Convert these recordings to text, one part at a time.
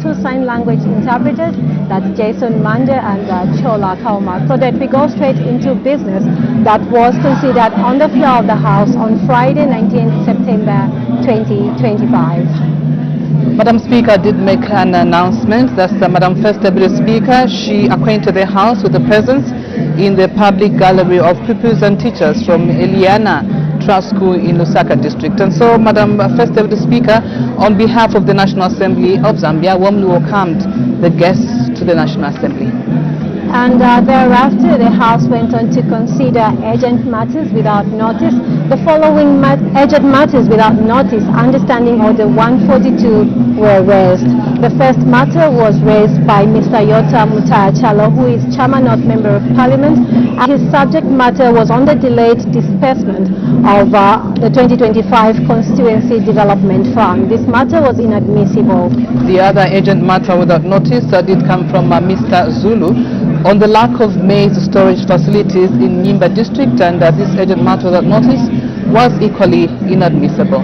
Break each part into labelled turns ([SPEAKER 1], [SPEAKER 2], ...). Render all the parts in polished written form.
[SPEAKER 1] two sign language interpreters, that's Jason Mande and Chola Kauma, so that we go straight into business that was considered on the floor of the House on Friday, 19th September 2025.
[SPEAKER 2] Madam Speaker did make an announcement. That's Madam First Deputy Speaker. She acquainted the House with the presence in the public gallery of pupils and teachers from Eliana Trust School in Lusaka District. And so, Madam First Deputy Speaker, on behalf of the National Assembly of Zambia, warmly welcomed the guests to the National Assembly.
[SPEAKER 1] And thereafter, the House went on to consider urgent matters without notice. The following urgent matters without notice, understanding Order 142, were raised. The first matter was raised by Mr. Yota Mutayachalo, who is Chairman of Member of Parliament, and his subject matter was on the delayed disbursement of the 2025 Constituency Development Fund. This matter was inadmissible.
[SPEAKER 2] The other urgent matter without notice did come from Mr. Zulu on the lack of maize storage facilities in Nimba District, and this urgent matter without notice was equally inadmissible.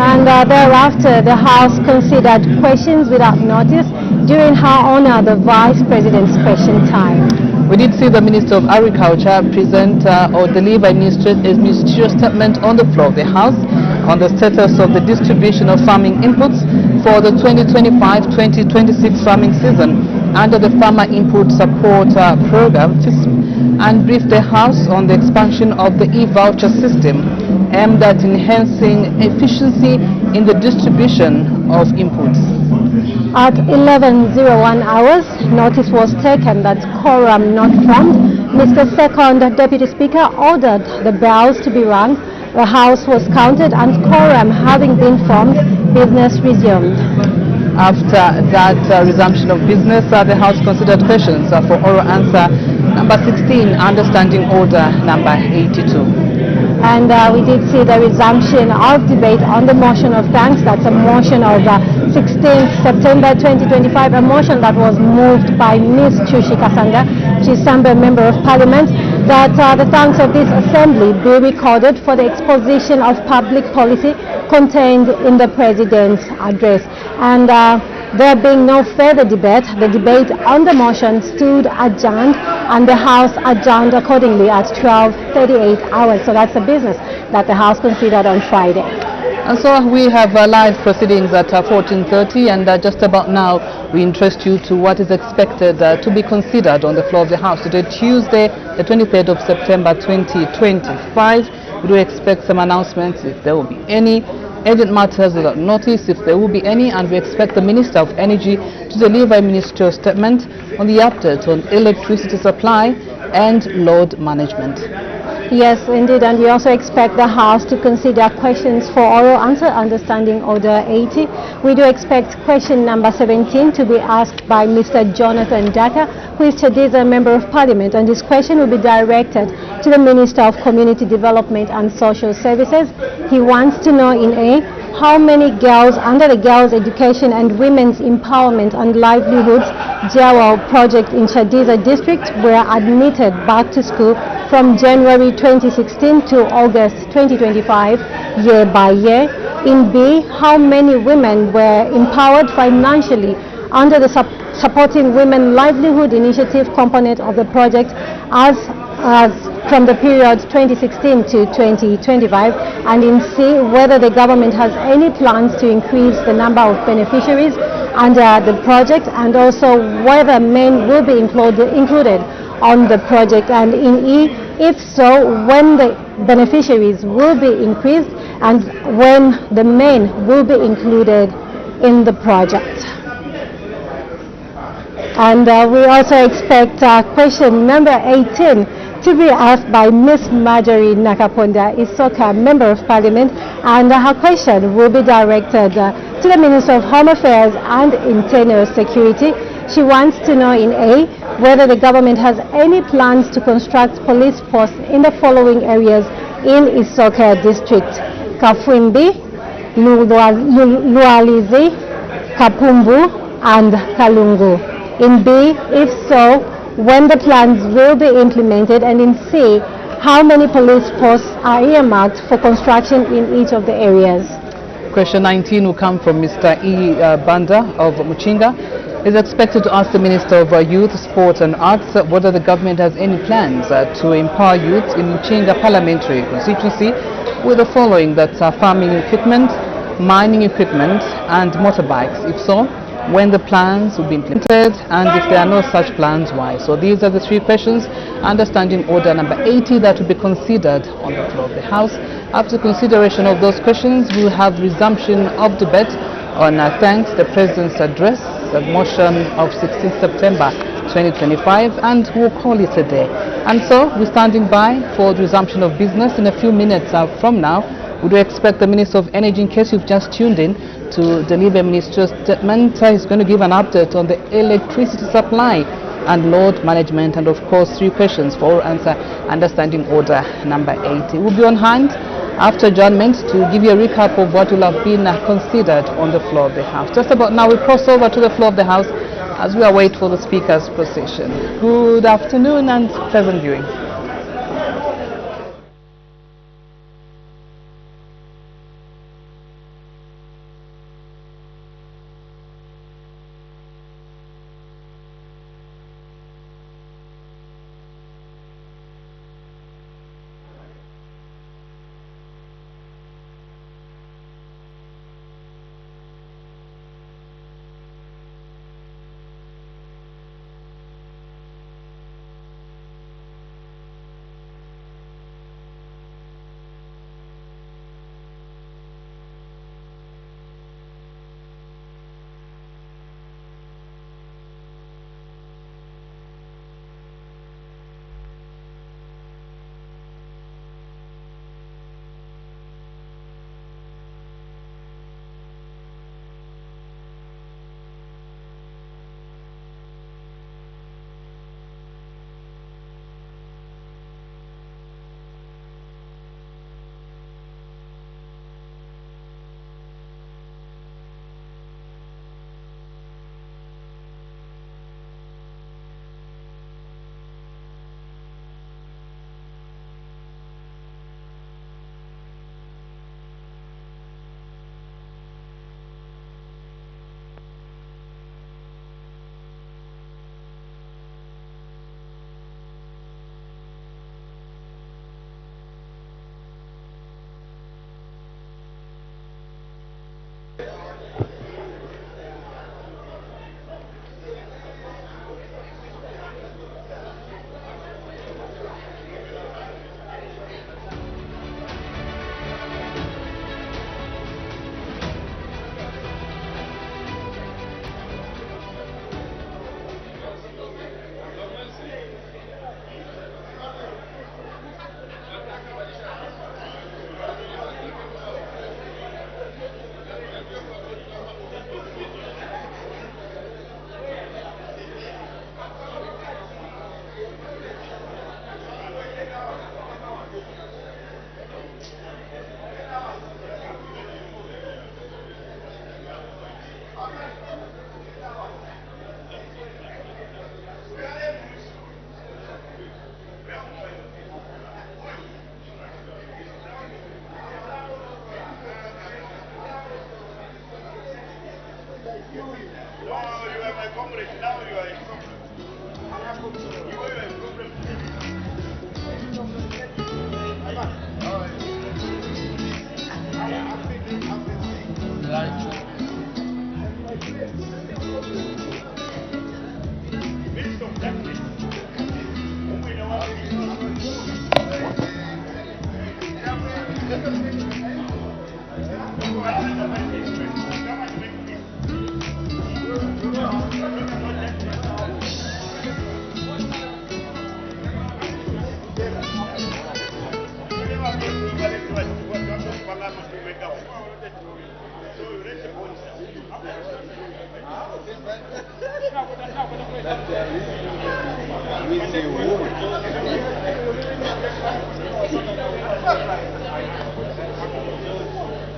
[SPEAKER 1] And thereafter, the House considered questions without notice during her honor the Vice President's question time.
[SPEAKER 2] We did see the Minister of Agriculture present or deliver a ministerial statement on the floor of the House on the status of the distribution of farming inputs for the 2025-2026 farming season under the Farmer Input Support Program, and briefed the House on the expansion of the e-voucher system aimed at enhancing efficiency in the distribution of inputs.
[SPEAKER 1] At 11:01 hours, notice was taken that quorum not formed. Mr. Second Deputy Speaker ordered the bells to be rung. The House was counted, and quorum having been formed, business resumed.
[SPEAKER 2] After that resumption of business, the House considered questions for oral answer number 16, understanding order number 82.
[SPEAKER 1] And we did see the resumption of debate on the motion of thanks. That's a motion of 16th September 2025, a motion that was moved by Ms. Chushi Kasanga, she's Zambia Member of Parliament, that the thanks of this assembly be recorded for the exposition of public policy contained in the President's address. And there being no further debate, the debate on the motion stood adjourned, and the House adjourned accordingly at 12:38 hours. So that's the business that the House considered on Friday.
[SPEAKER 2] And so we have live proceedings at 14:30, and just about now we interest you to what is expected to be considered on the floor of the House today, Tuesday, the 23rd of September 2025. We do expect some announcements, if there will be any, urgent matters without notice, if there will be any, and we expect the Minister of Energy to deliver a ministerial statement on the update on electricity supply and load management.
[SPEAKER 1] Yes, indeed, and we also expect the House to consider questions for oral answer, understanding Order 80. We do expect question number 17 to be asked by Mr. Jonathan Daka, who is today's a Member of Parliament, and this question will be directed to the Minister of Community Development and Social Services. He wants to know in A, how many girls under the Girls Education and Women's Empowerment and Livelihoods JAWA project in Chadiza District were admitted back to school from January 2016 to August 2025, year by year. In B, how many women were empowered financially under the Supporting Women Livelihood Initiative component of the project as from the period 2016 to 2025, and in C, whether the government has any plans to increase the number of beneficiaries under the project, and also whether men will be included on the project, and in E, if so, when the beneficiaries will be increased and when the men will be included in the project. And we also expect question number 18 to be asked by Ms. Marjorie Nakaponda Isoka, Member of Parliament, and her question will be directed to the Minister of Home Affairs and Internal Security. She wants to know in A, whether the government has any plans to construct police posts in the following areas in Isoka District: Kafwimbi, Lualizi, Kapumbu, and Kalungu. In B, if so, when the plans will be implemented, and in C, how many police posts are earmarked for construction in each of the areas.
[SPEAKER 2] Question 19 will come from Mr. E. Banda of Muchinga. Is expected to ask the Minister of Youth, Sport and Arts whether the government has any plans to empower youth in Muchinga Parliamentary constituency with the following: that farming equipment, mining equipment and motorbikes. If so, when the plans will be implemented, and if there are no such plans, why? So these are the three questions under Standing Order number 80 that will be considered on the floor of the House. After consideration of those questions, we will have resumption of debate on thanks, the President's address, the motion of 16th September 2025, and we'll call it a day. And so we're standing by for the resumption of business in a few minutes from now. We do expect the Minister of Energy, in case you've just tuned in, to deliver a ministerial statement. He's going to give an update on the electricity supply and load management, and of course 3 questions for answer under Standing Order number 80. We'll be on hand after adjournment to give you a recap of what will have been considered on the floor of the House. Just about now we cross over to the floor of the House as we await for the Speaker's procession. Good afternoon and pleasant viewing.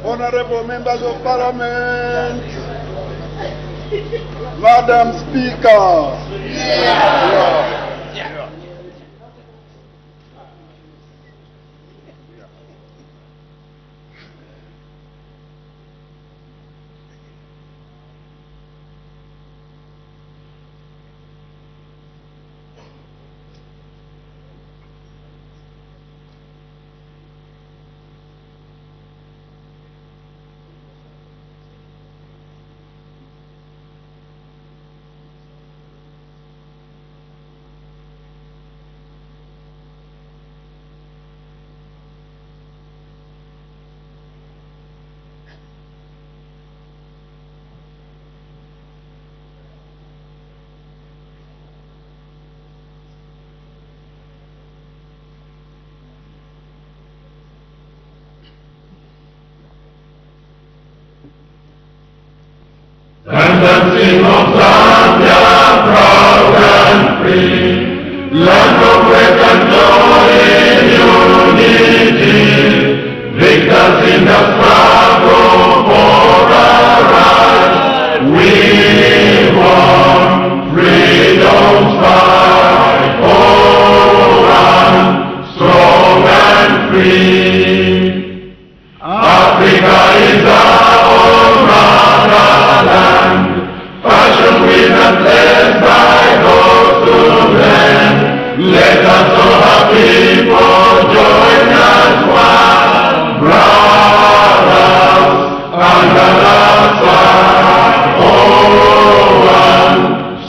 [SPEAKER 3] Honorable members of Parliament, Madam Speaker.
[SPEAKER 4] and sing of Zambia, proud and free. Land of faith and joy in unity. Victors in the struggle for our rights. We want freedom's fight. Oh, one, strong and free. Africa is our own motherland, fashioned with and blessed by those who blend. Let us all our people join as one, brothers under the sun. Oh, one,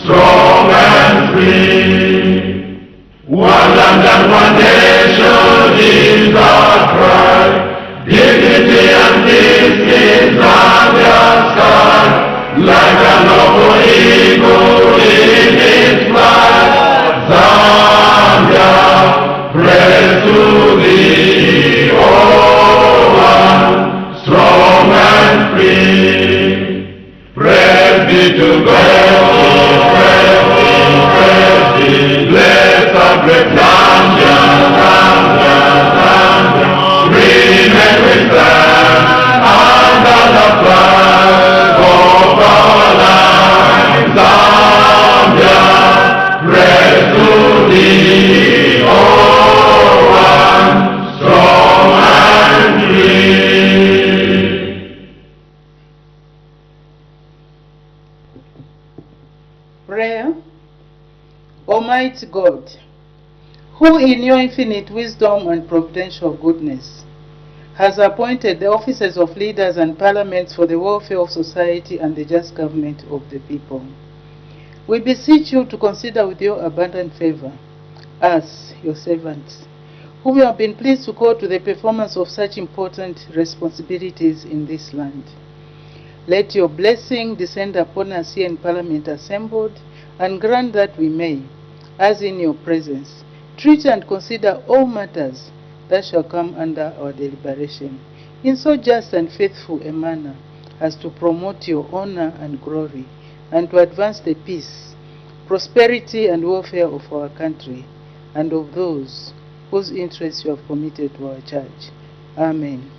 [SPEAKER 4] strong and free. One land and one nation is our cry. Dignity and peace in Zambia's sky, like a noble eagle in its flight. Zambia, praise to thee, oh one, strong and free. Praise be to God, praise be, bless our great Zambia, Zambia, Zambia. Remain we stand under the flag of our land. Zambia, praise to thee, oh one, strong and free.
[SPEAKER 5] Prayer. Almighty God, who in your infinite wisdom and providential goodness has appointed the offices of leaders and parliaments for the welfare of society and the just government of the people. We beseech you to consider with your abundant favor us, your servants, whom you have been pleased to call to the performance of such important responsibilities in this land. Let your blessing descend upon us here in Parliament assembled, and grant that we may, as in your presence, treat and consider all matters that shall come under our deliberation, in so just and faithful a manner as to promote your honor and glory, and to advance the peace, prosperity, and welfare of our country, and of those whose interests you have committed to our church. Amen.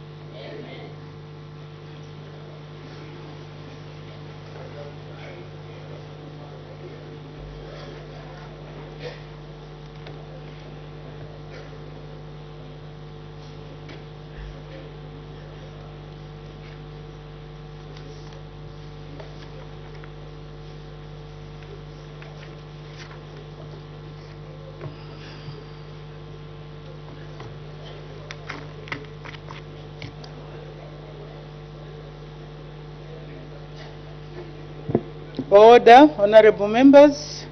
[SPEAKER 5] Order, honorable members.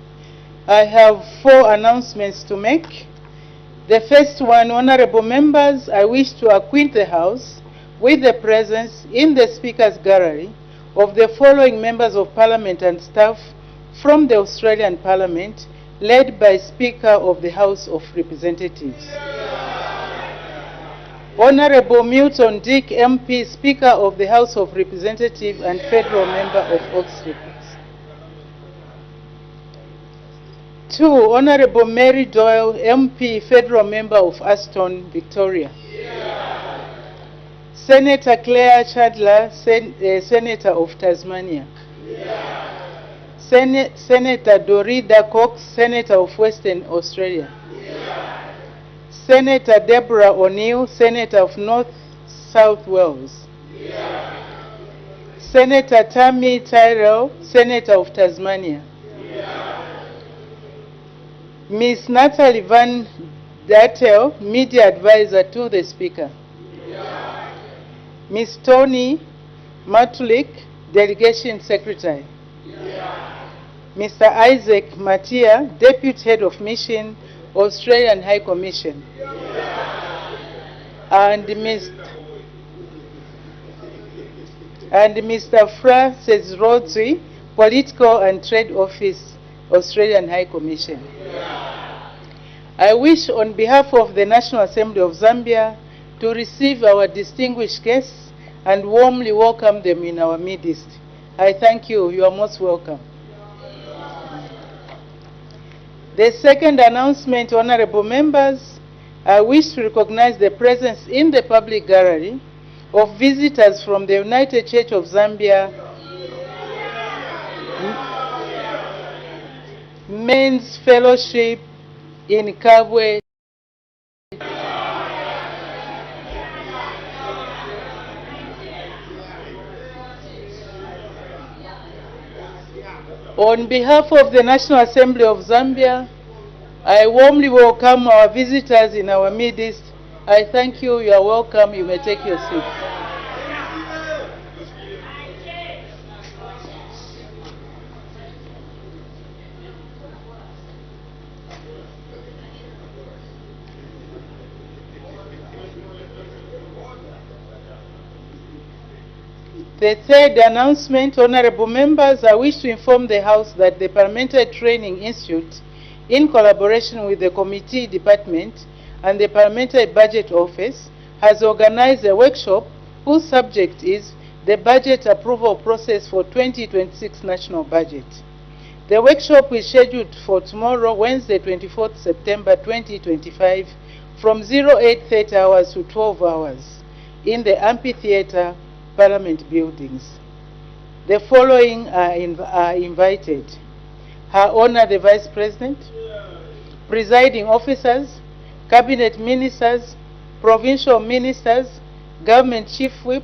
[SPEAKER 5] I have 4 announcements to make. The first one, honorable members, I wish to acquaint the House with the presence in the Speaker's Gallery of the following members of Parliament and staff from the Australian Parliament, led by Speaker of the House of Representatives. Honorable Milton Dick, MP, Speaker of the House of Representatives and Federal Member of Oxford. 2, Honorable Mary Doyle, MP, Federal Member of Aston, Victoria. Senator Claire Chandler, Senator of Tasmania. Senator Dorida Cox, Senator of Western Australia. Senator Deborah O'Neill, Senator of North South Wales. Senator Tammy Tyrrell, Senator of Tasmania. Ms. Natalie Van Datel, Media Advisor to the Speaker. Ms. Tony Matulik, Delegation Secretary. Mr. Isaac Matia, Deputy Head of Mission, Australian High Commission. And Mr. Francis Rodzi, Political and Trade Office, Australian High Commission. I wish on behalf of the National Assembly of Zambia to receive our distinguished guests and warmly welcome them in our midst. I thank you. You are most welcome. The second announcement, honorable members, I wish to recognize the presence in the public gallery of visitors from the United Church of Zambia Men's Fellowship in Kabwe. On behalf of the National Assembly of Zambia, I warmly welcome our visitors in our midst. I thank you. You are welcome. You may take your seats. The third announcement, honorable members, I wish to inform the House that the Parliamentary Training Institute, in collaboration with the Committee Department and the Parliamentary Budget Office, has organized a workshop whose subject is the budget approval process for 2026 national budget. The workshop is scheduled for tomorrow, Wednesday, 24th September 2025, from 08:30 hours to 12 hours in the Amphitheater, Parliament buildings. The following are invited: Her Honor the Vice President, presiding officers, cabinet ministers, provincial ministers, government chief whip,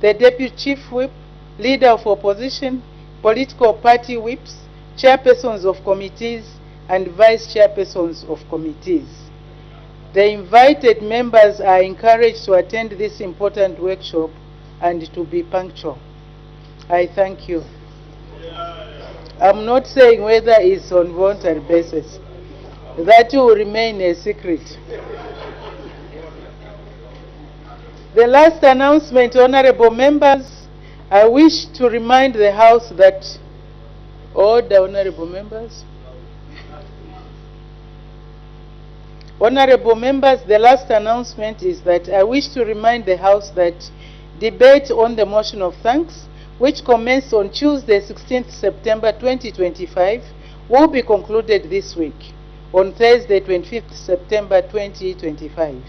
[SPEAKER 5] the deputy chief whip, leader of opposition, political party whips, chairpersons of committees, and vice chairpersons of committees. The invited members are encouraged to attend this important workshop and to be punctual. I thank you. I'm not saying whether it's on voluntary basis. That will remain a secret. The last announcement, honorable members, I wish to remind the House that all the honorable members, the last announcement is that I wish to remind the House that debate on the motion of thanks, which commenced on Tuesday, 16th September 2025, will be concluded this week, on Thursday, 25th September 2025.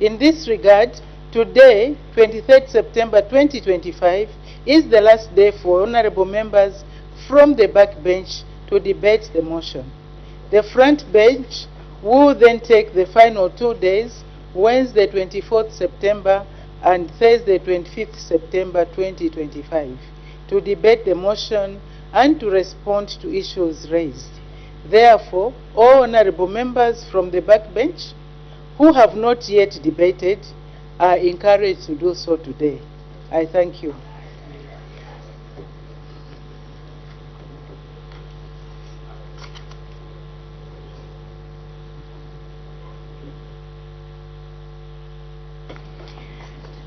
[SPEAKER 5] In this regard, today, 23rd September 2025, is the last day for honorable members from the back bench to debate the motion. The front bench will then take the final 2 days, Wednesday, 24th September and Thursday, 25th September 2025, to debate the motion and to respond to issues raised. Therefore, all honorable members from the backbench who have not yet debated are encouraged to do so today. I thank you.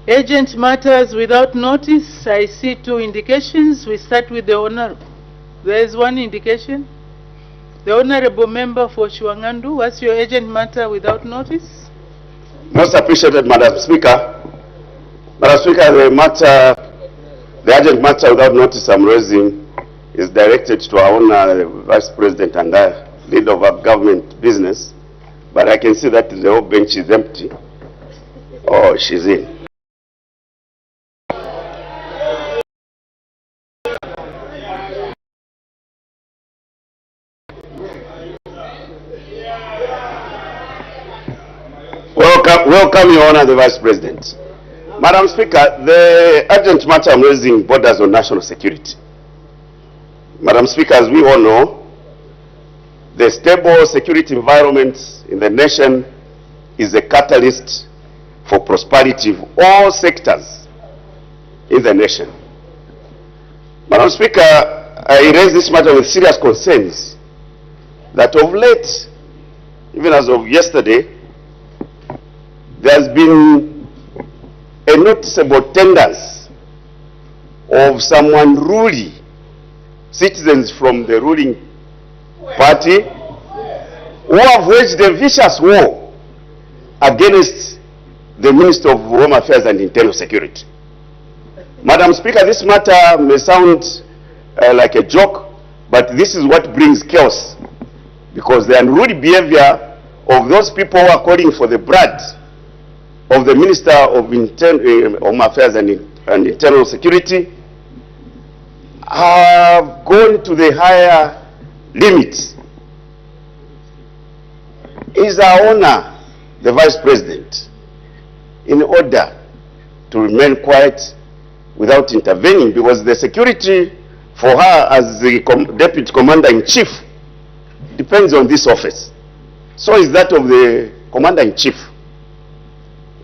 [SPEAKER 5] Urgent matters without notice. I see 2 indications. We start with the honor. There is 1 indication. The honorable member for Shuangandu, what's your urgent matter without notice?
[SPEAKER 3] Most appreciated, Madam Speaker. Madam Speaker, the urgent matter without notice I'm raising is directed to our Honor Vice President and I, leader of our government business, but I can see that the whole bench is empty. Oh, she's in. Welcome, Your Honor, the Vice President. Madam Speaker, the urgent matter I'm raising borders on national security. Madam Speaker, as we all know, the stable security environment in the nation is a catalyst for prosperity of all sectors in the nation. Madam Speaker, I raise this matter with serious concerns that of late, even as of yesterday, there has been a noticeable tendency of some unruly citizens from the ruling party who have waged a vicious war against the Minister of Home Affairs and Internal Security. Madam Speaker, this matter may sound like a joke, but this is what brings chaos, because the unruly behavior of those people who are calling for the blood of the Minister of Home Affairs and Internal Security have gone to the higher limits. It is our honor, the Vice President, in order to remain quiet without intervening, because the security for her as the Deputy Commander-in-Chief depends on this office. So is that of the Commander-in-Chief.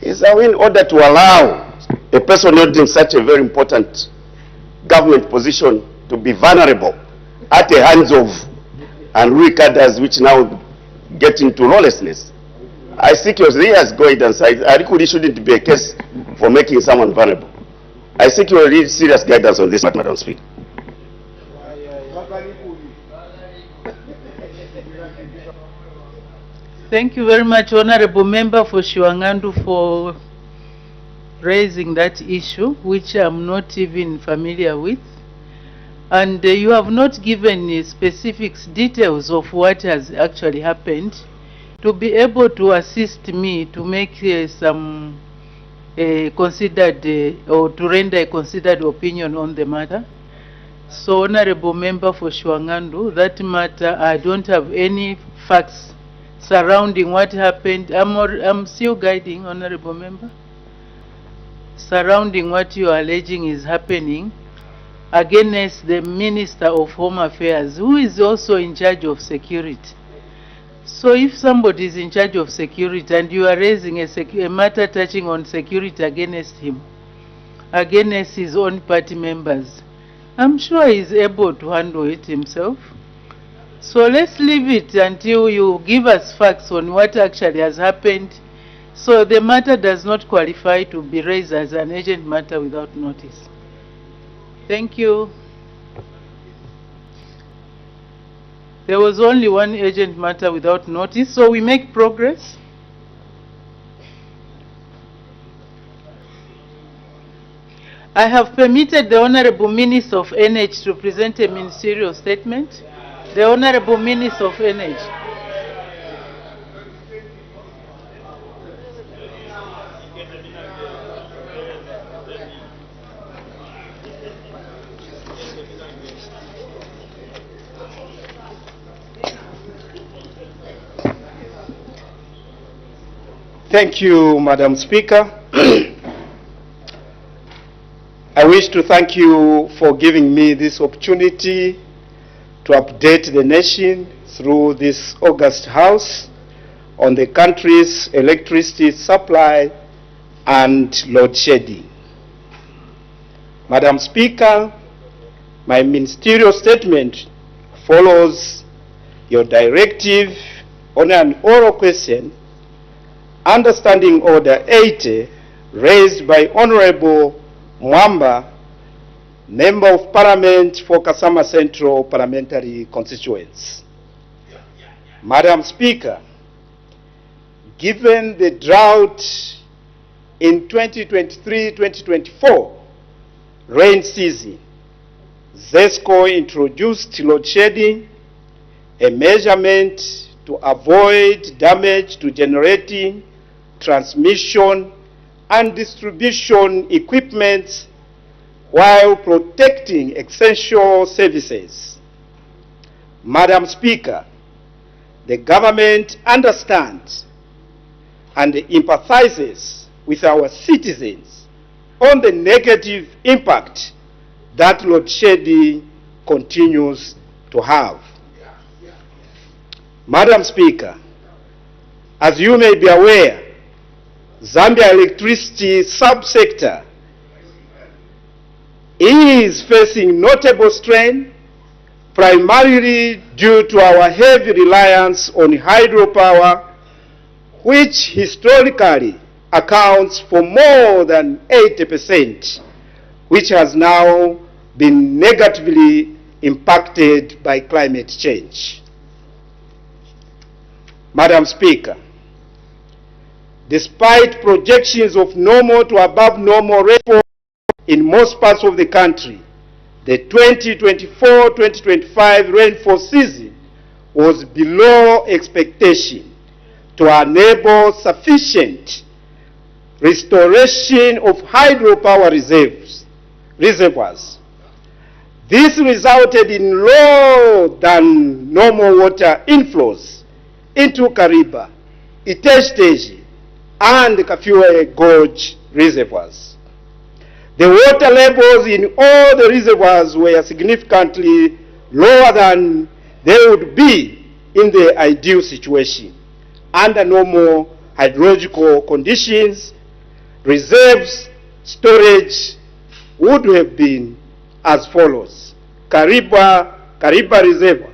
[SPEAKER 3] Is in order to allow a person holding such a very important government position to be vulnerable at the hands of unruly cadres which now get into lawlessness. I seek your serious guidance. I really shouldn't be a case for making someone vulnerable. I seek your really serious guidance on this, Madam Speaker.
[SPEAKER 5] Thank you very much, Honorable Member for Shiwangandu, for raising that issue, which I'm not even familiar with. And you have not given specifics, details of what has actually happened, to be able to assist me to make some considered or to render a considered opinion on the matter. So, Honorable Member for Shiwangandu, that matter, I don't have any facts surrounding what happened. I'm still guiding, Honorable Member. Surrounding what you are alleging is happening against the Minister of Home Affairs, who is also in charge of security. So if somebody is in charge of security and you are raising a matter touching on security against him, against his own party members, I'm sure he is able to handle it himself. So let's leave it until you give us facts on what actually has happened, so the matter does not qualify to be raised as an urgent matter without notice. Thank you. There was only one urgent matter without notice, so we make progress. I have permitted the Honorable Minister of Energy to present a ministerial statement. The Honorable Minister of Energy.
[SPEAKER 6] Thank you, Madam Speaker. I wish to thank you for giving me this opportunity to update the nation through this August House on the country's electricity supply and load shedding. Madam Speaker, my ministerial statement follows your directive on an oral question, understanding Order 80, raised by Honorable Mwamba, Member of Parliament for Kasama Central Parliamentary Constituency. Madam Speaker, given the drought in 2023-2024 rain season, ZESCO introduced load shedding, a measurement to avoid damage to generating, transmission, and distribution equipment while protecting essential services. Madam Speaker, the government understands and empathizes with our citizens on the negative impact that load shedding continues to have. Madam Speaker, as you may be aware, Zambia electricity subsector is facing notable strain, primarily due to our heavy reliance on hydropower, which historically accounts for more than 80%, which has now been negatively impacted by climate change. Madam Speaker, despite projections of normal to above normal rainfall in most parts of the country, the 2024-2025 rainfall season was below expectation to enable sufficient restoration of hydropower reservoirs. This resulted in lower than normal water inflows into Kariba, Iteji, and Kafue Gorge reservoirs. The water levels in all the reservoirs were significantly lower than they would be in the ideal situation. Under normal hydrological conditions, reserves storage would have been as follows: Kariba Reservoir,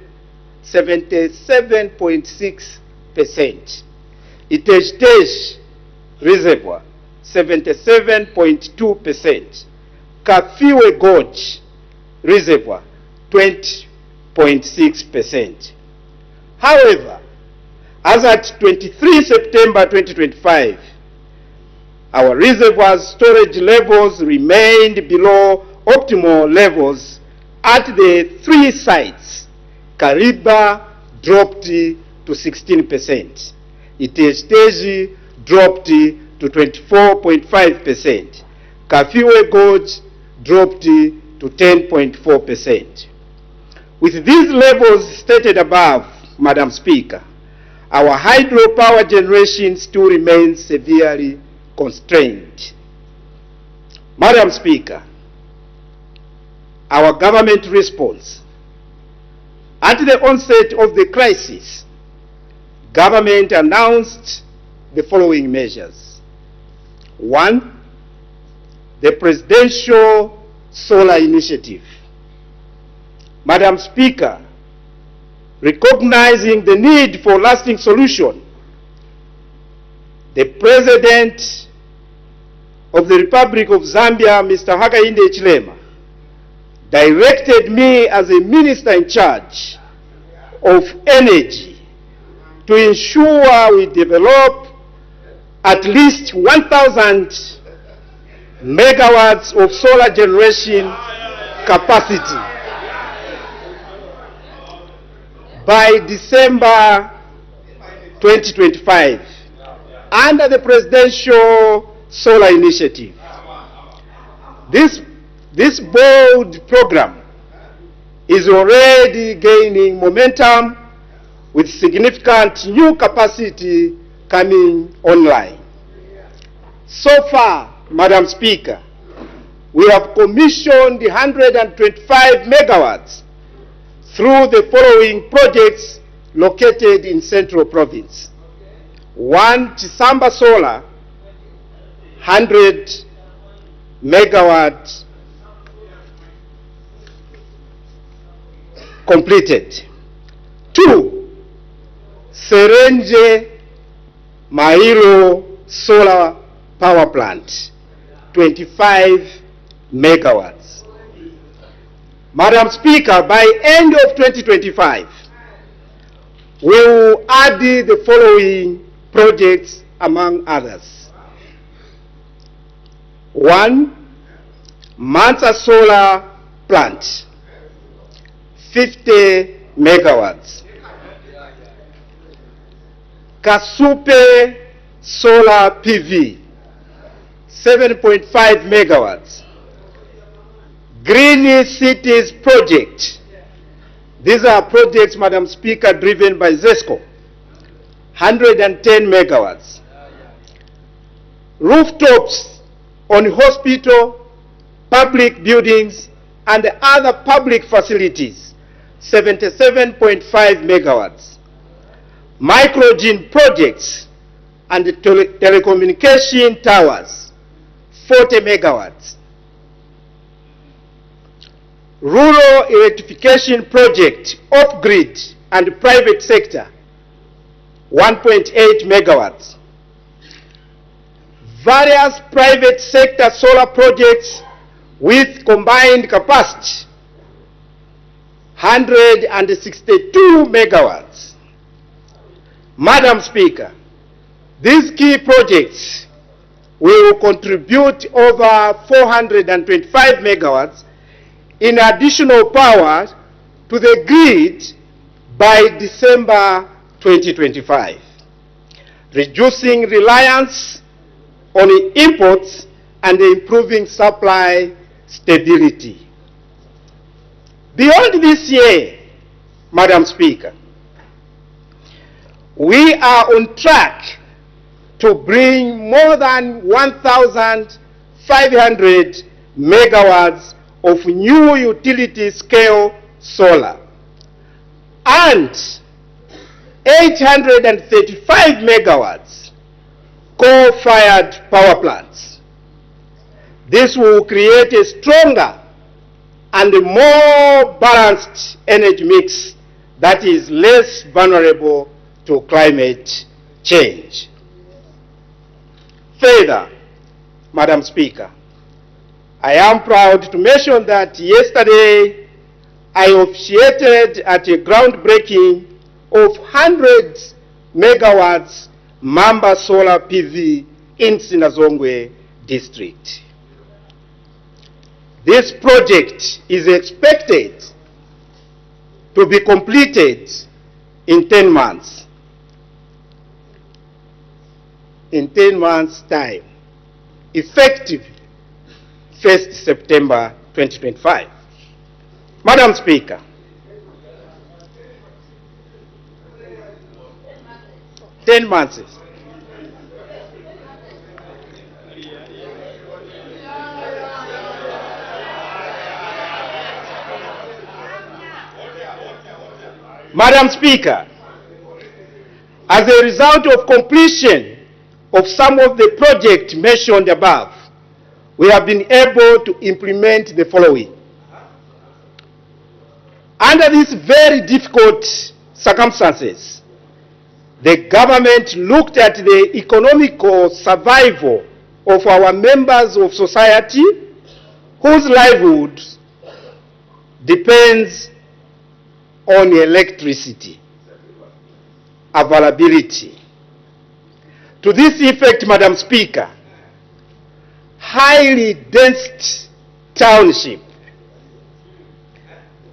[SPEAKER 6] 77.6%. Iteji Reservoir, 77.2%. Kafue Gorge Reservoir, 20.6%. However, as at 23 September 2025, our reservoir storage levels remained below optimal levels at the three sites. Kariba dropped to 16%. Iteji dropped to 24.5%. Kafue Gorge dropped to 10.4%. With these levels stated above, Madam Speaker, our hydropower generation still remains severely constrained. Madam Speaker, our government response. At the onset of the crisis, government announced the following measures. 1, the Presidential Solar Initiative. Madam Speaker, recognizing the need for lasting solution, the President of the Republic of Zambia, Mr. Hakainde Hichilema, directed me as a minister in charge of energy to ensure we develop at least 1,000 megawatts of solar generation capacity by December 2025 under the Presidential Solar Initiative. This bold program is already gaining momentum with significant new capacity coming online. So far, Madam Speaker, we have commissioned 125 megawatts through the following projects located in Central Province. 1, Chisamba Solar, 100 megawatts completed. 2, Serenje Mailo Solar Power Plant, 25 megawatts. Madam Speaker, by end of 2025, we will add the following projects among others. 1, Mansa Solar Plant, 50 megawatts. Kasupe Solar PV, 7.5 megawatts. Green Cities Project. These are projects, Madam Speaker, driven by ZESCO, 110 megawatts. Rooftops on hospital, public buildings, and other public facilities, 77.5 megawatts. Microgene projects and telecommunication towers, 40 megawatts. Rural electrification project, off-grid and private sector, 1.8 megawatts. Various private sector solar projects with combined capacity, 162 megawatts. Madam Speaker, these key projects will contribute over 425 megawatts in additional power to the grid by December 2025, reducing reliance on imports and improving supply stability. Beyond this year, Madam Speaker, we are on track to bring more than 1,500 megawatts of new utility-scale solar and 835 megawatts coal-fired power plants. This will create a stronger and a more balanced energy mix that is less vulnerable to climate change. Further, Madam Speaker, I am proud to mention that yesterday I officiated at a groundbreaking of 100 megawatts Mamba Solar PV in Sinazongwe district. This project is expected to be completed in 10 months. In 10 months' time, effective 1st September 2025. Madam Speaker, ten months. Madam Speaker, as a result of completion of some of the projects mentioned above, we have been able to implement the following. Under these very difficult circumstances, the government looked at the economical survival of our members of society whose livelihood depends on electricity availability. To this effect, Madam Speaker, highly dense township,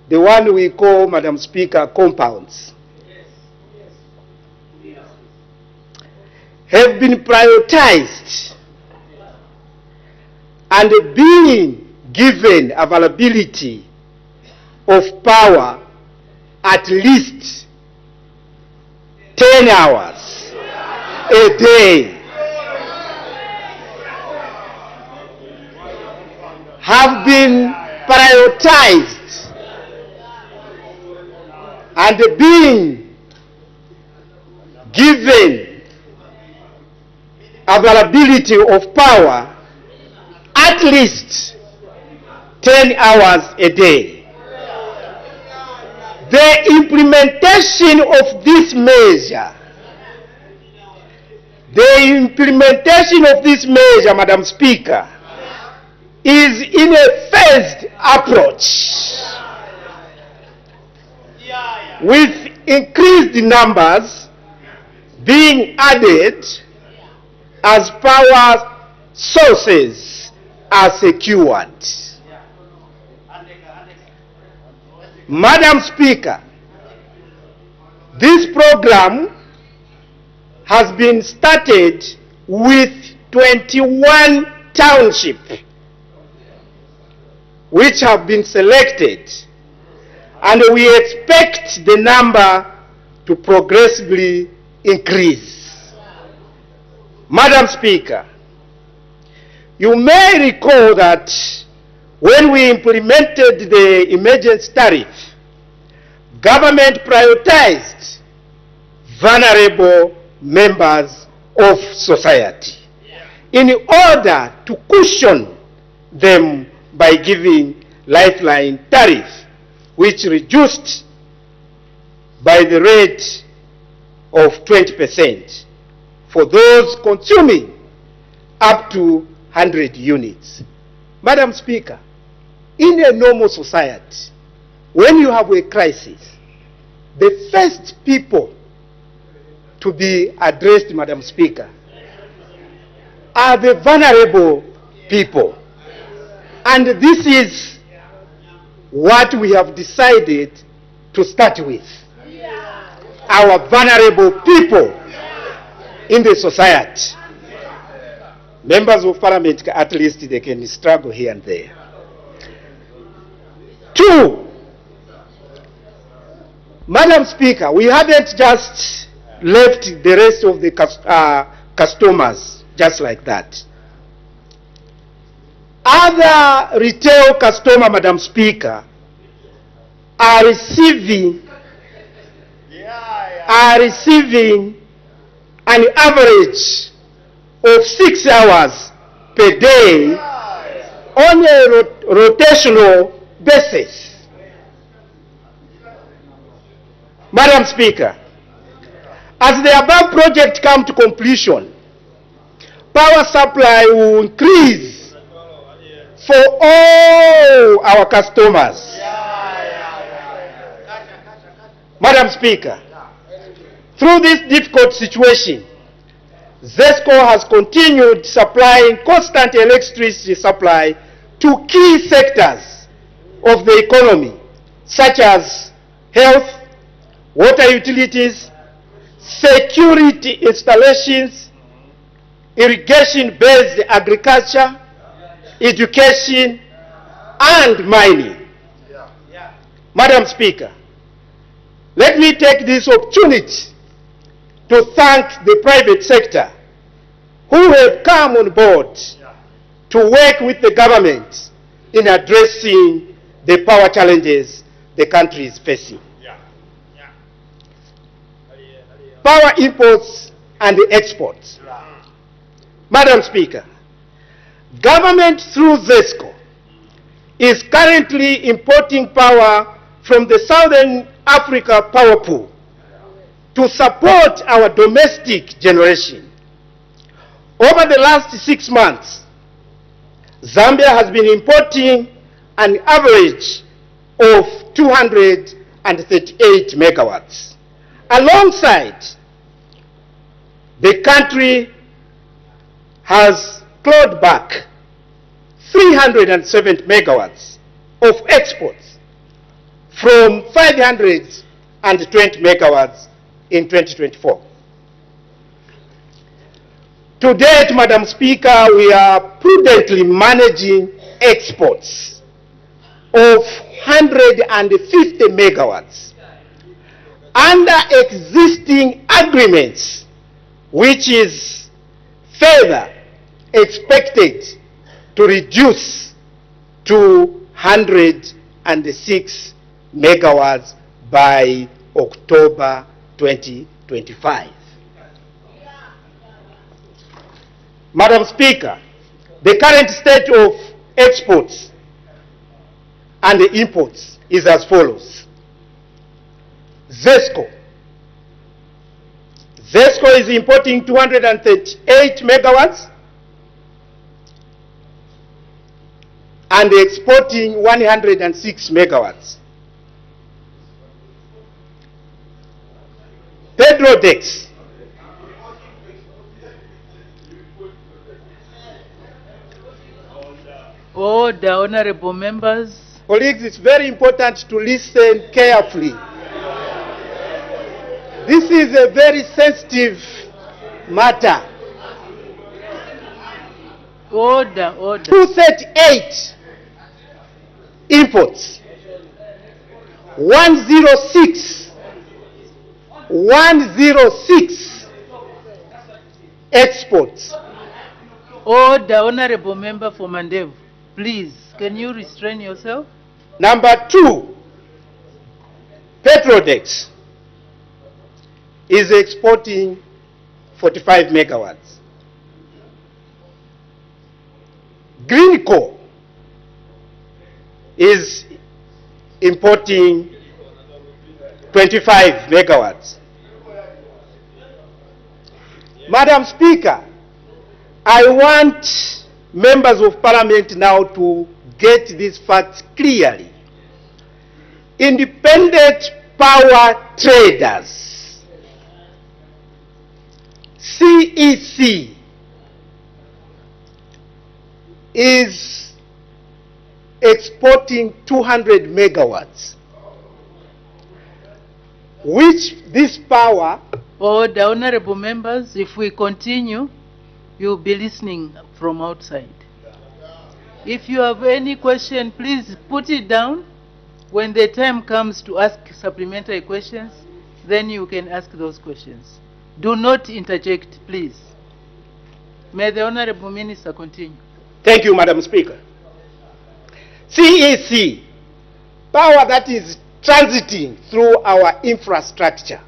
[SPEAKER 6] the one we call, Madam Speaker, compounds, have been prioritized and being given availability of power at least 10 hours a day, have been prioritized and being given availability of power at least 10 hours a day. The implementation of this measure, Madam Speaker, is in a phased approach with increased numbers being added as power sources are secured. Madam Speaker, this program has been started with 21 townships which have been selected, and we expect the number to progressively increase. Madam Speaker, you may recall that when we implemented the emergency tariff, government prioritized vulnerable members of society in order to cushion them by giving lifeline tariff, which reduced by the rate of 20% for those consuming up to 100 units. Madam Speaker, in a normal society, when you have a crisis, the first people to be addressed, Madam Speaker, are the vulnerable people. And this is what we have decided to start with. Our vulnerable people in the society. Members of Parliament, at least they can struggle here and there. 2, Madam Speaker, we haven't just left the rest of the customers just like that. Other retail customers, Madam Speaker, are receiving an average of 6 hours per day on a rotational basis. Madam Speaker, as the above project come to completion, power supply will increase for all our customers. Madam Speaker, through this difficult situation, ZESCO has continued supplying constant electricity supply to key sectors of the economy, such as health, water utilities, security installations, irrigation-based agriculture, education, and mining. Madam Speaker, let me take this opportunity to thank the private sector who have come on board to work with the government in addressing the power challenges the country is facing. Power imports and exports. Madam Speaker, government through ZESCO is currently importing power from the Southern Africa power pool to support our domestic generation. Over the last 6 months, Zambia has been importing an average of 238 megawatts. Alongside, the country has clawed back 370 megawatts of exports from 520 megawatts in 2024. To date, Madam Speaker, we are prudently managing exports of 150 megawatts under existing agreements, which is further expected to reduce to 106 megawatts by October 2025. Madam Speaker, the current state of exports and the imports is as follows. ZESCO is importing 238 megawatts and exporting 106 megawatts. Pedrodex
[SPEAKER 5] Order, honorable members.
[SPEAKER 6] Colleagues, it's very important to listen carefully. This is a very sensitive matter.
[SPEAKER 5] Order, order.
[SPEAKER 6] 238 imports, 106 exports.
[SPEAKER 5] Order, honorable member for Mandevu. Please, can you restrain yourself?
[SPEAKER 6] Number 2, Petrodex is exporting 45 megawatts. Greenco is importing 25 megawatts. Madam Speaker, I want members of Parliament now to get these facts clearly. Independent power traders, CEC, is exporting 200 megawatts, which this power...
[SPEAKER 5] Order, honorable members, if we continue, you'll be listening from outside. If you have any question, please put it down. When the time comes to ask supplementary questions, then you can ask those questions. Do not interject, please. May the Honorable Minister continue.
[SPEAKER 6] Thank you, Madam Speaker. CEC, power that is transiting through our infrastructure,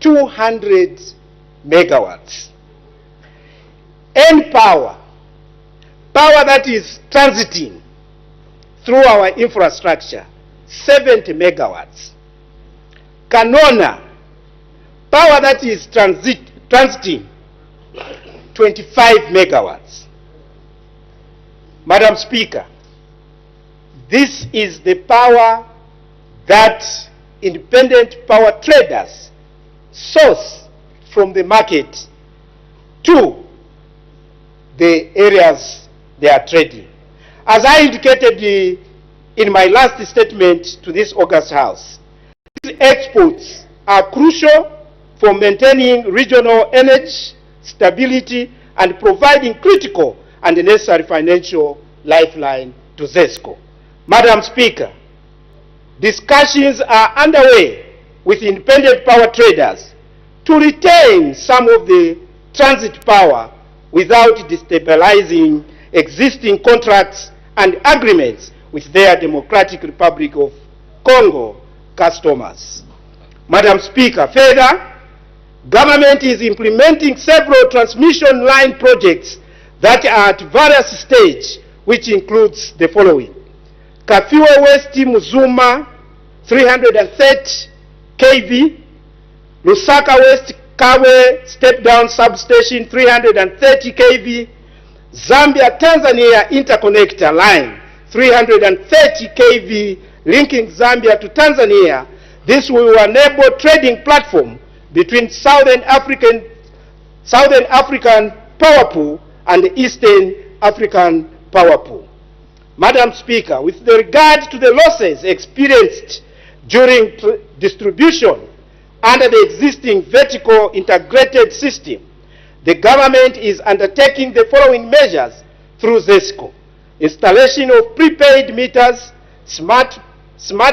[SPEAKER 6] 200 megawatts. N-Power, power that is transiting through our infrastructure, 70 megawatts. Canona, power that is transiting, 25 megawatts. Madam Speaker, this is the power that independent power traders source from the market to the areas they are trading. As I indicated in my last statement to this August House, these exports are crucial for maintaining regional energy stability and providing critical and necessary financial lifeline to ZESCO. Madam Speaker, discussions are underway with independent power traders to retain some of the transit power without destabilizing existing contracts and agreements with their Democratic Republic of Congo customers. Madam Speaker, further, government is implementing several transmission line projects that are at various stages, which includes the following: Kafiwa West Muzuma 330 kV, Lusaka West Kawe step-down substation 330 kV, Zambia Tanzania interconnector line 330 kV linking Zambia to Tanzania. This will enable trading platform between Southern African power pool and the Eastern African power pool. Madam Speaker, with regard to the losses experienced during distribution under the existing vertical integrated system, the government is undertaking the following measures through ZESCO: installation of prepaid meters, smart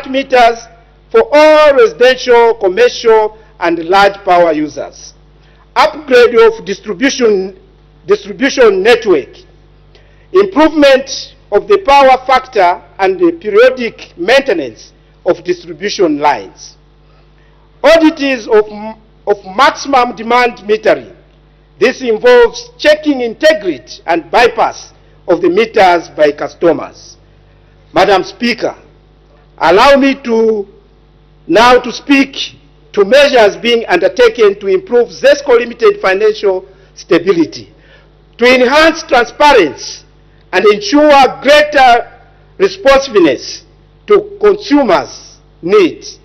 [SPEAKER 6] meters for all residential, commercial, and large power users, upgrade of distribution network, improvement of the power factor and the periodic maintenance of distribution lines, audits of maximum demand metering. This involves checking integrity and bypass of the meters by customers. Madam Speaker, allow me now to speak to measures being undertaken to improve ZESCO Limited financial stability, to enhance transparency and ensure greater responsiveness to consumers' needs.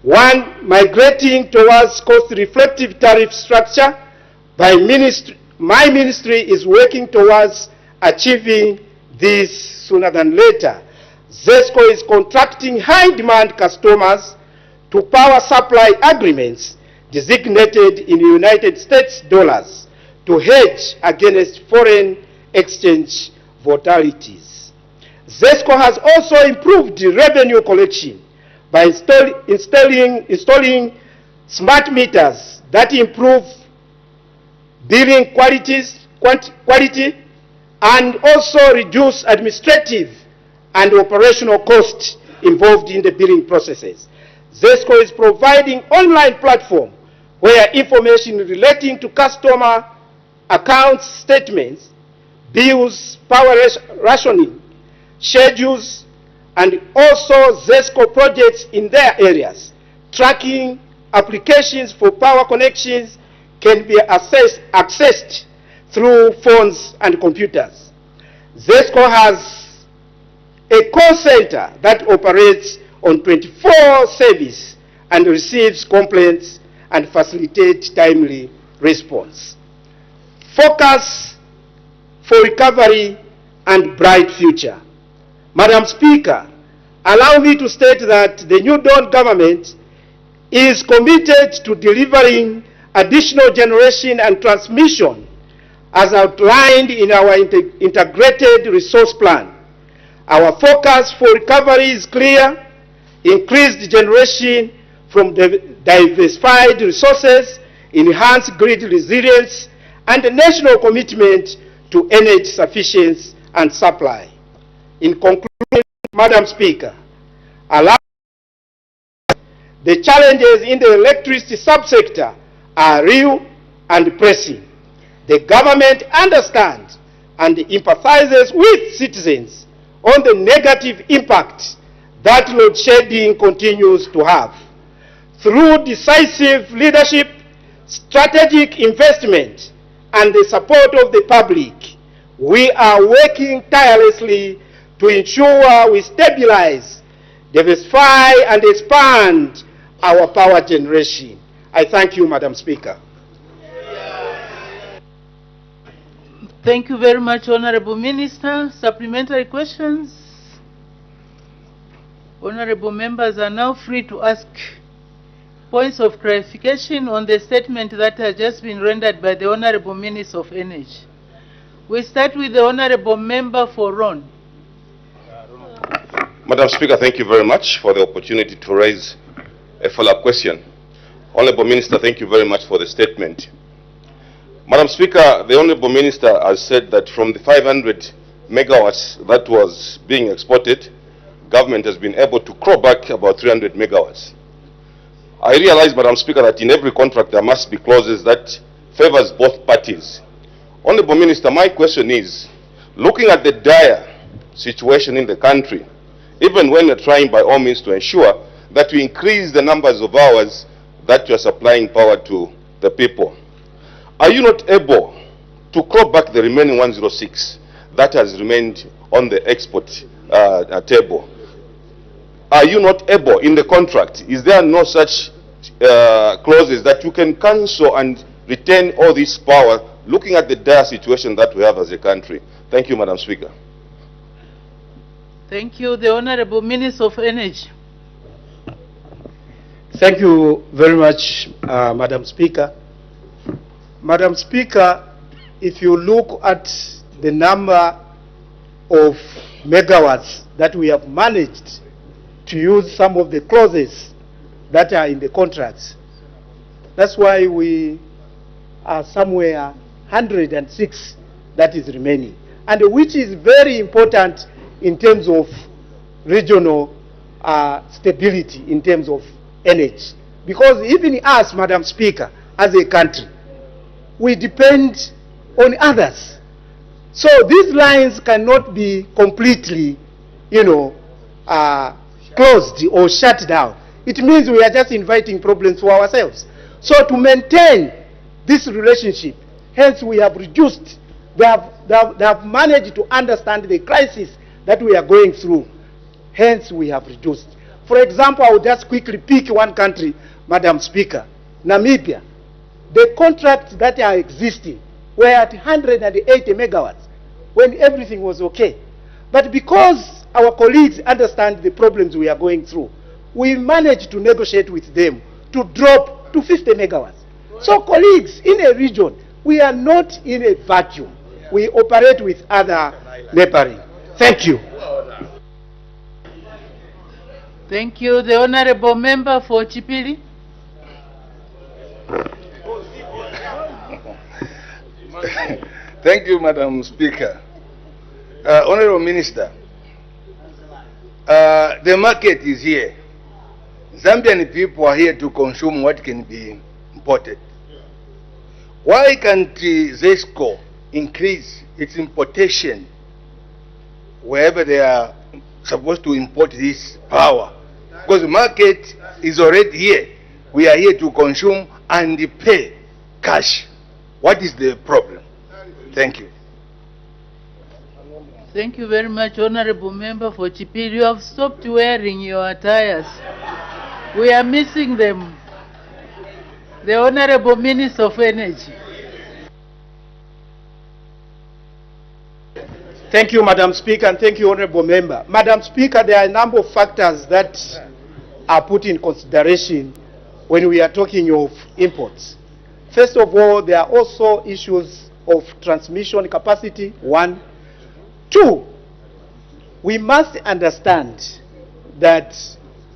[SPEAKER 6] 1, migrating towards cost-reflective tariff structure. My ministry is working towards achieving this sooner than later. ZESCO is contracting high-demand customers to power supply agreements designated in United States dollars to hedge against foreign exchange volatilities. ZESCO has also improved the revenue collection by installing smart meters that improve billing quality and also reduce administrative and operational costs involved in the billing processes. ZESCO is providing online platform where information relating to customer account statements, bills, power rationing, schedules, and also ZESCO projects in their areas. Tracking applications for power connections can be accessed through phones and computers. ZESCO has a call center that operates on 24 service and receives complaints and facilitates timely response. Focus for recovery and bright future. Madam Speaker, allow me to state that the New Dawn government is committed to delivering additional generation and transmission as outlined in our integrated resource plan. Our focus for recovery is clear: increased generation from diversified resources, enhanced grid resilience, and a national commitment to energy sufficiency and supply. In conclusion, Madam Speaker, allow the challenges in the electricity subsector are real and pressing. The government understands and empathizes with citizens on the negative impact that load shedding continues to have. Through decisive leadership, strategic investment, and the support of the public, we are working tirelessly to ensure we stabilize, diversify, and expand our power generation. I thank you, Madam Speaker.
[SPEAKER 5] Thank you very much, Honorable Minister. Supplementary questions? Honorable members are now free to ask points of clarification on the statement that has just been rendered by the Honorable Minister of Energy. We start with the Honorable Member for Ron.
[SPEAKER 3] Madam Speaker, thank you very much for the opportunity to raise a follow-up question. Honorable Minister, thank you very much for the statement. Madam Speaker, the Honorable Minister has said that from the 500 megawatts that was being exported, government has been able to claw back about 300 megawatts. I realize, Madam Speaker, that in every contract there must be clauses that favors both parties. Honorable Minister, my question is, looking at the dire situation in the country, even when you're trying by all means to ensure that we increase the numbers of hours that you're supplying power to the people, are you not able to claw back the remaining 106 that has remained on the export table? Are you not able in the contract? Is there no such clauses that you can cancel and retain all this power, looking at the dire situation that we have as a country? Thank you, Madam Speaker.
[SPEAKER 5] Thank you. The Honorable Minister of Energy.
[SPEAKER 6] Thank you very much, Madam Speaker. Madam Speaker, if you look at the number of megawatts that we have managed to use some of the clauses that are in the contracts, that's why we are somewhere 106 that is remaining, and which is very important in terms of regional stability, in terms of energy. Because even us, Madam Speaker, as a country, we depend on others. So these lines cannot be completely, closed or shut down. It means we are just inviting problems for ourselves. So to maintain this relationship, hence we have reduced, they have managed to understand the crisis that we are going through. Hence we have reduced. For example, I will just quickly pick one country, Madam Speaker, Namibia. The contracts that are existing were at 180 megawatts when everything was okay. But because our colleagues understand the problems we are going through, we managed to negotiate with them to drop to 50 megawatts. So colleagues, in a region, we are not in a vacuum. We operate with other neighboring. Thank you.
[SPEAKER 5] Thank you. The Honorable Member for Chipili.
[SPEAKER 7] Thank you, Madam Speaker. Honorable Minister, the market is here. Zambian people are here to consume what can be imported. Why can't ZESCO increase its importation wherever they are supposed to import this power? Because the market is already here. We are here to consume and pay cash. What is the problem? Thank you.
[SPEAKER 5] Thank you very much, Honorable Member for Chipili. You have stopped wearing your attires. We are missing them. The Honorable Minister of Energy.
[SPEAKER 6] Thank you, Madam Speaker, and thank you, Honorable Member. Madam Speaker, there are a number of factors that are put in consideration when we are talking of imports. First of all, there are also issues of transmission capacity, 1. 2, we must understand that,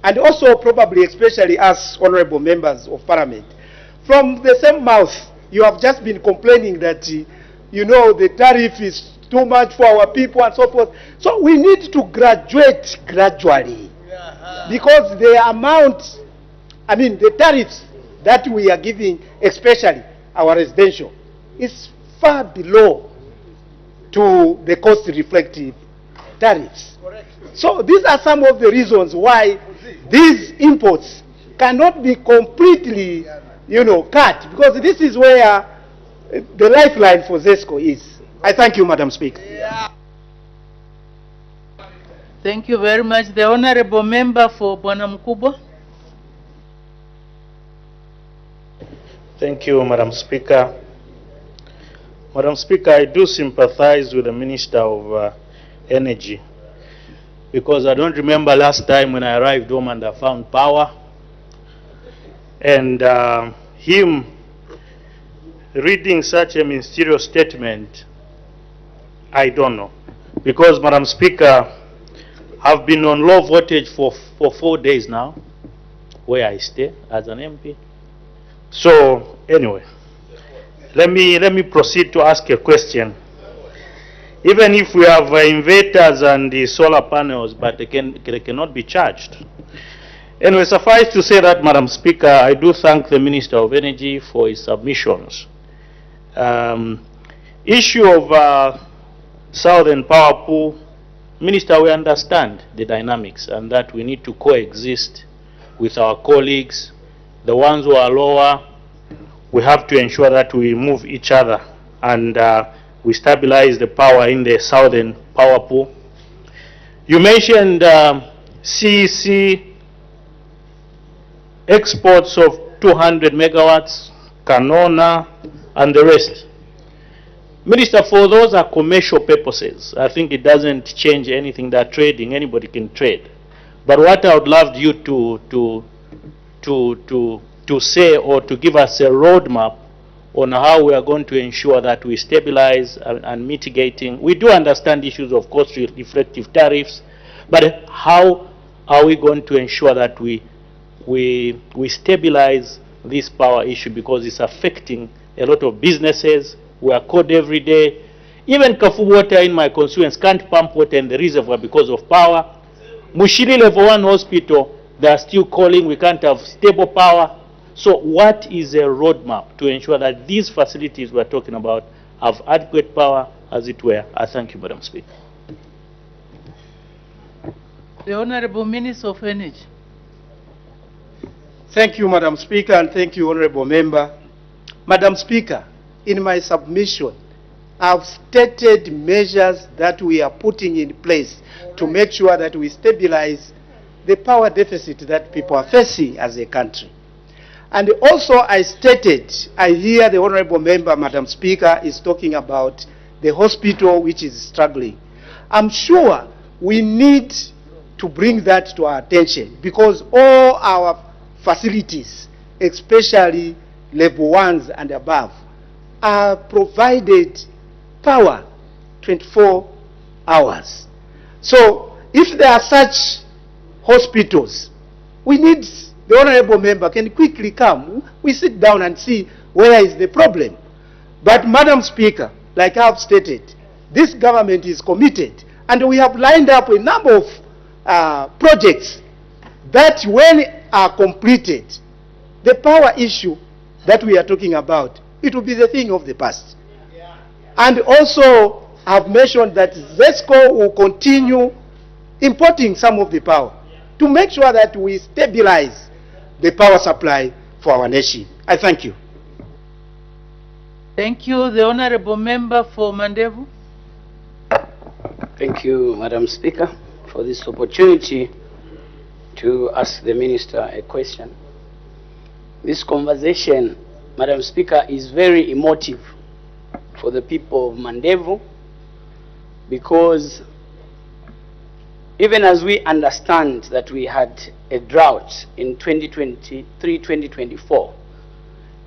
[SPEAKER 6] and also probably especially as honorable members of parliament, from the same mouth, you have just been complaining that, you know, the tariff is too much for our people and so forth. So we need to graduate gradually, because the amount, I mean, the tariffs that we are giving, especially our residential, is far below to the cost reflective tariffs. So these are some of the reasons why these imports cannot be completely, you know, cut, because this is where the lifeline for ZESCO is. I thank you, Madam Speaker.
[SPEAKER 5] Thank you very much. The Honorable Member for Bwana Mkubwa.
[SPEAKER 8] Thank you, Madam Speaker. Madam Speaker, I do sympathize with the Minister of Energy, because I don't remember last time when I arrived home and I found power, and him reading such a mysterious statement, I don't know. Because, Madam Speaker, I've been on low voltage for 4 days now, where I stay as an MP. So, anyway, let me proceed to ask a question. Even if we have inverters and the solar panels, but they cannot be charged. Anyway, suffice to say that, Madam Speaker, I do thank the Minister of Energy for his submissions. Issue of Southern Power Pool, Minister, we understand the dynamics and that we need to coexist with our colleagues. The ones who are lower, we have to ensure that we move each other and we stabilize the power in the Southern Power Pool. You mentioned CEC exports of 200 megawatts, Canona, and the rest. Minister, for those are commercial purposes. I think it doesn't change anything. That trading, anybody can trade. But what I would love you to say, or to give us a roadmap on how we are going to ensure that we stabilize and mitigating. We do understand issues of cost reflective tariffs, but how are we going to ensure that we stabilize this power issue, because it's affecting a lot of businesses. We are called every day. Even Kafu Water in my constituents can't pump water in the reservoir because of power. Mushiri Level 1 Hospital, they are still calling, we can't have stable power. So what is a roadmap to ensure that these facilities we're talking about have adequate power, as it were? I thank you, Madam Speaker.
[SPEAKER 5] The Honorable Minister of Energy.
[SPEAKER 6] Thank you, Madam Speaker, and thank you, Honorable Member. Madam Speaker, in my submission, I've stated measures that we are putting in place to make sure that we stabilize the power deficit that people are facing as a country. And also I stated, I hear the Honorable Member, Madam Speaker, is talking about the hospital which is struggling. I'm sure we need to bring that to our attention, because all our facilities, especially level 1s and above, are provided power 24 hours. So if there are such hospitals, we need, the Honorable Member can quickly come, we sit down and see where is the problem. But Madam Speaker, like I have stated, this government is committed, and we have lined up a number of projects that, when are completed, the power issue that we are talking about, it will be the thing of the past. And also, I've mentioned that ZESCO will continue importing some of the power to make sure that we stabilize the power supply for our nation. I thank you.
[SPEAKER 5] Thank you. The Honorable Member for Mandevu.
[SPEAKER 9] Thank you, Madam Speaker, for this opportunity to ask the Minister a question. This conversation, Madam Speaker, is very emotive for the people of Mandevu, because even as we understand that we had a drought in 2023-2024,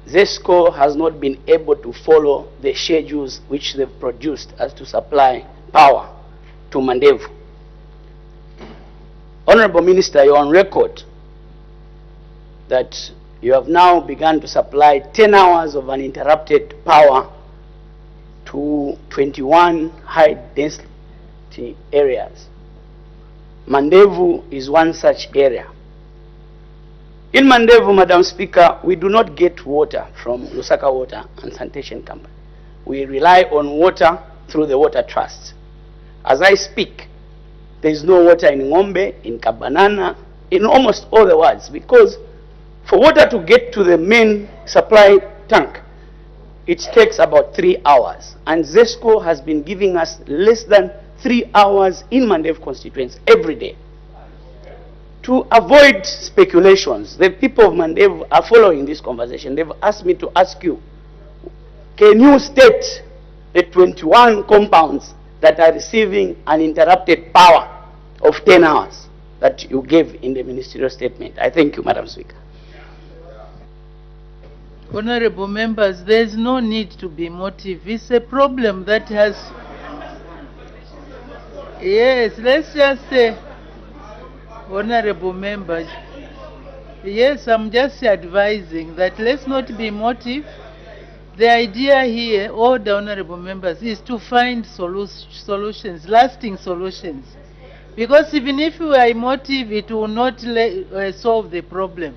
[SPEAKER 9] ZESCO has not been able to follow the schedules which they've produced as to supply power to Mandevu. Honorable Minister, you're on record that you have now begun to supply 10 hours of uninterrupted power to 21 high-density areas. Mandevu is one such area. In Mandevu, Madam Speaker, we do not get water from Lusaka Water and Sanitation Company. We rely on water through the water trust. As I speak, there is no water in Ngombe, in Kabanana, in almost all the wards, because for water to get to the main supply tank, it takes about 3 hours. And ZESCO has been giving us less than 3 hours in Mandevu constituents every day. To avoid speculations, the people of Mandevu are following this conversation. They've asked me to ask you, can you state the 21 compounds that are receiving uninterrupted power of 10 hours that you gave in the ministerial statement? I thank you, Madam Speaker.
[SPEAKER 5] Honorable members, there is no need to be motive. It's a problem that has... Yes, let's just say, honorable members, yes, I'm just advising that let's not be motive. The idea here, all the honorable members, is to find solutions, lasting solutions. Because even if we are emotive, it will not solve the problem.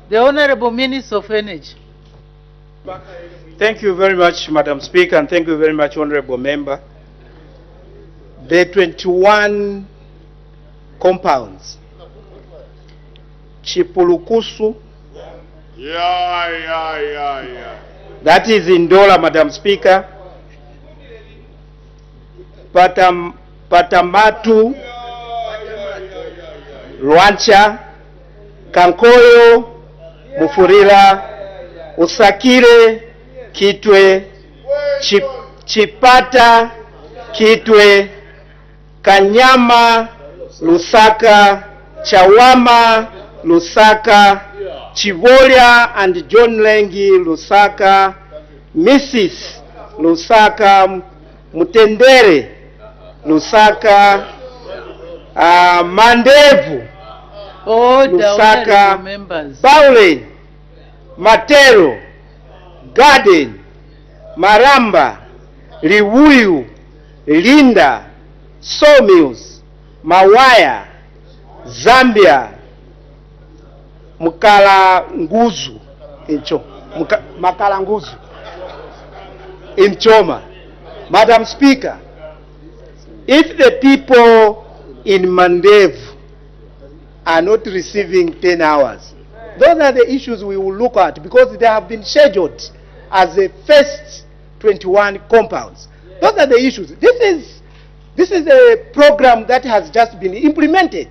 [SPEAKER 5] The Honorable Minister of Energy.
[SPEAKER 6] Thank you very much, Madam Speaker, and thank you very much, Honorable Member. The 21 compounds, Chipulukusu, that is in Dola, Madam Speaker, Patamatu, Luancha, Kankoyo, Mufurira, Usakire, Kitwe, Chipata, Kitwe, Kanyama, Lusaka, Chawama, Lusaka, Chivolia and John Lengi, Lusaka, Mrs. Lusaka, Mutendere, Lusaka, Mandevu, Lusaka, Bowling, Matero, Garden, Maramba, Liwuyu, Linda, Sawmills, Mawaya, Zambia, Mkalanguzu, Makalanguzu, in Choma. Madam Speaker, if the people in Mandevu are not receiving 10 hours, those are the issues we will look at, because they have been scheduled as the first 21 compounds. Those are the issues. This is a program that has just been implemented.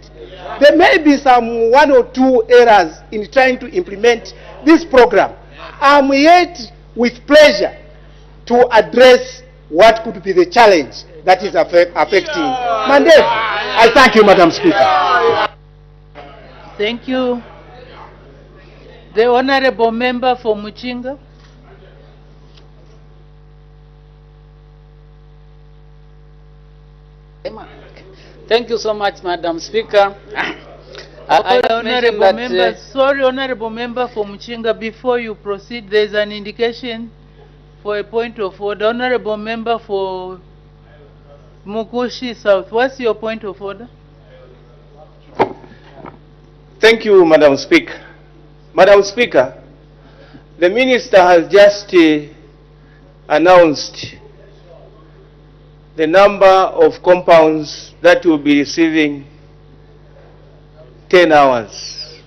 [SPEAKER 6] There may be some 1 or 2 errors in trying to implement this program. I'm yet with pleasure to address what could be the challenge that is affecting Mandevu. I thank you, Madam Speaker.
[SPEAKER 5] Thank you. The Honorable Member for Muchinga.
[SPEAKER 10] Thank you so much, Madam Speaker.
[SPEAKER 5] Honorable Member, sorry, Honorable Member for Muchinga, before you proceed, there is an indication for a point of order. Honorable Member for Mukushi South, what's your point of order?
[SPEAKER 6] Thank you, Madam Speaker. Madam Speaker, the Minister has just announced the number of compounds that will be receiving 10 hours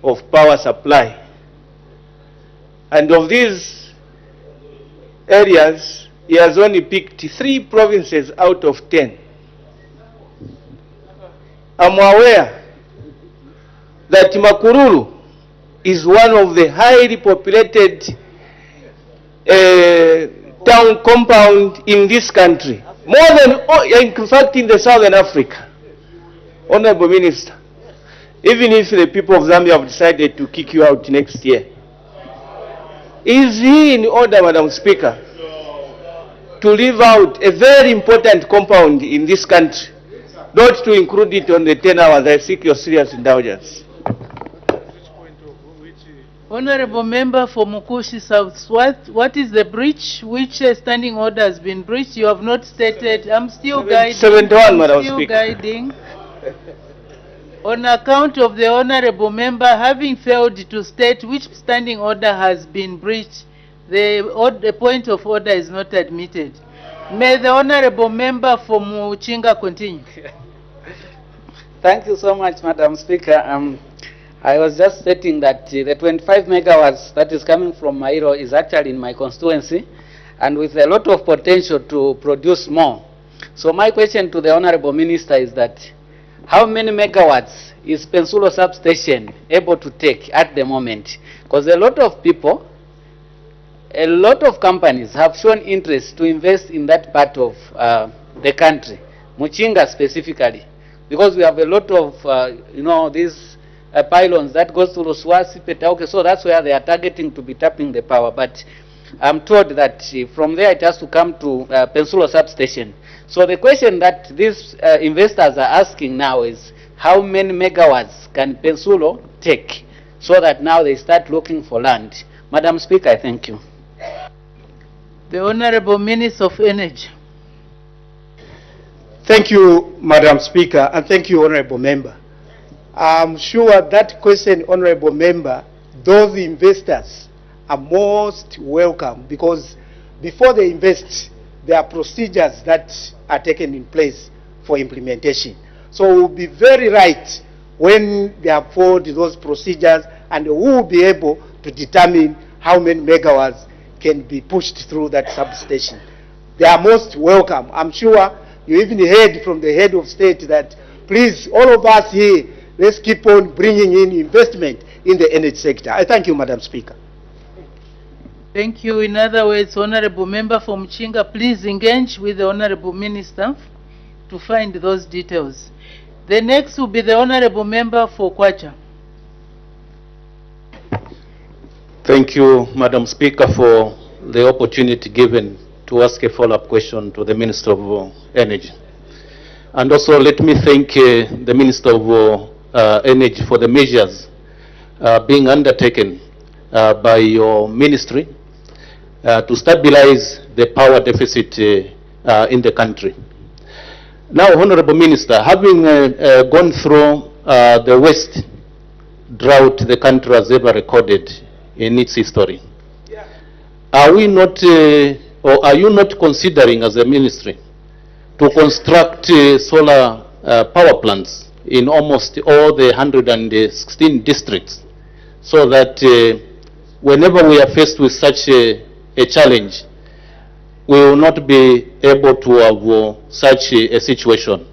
[SPEAKER 6] of power supply. And of these areas, he has only picked 3 provinces out of 10. I'm aware that Makururu is one of the highly populated town compound in this country.
[SPEAKER 11] More than, in fact, in the Southern Africa, Honorable Minister, even if the people of Zambia have decided to kick you out next year, is he in order, Madam Speaker, to leave out a very important compound in this country, not to include it on the 10 hours? I seek your serious indulgence.
[SPEAKER 5] Honorable Member for Mukushi South, what is the breach? Which standing order has been breached? You have not stated. I'm still guiding.
[SPEAKER 11] 71, Madam
[SPEAKER 5] Still
[SPEAKER 11] Speaker.
[SPEAKER 5] guiding. On account of the Honorable Member having failed to state which standing order has been breached, the point of order is not admitted. May the Honorable Member for Muchinga continue.
[SPEAKER 10] Thank you so much, Madam Speaker. I was just stating that the 25 megawatts that is coming from Mairo is actually in my constituency and with a lot of potential to produce more. So my question to the Honorable Minister is that how many megawatts is Pensulo substation able to take at the moment? Because a lot of people, a lot of companies have shown interest to invest in that part of the country, Muchinga specifically, because we have a lot of, these pylons that goes to Luswasi, Petauke, so that's where they are targeting to be tapping the power. But I'm told that from there it has to come to Pensulo substation. So the question that these investors are asking now is, how many megawatts can Pensulo take so that now they start looking for land? Madam Speaker, I thank you.
[SPEAKER 5] The Honorable Minister of Energy.
[SPEAKER 6] Thank you, Madam Speaker, and thank you, Honorable Member. I'm sure that question, Honorable Member, those investors are most welcome, because before they invest, there are procedures that are taken in place for implementation. So it will be very right when they have followed those procedures, and we will be able to determine how many megawatts can be pushed through that substation. They are most welcome. I'm sure you even heard from the head of state that, please, all of us here, let's keep on bringing in investment in the energy sector. I thank you, Madam Speaker.
[SPEAKER 5] Thank you. In other words, Honorable Member from Muchinga, please engage with the Honorable Minister to find those details. The next will be the Honorable Member for Kwacha.
[SPEAKER 12] Thank you, Madam Speaker, for the opportunity given to ask a follow-up question to the Minister of Energy. And also let me thank the Minister of Energy for the measures being undertaken by your ministry to stabilize the power deficit in the country. Now, Honorable Minister, having gone through the worst drought the country has ever recorded in its history, are we not, or are you not considering as a ministry to construct solar power plants in almost all the 116 districts, so that whenever we are faced with such a challenge, we will not be able to have such a situation?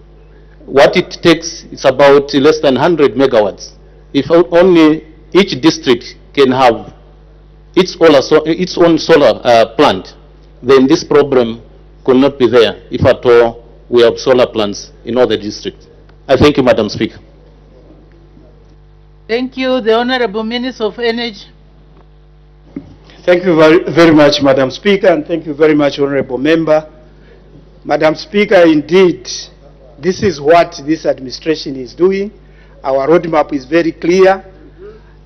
[SPEAKER 12] What it takes is about less than 100 megawatts. If only each district can have its own solar plant, then this problem could not be there if at all we have solar plants in all the districts. I thank you, Madam Speaker.
[SPEAKER 5] Thank you. The Honorable Minister of Energy.
[SPEAKER 6] Thank you very much, Madam Speaker, and thank you very much, Honorable Member. Madam Speaker, indeed, this is what this administration is doing. Our roadmap is very clear.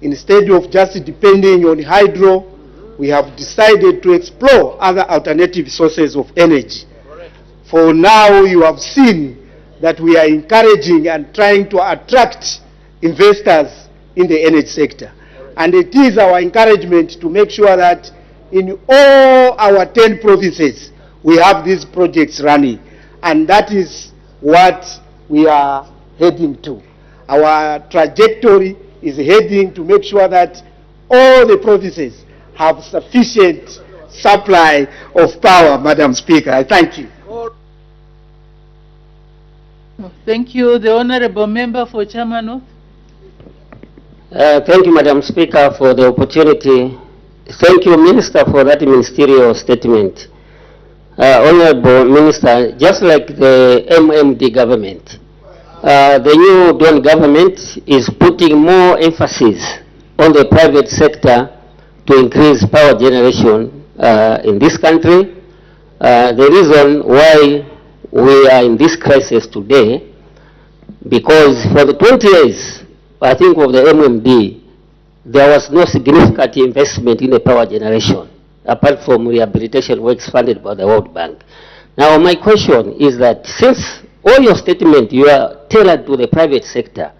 [SPEAKER 6] Instead of just depending on hydro, we have decided to explore other alternative sources of energy. For now, you have seen that we are encouraging and trying to attract investors in the energy sector. And it is our encouragement to make sure that in all our 10 provinces, we have these projects running. And that is what we are heading to. Our trajectory is heading to make sure that all the provinces have sufficient supply of power, Madam Speaker. I thank you.
[SPEAKER 5] Thank you. The Honorable Member for Chairman.
[SPEAKER 13] Thank you, Madam Speaker, for the opportunity. Thank you, Minister, for that ministerial statement. Honorable Minister, just like the MMD government, the new Dawn government is putting more emphasis on the private sector to increase power generation in this country. The reason why we are in this crisis today, because for the 20 years, I think, of the MMD, there was no significant investment in the power generation, apart from rehabilitation works funded by the World Bank. Now, my question is that since all your statement you are tailored to the private sector,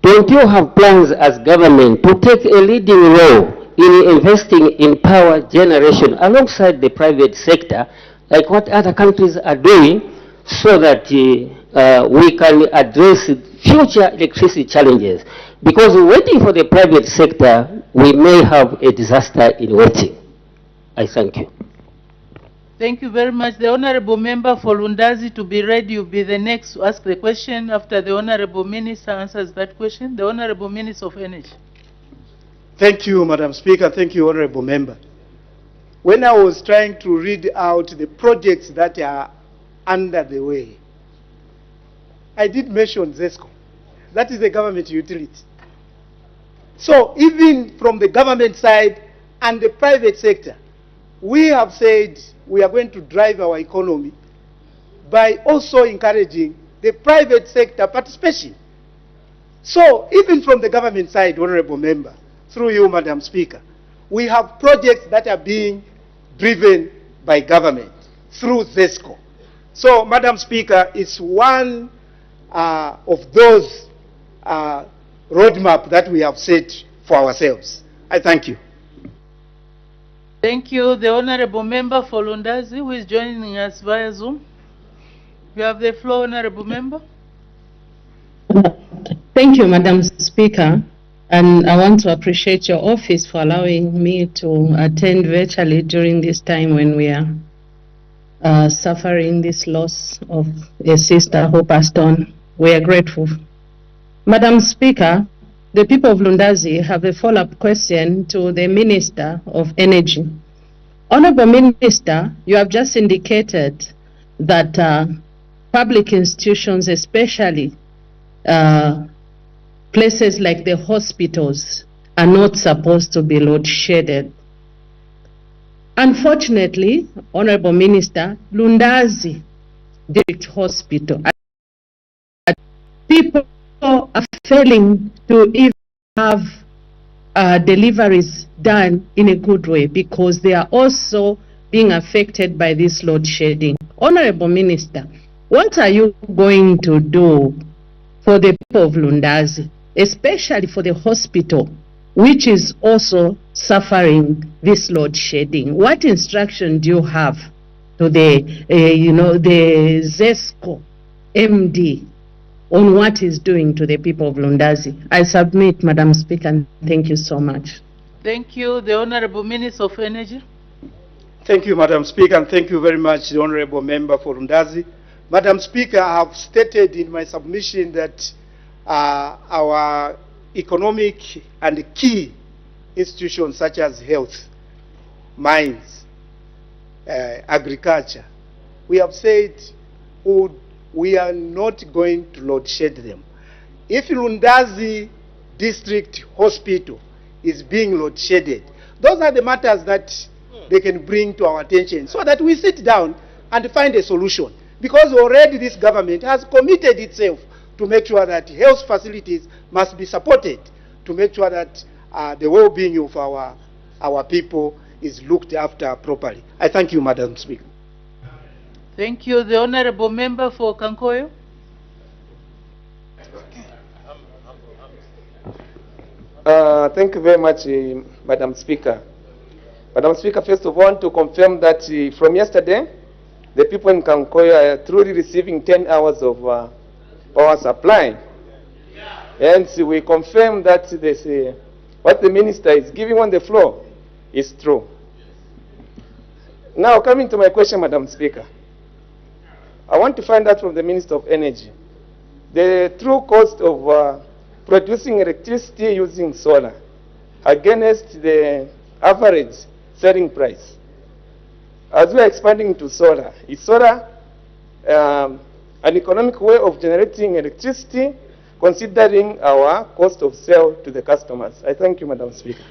[SPEAKER 13] don't you have plans as government to take a leading role in investing in power generation alongside the private sector, like what other countries are doing, so that we can address future electricity challenges? Because waiting for the private sector, we may have a disaster in waiting. I thank you.
[SPEAKER 5] Thank you very much. The Honorable Member for Lundazi, to be ready, will be the next to ask the question after the Honorable Minister answers that question. The Honorable Minister of Energy.
[SPEAKER 6] Thank you, Madam Speaker. Thank you, Honorable Member. When I was trying to read out the projects that are under the way, I did mention ZESCO. That is a government utility. So even from the government side and the private sector, we have said we are going to drive our economy by also encouraging the private sector participation. So even from the government side, Honorable Member, through you, Madam Speaker, we have projects that are being driven by government through ZESCO. So, Madam Speaker, it's one of those roadmap that we have set for ourselves. I thank you.
[SPEAKER 5] Thank you. The Honorable Member for Lundazi, who is joining us via Zoom. You have the floor, Honorable Member.
[SPEAKER 14] Thank you, Madam Speaker. And I want to appreciate your office for allowing me to attend virtually during this time when we are suffering this loss of a sister who passed on. We are grateful. Madam Speaker, the people of Lundazi have a follow-up question to the Minister of Energy. Honorable Minister, you have just indicated that public institutions, especially places like the hospitals, are not supposed to be load-shedded. Unfortunately, Honorable Minister, Lundazi District Hospital, people are failing to even have deliveries done in a good way because they are also being affected by this load shedding. Honorable Minister, what are you going to do for the people of Lundazi, especially for the hospital, which is also suffering this load shedding? What instruction do you have to the, the ZESCO MD on what he's doing to the people of Lundazi? I submit, Madam Speaker, and thank you so much.
[SPEAKER 5] Thank you. The Honorable Minister of Energy.
[SPEAKER 6] Thank you, Madam Speaker, and thank you very much, the Honorable Member for Lundazi. Madam Speaker, I have stated in my submission that our economic and key institutions such as health, mines, agriculture, we have said we are not going to load shed them. If Lundazi District Hospital is being load shedded, those are the matters that they can bring to our attention so that we sit down and find a solution. Because already this government has committed itself to make sure that health facilities must be supported, to make sure that the well-being of our people is looked after properly. I thank you, Madam Speaker.
[SPEAKER 5] Thank you. The Honorable Member for Kankoyo.
[SPEAKER 11] Thank you very much, Madam Speaker. Madam Speaker, first of all, I want to confirm that from yesterday, the people in Kankoyo are truly receiving 10 hours of power supply. And we confirm that what the Minister is giving on the floor is true. Now, coming to my question, Madam Speaker, I want to find out from the Minister of Energy the true cost of producing electricity using solar against the average selling price. as we are expanding to solar, is solar an economic way of generating electricity considering our cost of sale to the customers? I thank you, Madam Speaker.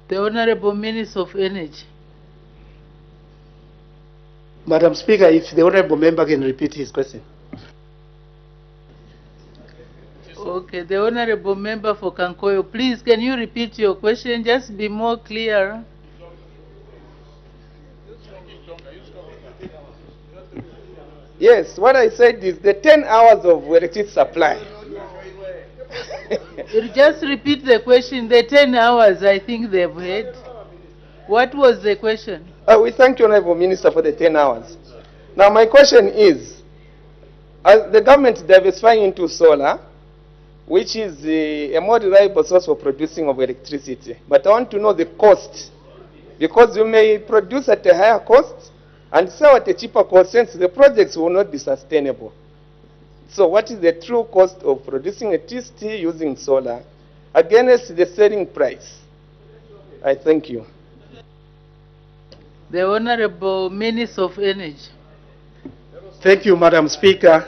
[SPEAKER 5] The Honorable Minister of Energy.
[SPEAKER 6] Madam Speaker, if the Honorable Member can repeat his question.
[SPEAKER 5] Okay, the Honorable Member for Kankoyo, please, can you repeat your question? Just be more clear.
[SPEAKER 11] Yes, what I said is the 10 hours of electricity supply.
[SPEAKER 5] You just repeat the question. The 10 hours, I think they've heard. What was the question?
[SPEAKER 11] We thank you, Honorable Minister, for the 10 hours. Now, my question is, as the government diversifying into solar, which is a more reliable source of producing of electricity, but I want to know the cost, because you may produce at a higher cost and sell at a cheaper cost, since the projects will not be sustainable. So what is the true cost of producing electricity using solar against the selling price? I thank you.
[SPEAKER 5] The Honorable Minister of Energy.
[SPEAKER 6] Thank you, Madam Speaker,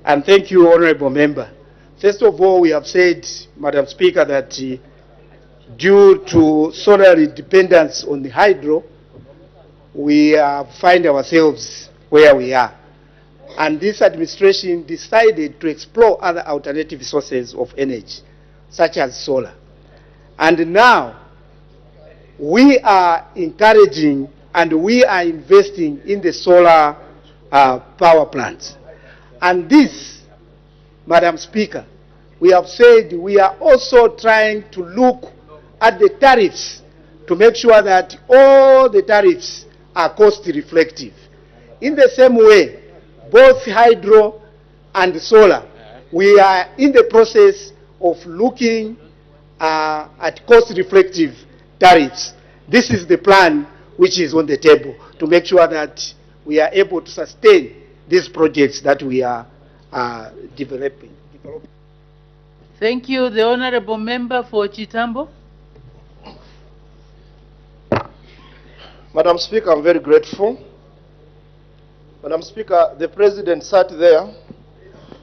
[SPEAKER 6] and thank you, Honorable Member. First of all, we have said, Madam Speaker, that due to solar dependence on the hydro, we find ourselves where we are. And this administration decided to explore other alternative sources of energy, such as solar. And now, we are encouraging and we are investing in the solar power plants. And this, Madam Speaker, we have said we are also trying to look at the tariffs to make sure that all the tariffs are cost reflective. In the same way, both hydro and solar, we are in the process of looking at cost reflective tariffs. This is the plan which is on the table to make sure that we are able to sustain these projects that we are developing.
[SPEAKER 5] Thank you. The Honorable Member for Chitambo.
[SPEAKER 15] Madam Speaker, I'm very grateful. Madam Speaker, the President sat there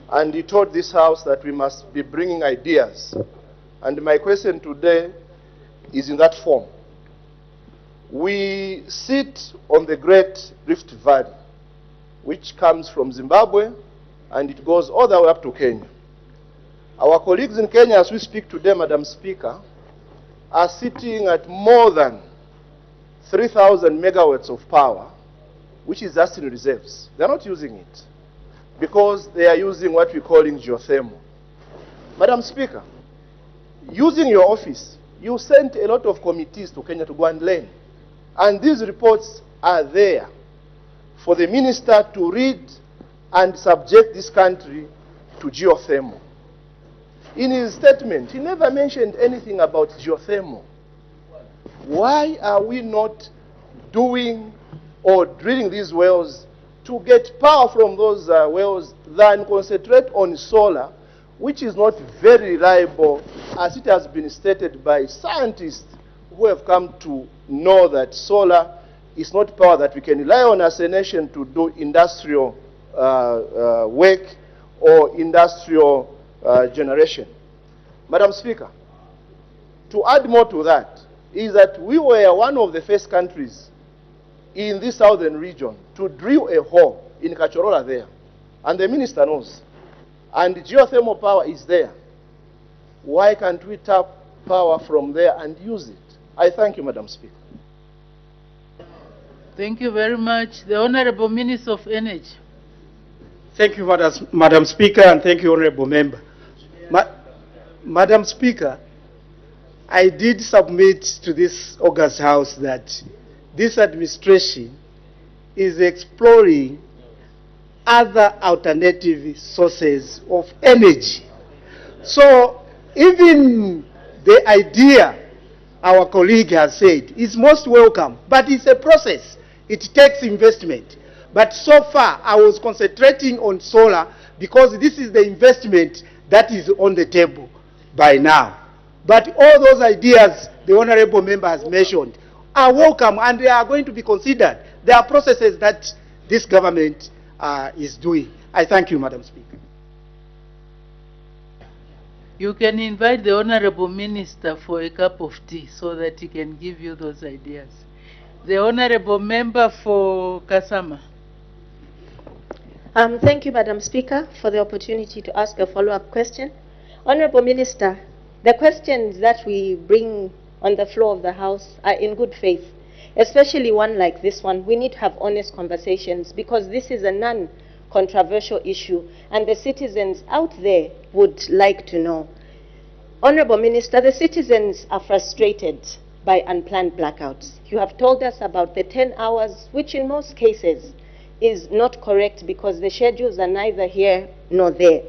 [SPEAKER 15] and he told this House that we must be bringing ideas. And my question today is in that form. We sit on the Great Rift Valley, which comes from Zimbabwe, and it goes all the way up to Kenya. Our colleagues in Kenya, as we speak today, Madam Speaker, are sitting at more than 3,000 megawatts of power, which is just in reserves. They're not using it because they are using what we're calling geothermal. Madam Speaker, using your office, you sent a lot of committees to Kenya to go and learn. And these reports are there for the minister to read and subject this country to geothermal. In his statement, he never mentioned anything about geothermal. Why are we not doing or drilling these wells to get power from those wells than concentrate on solar, which is not very reliable, as it has been stated by scientists who have come to know that solar is not power that we can rely on as a nation to do industrial work or industrial generation. Madam Speaker, to add more to that, is that we were one of the first countries in this southern region to drill a hole in Kachorola there. And the minister knows. And geothermal power is there. Why can't we tap power from there and use it? I thank you, Madam Speaker.
[SPEAKER 5] Thank you very much. The Honorable Minister of Energy.
[SPEAKER 6] Thank you, Madam Speaker, and thank you, Honorable Member. Madam Speaker, I did submit to this August House that this administration is exploring other alternative sources of energy. So even the idea our colleague has said is most welcome, but it's a process. It takes investment. But so far, I was concentrating on solar because this is the investment that is on the table by now. But all those ideas the Honorable Member has mentioned are welcome and they are going to be considered. There are processes that this government is doing. I thank you, Madam Speaker.
[SPEAKER 5] You can invite the Honorable Minister for a cup of tea so that he can give you those ideas. The Honorable Member for Kasama.
[SPEAKER 16] Thank you, Madam Speaker, for the opportunity to ask a follow-up question. Honorable Minister, the questions that we bring on the floor of the House are in good faith, especially one like this one. We need to have honest conversations because this is a non-controversial issue and the citizens out there would like to know. Honorable Minister, the citizens are frustrated by unplanned blackouts. You have told us about the 10 hours, which in most cases is not correct because the schedules are neither here nor there.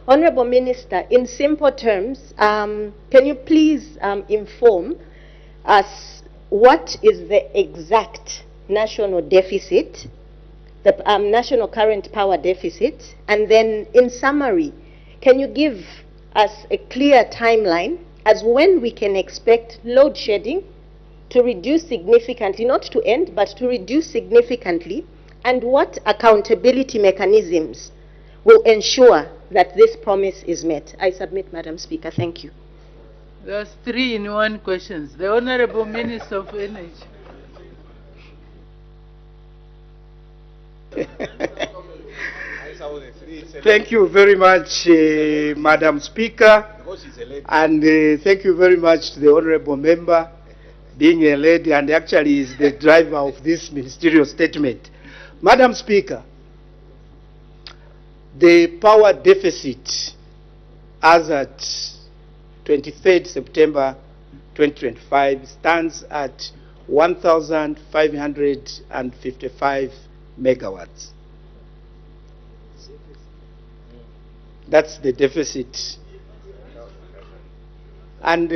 [SPEAKER 16] Honorable Minister, in simple terms, can you please inform us what is the exact national deficit, the national current power deficit, and then in summary, can you give us a clear timeline as when we can expect load shedding to reduce significantly, not to end, but to reduce significantly, and what accountability mechanisms will ensure that this promise is met? I submit, Madam Speaker. Thank you.
[SPEAKER 5] There's 3 in 1 questions. The Honorable Minister of Energy.
[SPEAKER 6] Thank you very much, Madam Speaker, and thank you very much to the Honorable Member, being a lady and actually is the driver of this ministerial statement. Madam Speaker, the power deficit as at 23rd September 2025 stands at 1,555 megawatts. That's the deficit. And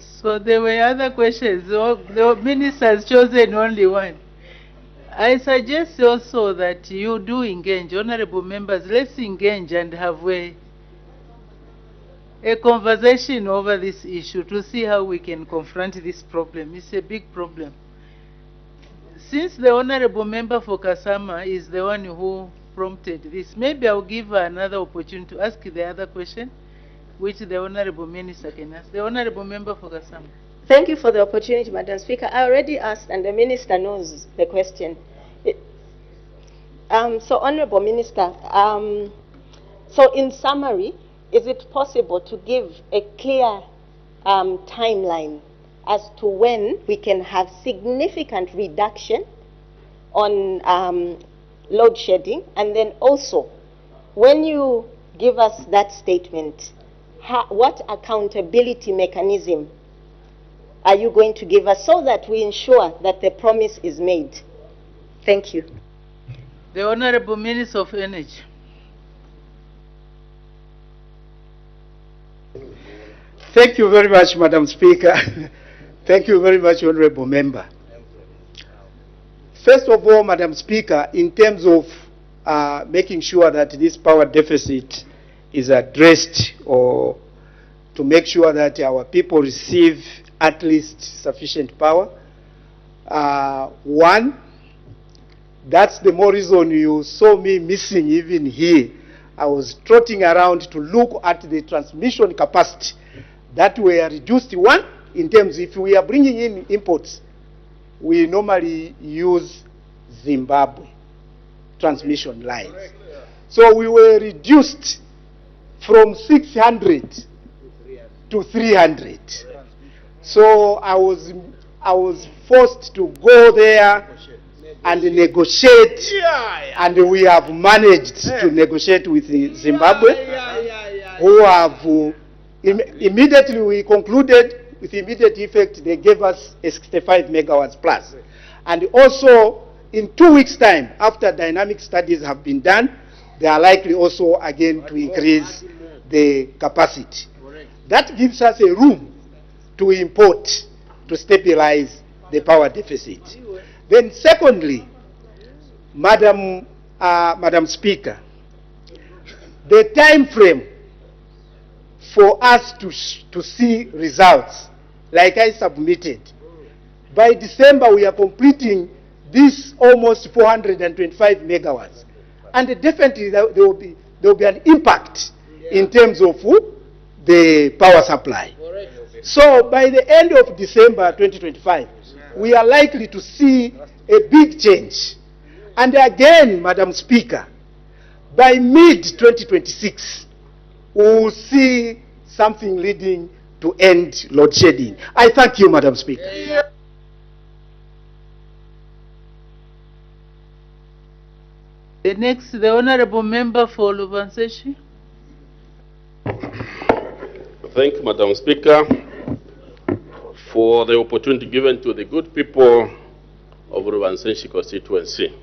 [SPEAKER 5] so there were other questions. The minister has chosen only one. I suggest also that you do engage, honorable members, let's engage and have a conversation over this issue to see how we can confront this problem. It's a big problem. Since the honorable member for Kasama is the one who prompted this, maybe I'll give her another opportunity to ask the other question, which the honorable minister can ask. The honorable member for Kasama.
[SPEAKER 16] Thank you for the opportunity, Madam Speaker. I already asked, and the minister knows the question. So, Honorable Minister, so in summary, is it possible to give a clear timeline as to when we can have significant reduction on load shedding? And then also, when you give us that statement, what accountability mechanism are you going to give us so that we ensure that the promise is made? Thank you.
[SPEAKER 5] The Honorable Minister of Energy.
[SPEAKER 6] Thank you very much, Madam Speaker. Thank you very much, Honorable Member. First of all, Madam Speaker, in terms of making sure that this power deficit is addressed, or to make sure that our people receive at least sufficient power, one, that's the more reason you saw me missing even here. I was trotting around to look at the transmission capacity that were reduced. One, in terms, if we are bringing in imports, we normally use Zimbabwe transmission lines. So we were reduced from 600 to 300. So I was forced to go there and negotiate, and we have managed to negotiate with Zimbabwe, who have immediately we concluded with immediate effect they gave us a 65 megawatts plus. And also in 2 weeks' time, after dynamic studies have been done, they are likely also again to increase the capacity. That gives us a room to import to stabilize the power deficit. Then secondly, Madam Speaker, the time frame for us to see results, like I submitted, by December we are completing this almost 425 megawatts. And definitely there will be an impact in terms of the power supply. So by the end of December 2025, we are likely to see a big change. And again, Madam Speaker, by mid-2026, we will see something leading to end load shedding. I thank you, Madam Speaker.
[SPEAKER 5] The next, the Honorable Member for Lubanseshi.
[SPEAKER 17] Thank you, Madam Speaker, for the opportunity given to the good people of Lubanseshi constituency.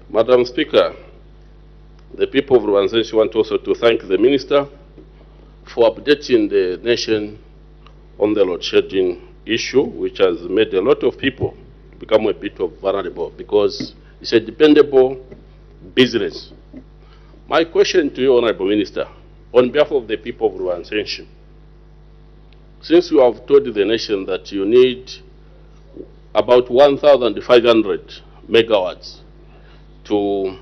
[SPEAKER 17] Madam Speaker, the people of Lubanseshi want also to thank the Minister for updating the nation on the load shedding issue, which has made a lot of people become a bit of vulnerable because it's a dependable business. My question to you, Honorable Minister, on behalf of the people of Lubanseshi, since you have told the nation that you need about 1,500 megawatts to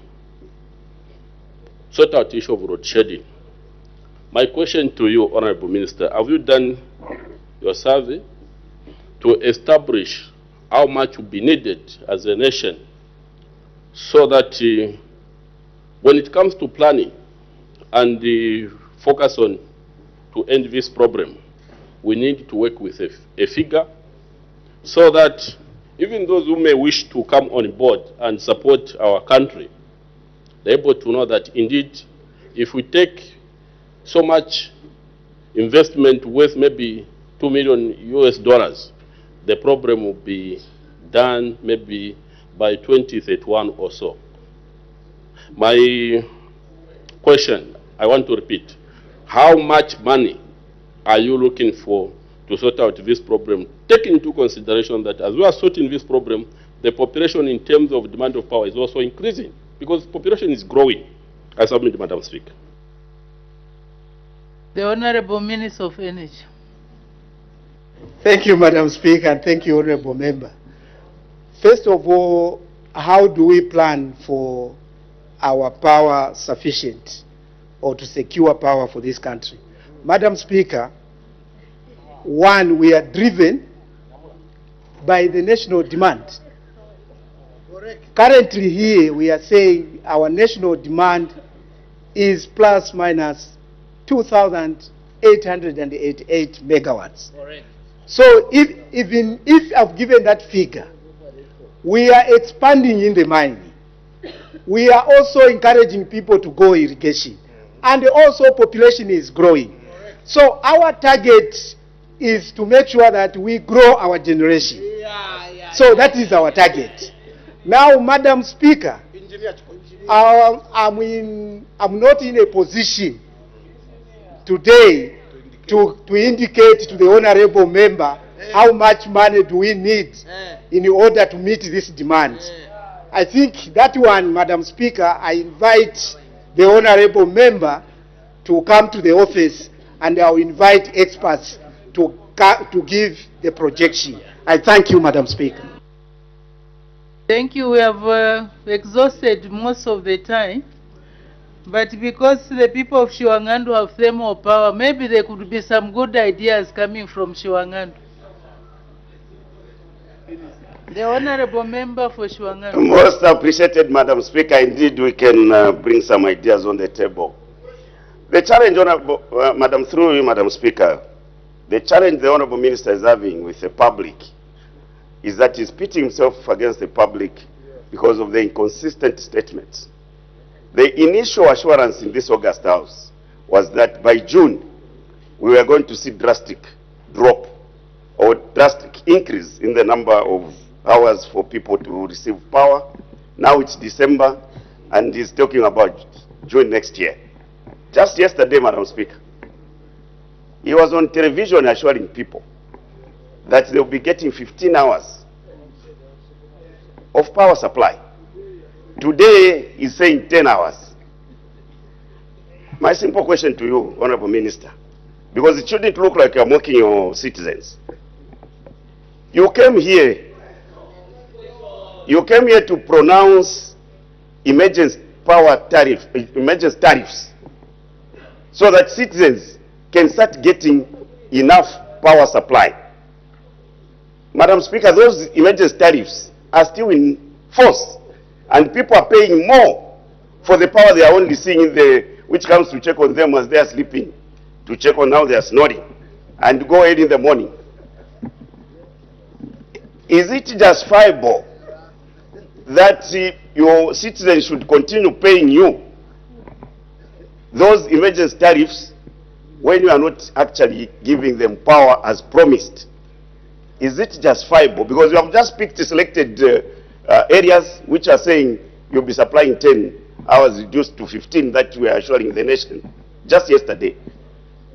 [SPEAKER 17] sort out the issue of load shedding, my question to you, Honorable Minister, have you done your survey to establish how much will be needed as a nation so that when it comes to planning and focus on to end this problem, we need to work with a figure so that even those who may wish to come on board and support our country, they're able to know that indeed, if we take so much investment worth maybe $2 million, the problem will be done maybe by 2031 or so. My question, I want to repeat, how much money are you looking for to sort out this problem, taking into consideration that as we are sorting this problem, the population in terms of demand of power is also increasing because population is growing. I submit, Madam Speaker.
[SPEAKER 5] The Honorable Minister of Energy.
[SPEAKER 6] Thank you, Madam Speaker, and thank you, Honorable Member. First of all, how do we plan for our power sufficient or to secure power for this country? Madam Speaker, one, we are driven by the national demand. Currently here, we are saying our national demand is plus minus 2,888 megawatts. So even if I've given that figure, we are expanding in the mining. We are also encouraging people to go irrigation. And also population is growing. So our target is to make sure that we grow our generation. So that is our target. Now, Madam Speaker, I'm not in a position today to indicate to the Honorable Member how much money do we need in order to meet this demand. I think that one, Madam Speaker, I invite the Honorable Member to come to the office and I'll invite experts to give the projection. I thank you, Madam Speaker.
[SPEAKER 5] Thank you. We have exhausted most of the time. But because the people of Shiwangandu have thermal power, maybe there could be some good ideas coming from Shiwangandu. The Honorable Member for Shiwangandu.
[SPEAKER 3] Most appreciated, Madam Speaker. Indeed, we can bring some ideas on the table. The challenge, Honorable, Madam, through you, Madam Speaker, the challenge the Honorable Minister is having with the public is that he's pitting himself against the public because of the inconsistent statements. The initial assurance in this August House was that by June, we were going to see drastic drop or drastic increase in the number of hours for people to receive power. Now it's December, and he's talking about June next year. Just yesterday, Madam Speaker, he was on television assuring people that they'll be getting 15 hours of power supply. Today, he's saying 10 hours. My simple question to you, Honorable Minister, because it shouldn't look like you're mocking your citizens. You came here to pronounce emergency tariffs so that citizens can start getting enough power supply. Madam Speaker, those emergency tariffs are still in force, and people are paying more for the power they are only seeing in which comes to check on them as they are sleeping, to check on how they are snoring, and go ahead in the morning. Is it justifiable that your citizens should continue paying you those emergency tariffs when you are not actually giving them power as promised? Is it justifiable? Because you have just picked selected areas which are saying you'll be supplying 10 hours reduced to 15 that we are assuring the nation just yesterday.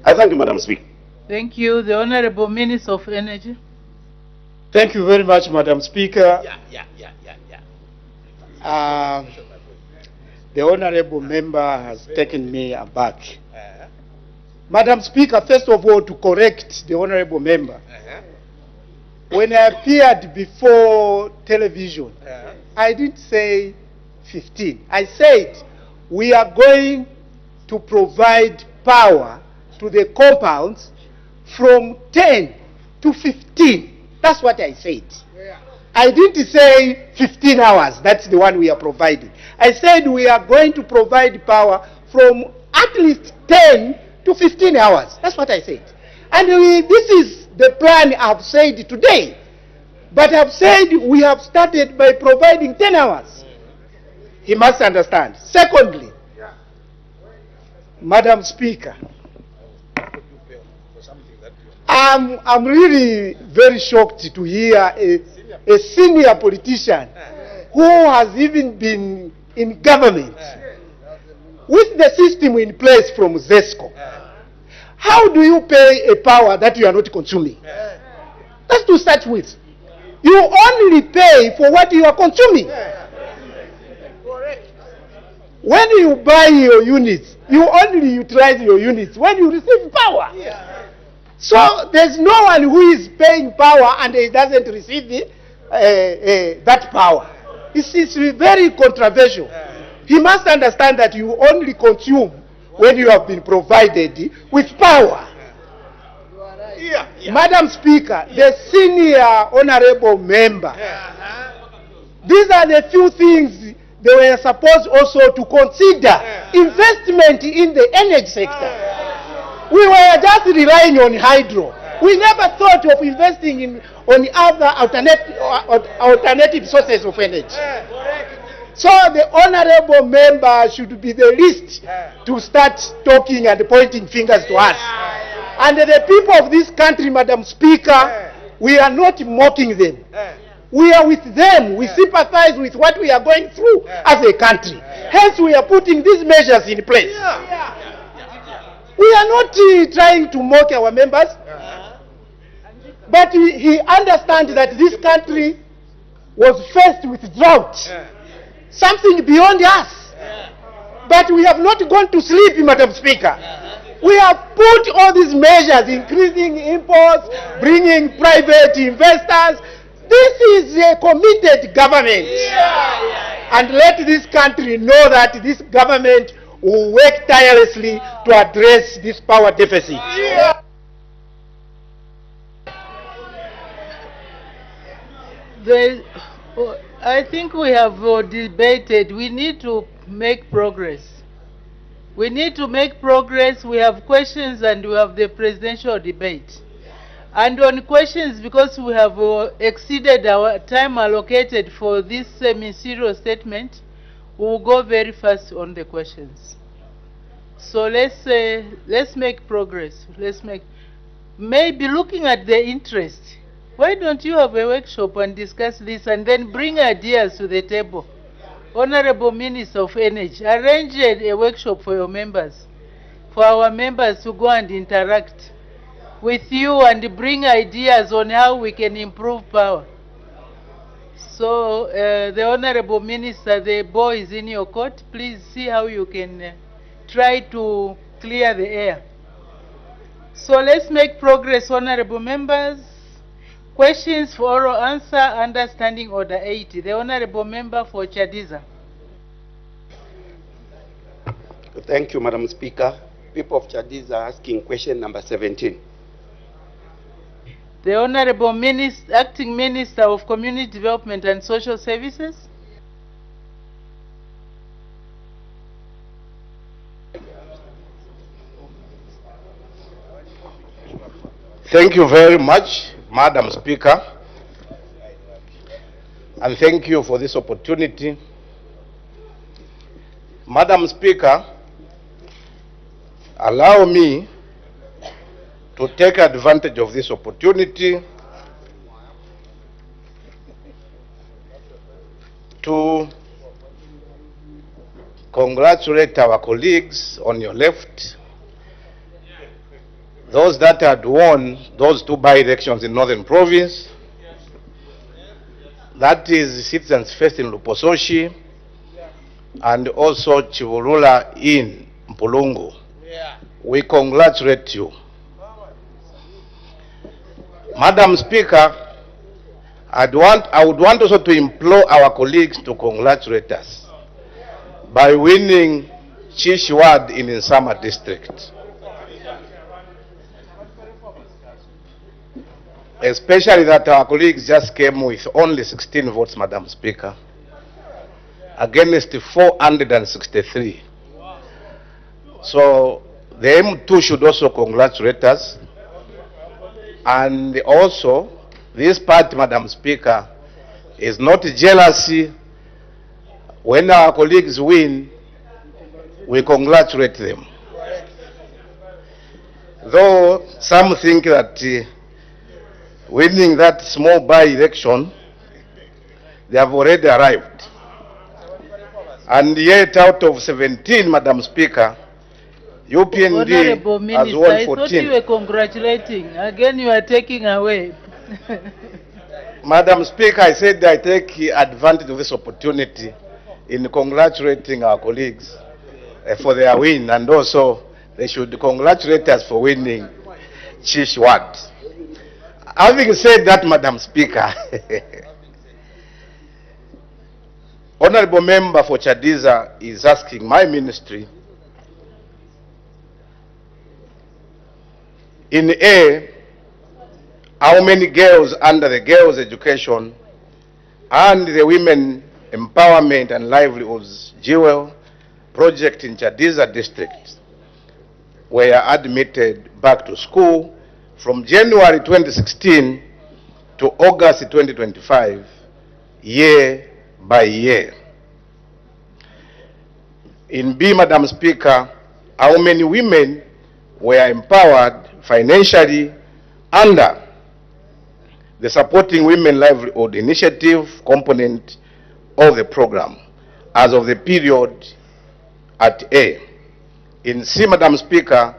[SPEAKER 3] I thank you, Madam Speaker.
[SPEAKER 5] Thank you. The Honorable Minister of Energy.
[SPEAKER 6] Thank you very much, Madam Speaker. The Honorable Member has taken me aback. Madam Speaker, first of all, to correct the Honorable Member, when I appeared before television, I didn't say 15. I said we are going to provide power to the compounds from 10 to 15. That's what I said. I didn't say 15 hours. That's the one we are providing. I said we are going to provide power from at least 10 to 15 hours. That's what I said. And this is the plan I've said today. But I've said we have started by providing 10 hours. He must understand. Secondly, Madam Speaker, I'm really very shocked to hear a senior politician who has even been in government with the system in place from ZESCO. How do you pay a power that you are not consuming? That's to start with. You only pay for what you are consuming. When you buy your units, you only utilize your units when you receive power. So there's no one who is paying power and he doesn't receive that power. It's very controversial. He must understand that you only consume when you have been provided with power. Madam Speaker, the senior honorable member, these are the few things they were supposed also to consider. Investment in the energy sector. We were just relying on hydro. We never thought of investing on other alternative sources of energy. So the honorable member should be the least to start talking and pointing fingers to us. And the people of this country, Madam Speaker, we are not mocking them. We are with them. We sympathize with what we are going through as a country. Hence, we are putting these measures in place. We are not trying to mock our members, but he understands that this country was faced with drought, something beyond us. But we have not gone to sleep, Madam Speaker. We have put all these measures, increasing imports, bringing private investors. This is a committed government. And let this country know that this government will work tirelessly to address this power deficit.
[SPEAKER 5] I think we have debated. We need to make progress. We need to make progress. We have questions and we have the presidential debate. And on questions, because we have exceeded our time allocated for this ministerial statement, we will go very fast on the questions. So let's make progress. Maybe looking at the interest. Why don't you have a workshop and discuss this and then bring ideas to the table? Honorable Minister of Energy, arrange a workshop for your members, for our members to go and interact with you and bring ideas on how we can improve power. So the Honorable Minister, the ball is in your court. Please see how you can try to clear the air. So let's make progress, honorable members. Questions for oral answer under Standing Order 80. The honorable member for Chadiza.
[SPEAKER 3] Thank you, Madam Speaker. People of Chadiza are asking question number 17.
[SPEAKER 5] The honorable Acting Minister of Community Development and Social Services.
[SPEAKER 7] Thank you very much, Madam Speaker, and thank you for this opportunity. Madam Speaker, allow me to take advantage of this opportunity to congratulate our colleagues on your left, those that had won those 2 by-elections in Northern Province, that is Citizens First in Lupososhi, and also Chivulula in Mpulungu. We congratulate you. Madam Speaker, I would want also to implore our colleagues to congratulate us by winning Chishwad in Nsama district. Especially that our colleagues just came with only 16 votes, Madam Speaker, against 463. So the M2 should also congratulate us. And also, this party, Madam Speaker, is not jealousy. When our colleagues win, we congratulate them. Though some think that winning that small by-election, they have already arrived. And yet out of 17, Madam Speaker, UPND
[SPEAKER 5] Honorable
[SPEAKER 7] has
[SPEAKER 5] Minister,
[SPEAKER 7] won
[SPEAKER 5] I thought
[SPEAKER 7] 14.
[SPEAKER 5] you were congratulating. Again, you are taking away.
[SPEAKER 7] Madam Speaker, I said I take advantage of this opportunity in congratulating our colleagues for their win, and also they should congratulate us for winning Chishwad. Having said that, Madam Speaker, Honorable Member for Chadiza is asking my ministry in A, how many girls under the Girls Education and the Women Empowerment and Livelihoods Jewel project in Chadiza district were admitted back to school from January 2016 to August 2025, year by year. In B, Madam Speaker, how many women were empowered financially under the Supporting Women Livelihood Initiative component of the program as of the period at A. In C, Madam Speaker,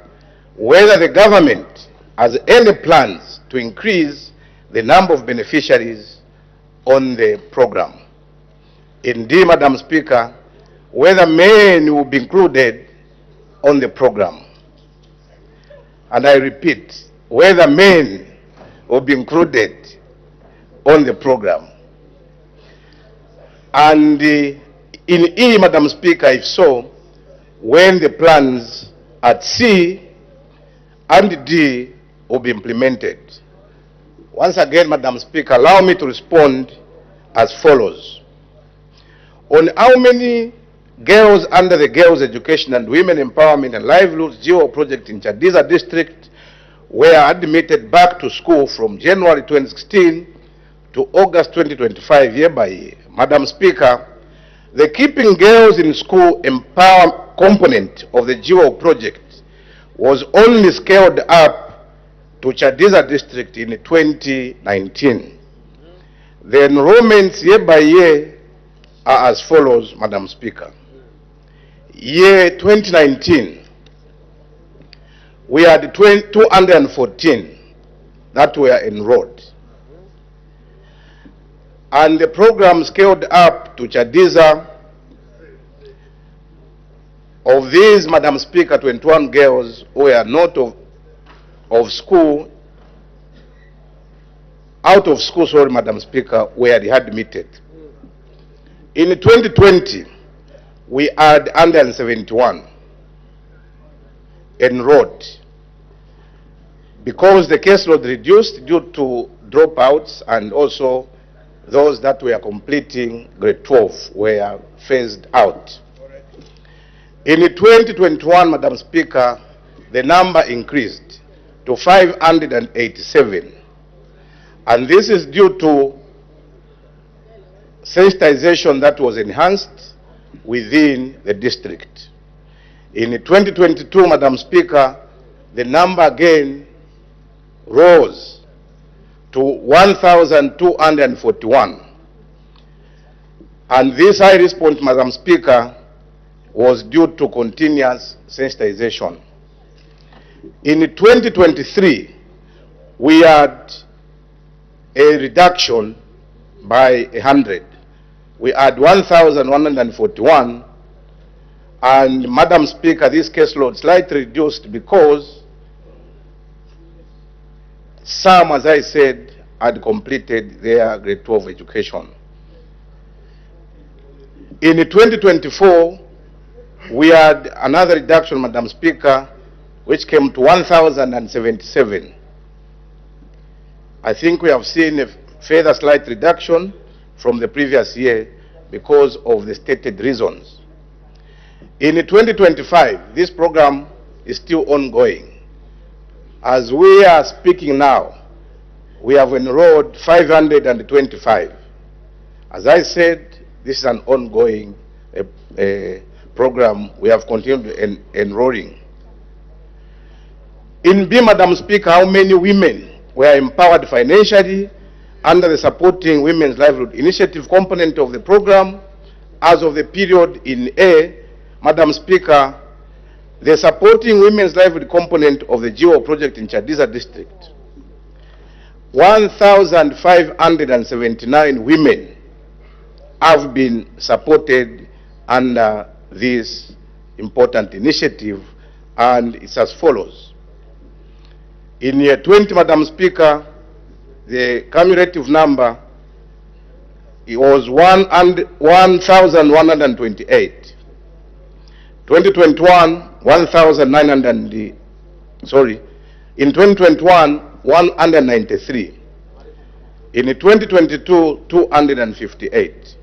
[SPEAKER 7] whether the government has any plans to increase the number of beneficiaries on the program. In D, Madam Speaker, whether men will be included on the program. And I repeat, whether men will be included on the program. And in E, Madam Speaker, if so, when the plans at C and D will be implemented. Once again, Madam Speaker, allow me to respond as follows. On how many girls under the Girls Education and Women Empowerment and Livelihoods GEO project in Chadiza district were admitted back to school from January 2016 to August 2025, year by year. Madam Speaker, the Keeping Girls in School Empower component of the GEO project was only scaled up to Chadiza district in 2019. The enrollments year by year are as follows, Madam Speaker. Year 2019, we had 214 that were enrolled. And the program scaled up to Chadiza Of these, Madam Speaker, 21 girls who were not of school, out of school, sorry, Madam Speaker, were readmitted. In 2020, we had 171 enrolled because the caseload reduced due to dropouts, and also those that were completing grade 12 were phased out. In 2021, Madam Speaker, the number increased to 587, and this is due to sensitization that was enhanced within the district. In 2022, Madam Speaker, the number again rose to 1,241. And this high response, Madam Speaker, was due to continuous sensitization. In 2023, we had a reduction by 100. We had 1,141, and Madam Speaker, this caseload slightly reduced because some, as I said, had completed their grade 12 education. In 2024, we had another reduction, Madam Speaker, which came to 1,077. I think we have seen a further slight reduction from the previous year because of the stated reasons. In 2025, this program is still ongoing. As we are speaking now, we have enrolled 525. As I said, this is an ongoing program. We have continued enrolling. In B, Madam Speaker, how many women were empowered financially under the Supporting Women's Livelihood Initiative component of the program as of the period in A? Madam Speaker, the Supporting Women's Livelihood component of the GEO project in Chadiza district, 1,579 women have been supported under this important initiative, and it's as follows. In year 20, Madam Speaker, the cumulative number was 1,128. 2021, 1,900, sorry, in 2021, 193. In 2022, 258.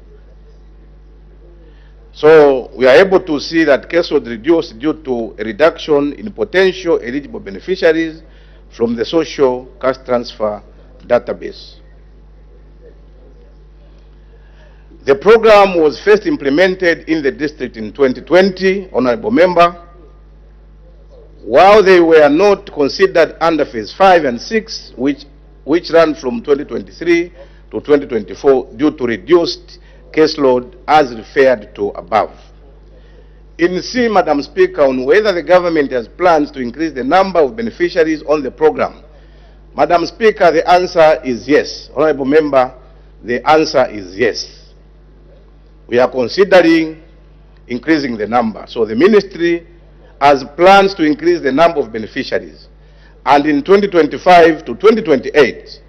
[SPEAKER 7] So we are able to see that case was reduced due to a reduction in potential eligible beneficiaries from the social cash transfer database. The program was first implemented in the district in 2020, Honorable Member, while they were not considered under phase 5 and 6, which ran from 2023 to 2024 due to reduced caseload as referred to above. In C, Madam Speaker, on whether the government has plans to increase the number of beneficiaries on the program, Madam Speaker, the answer is yes. Honorable Member, the answer is yes. We are considering increasing the number. So the ministry has plans to increase the number of beneficiaries. And in 2025 to 2028,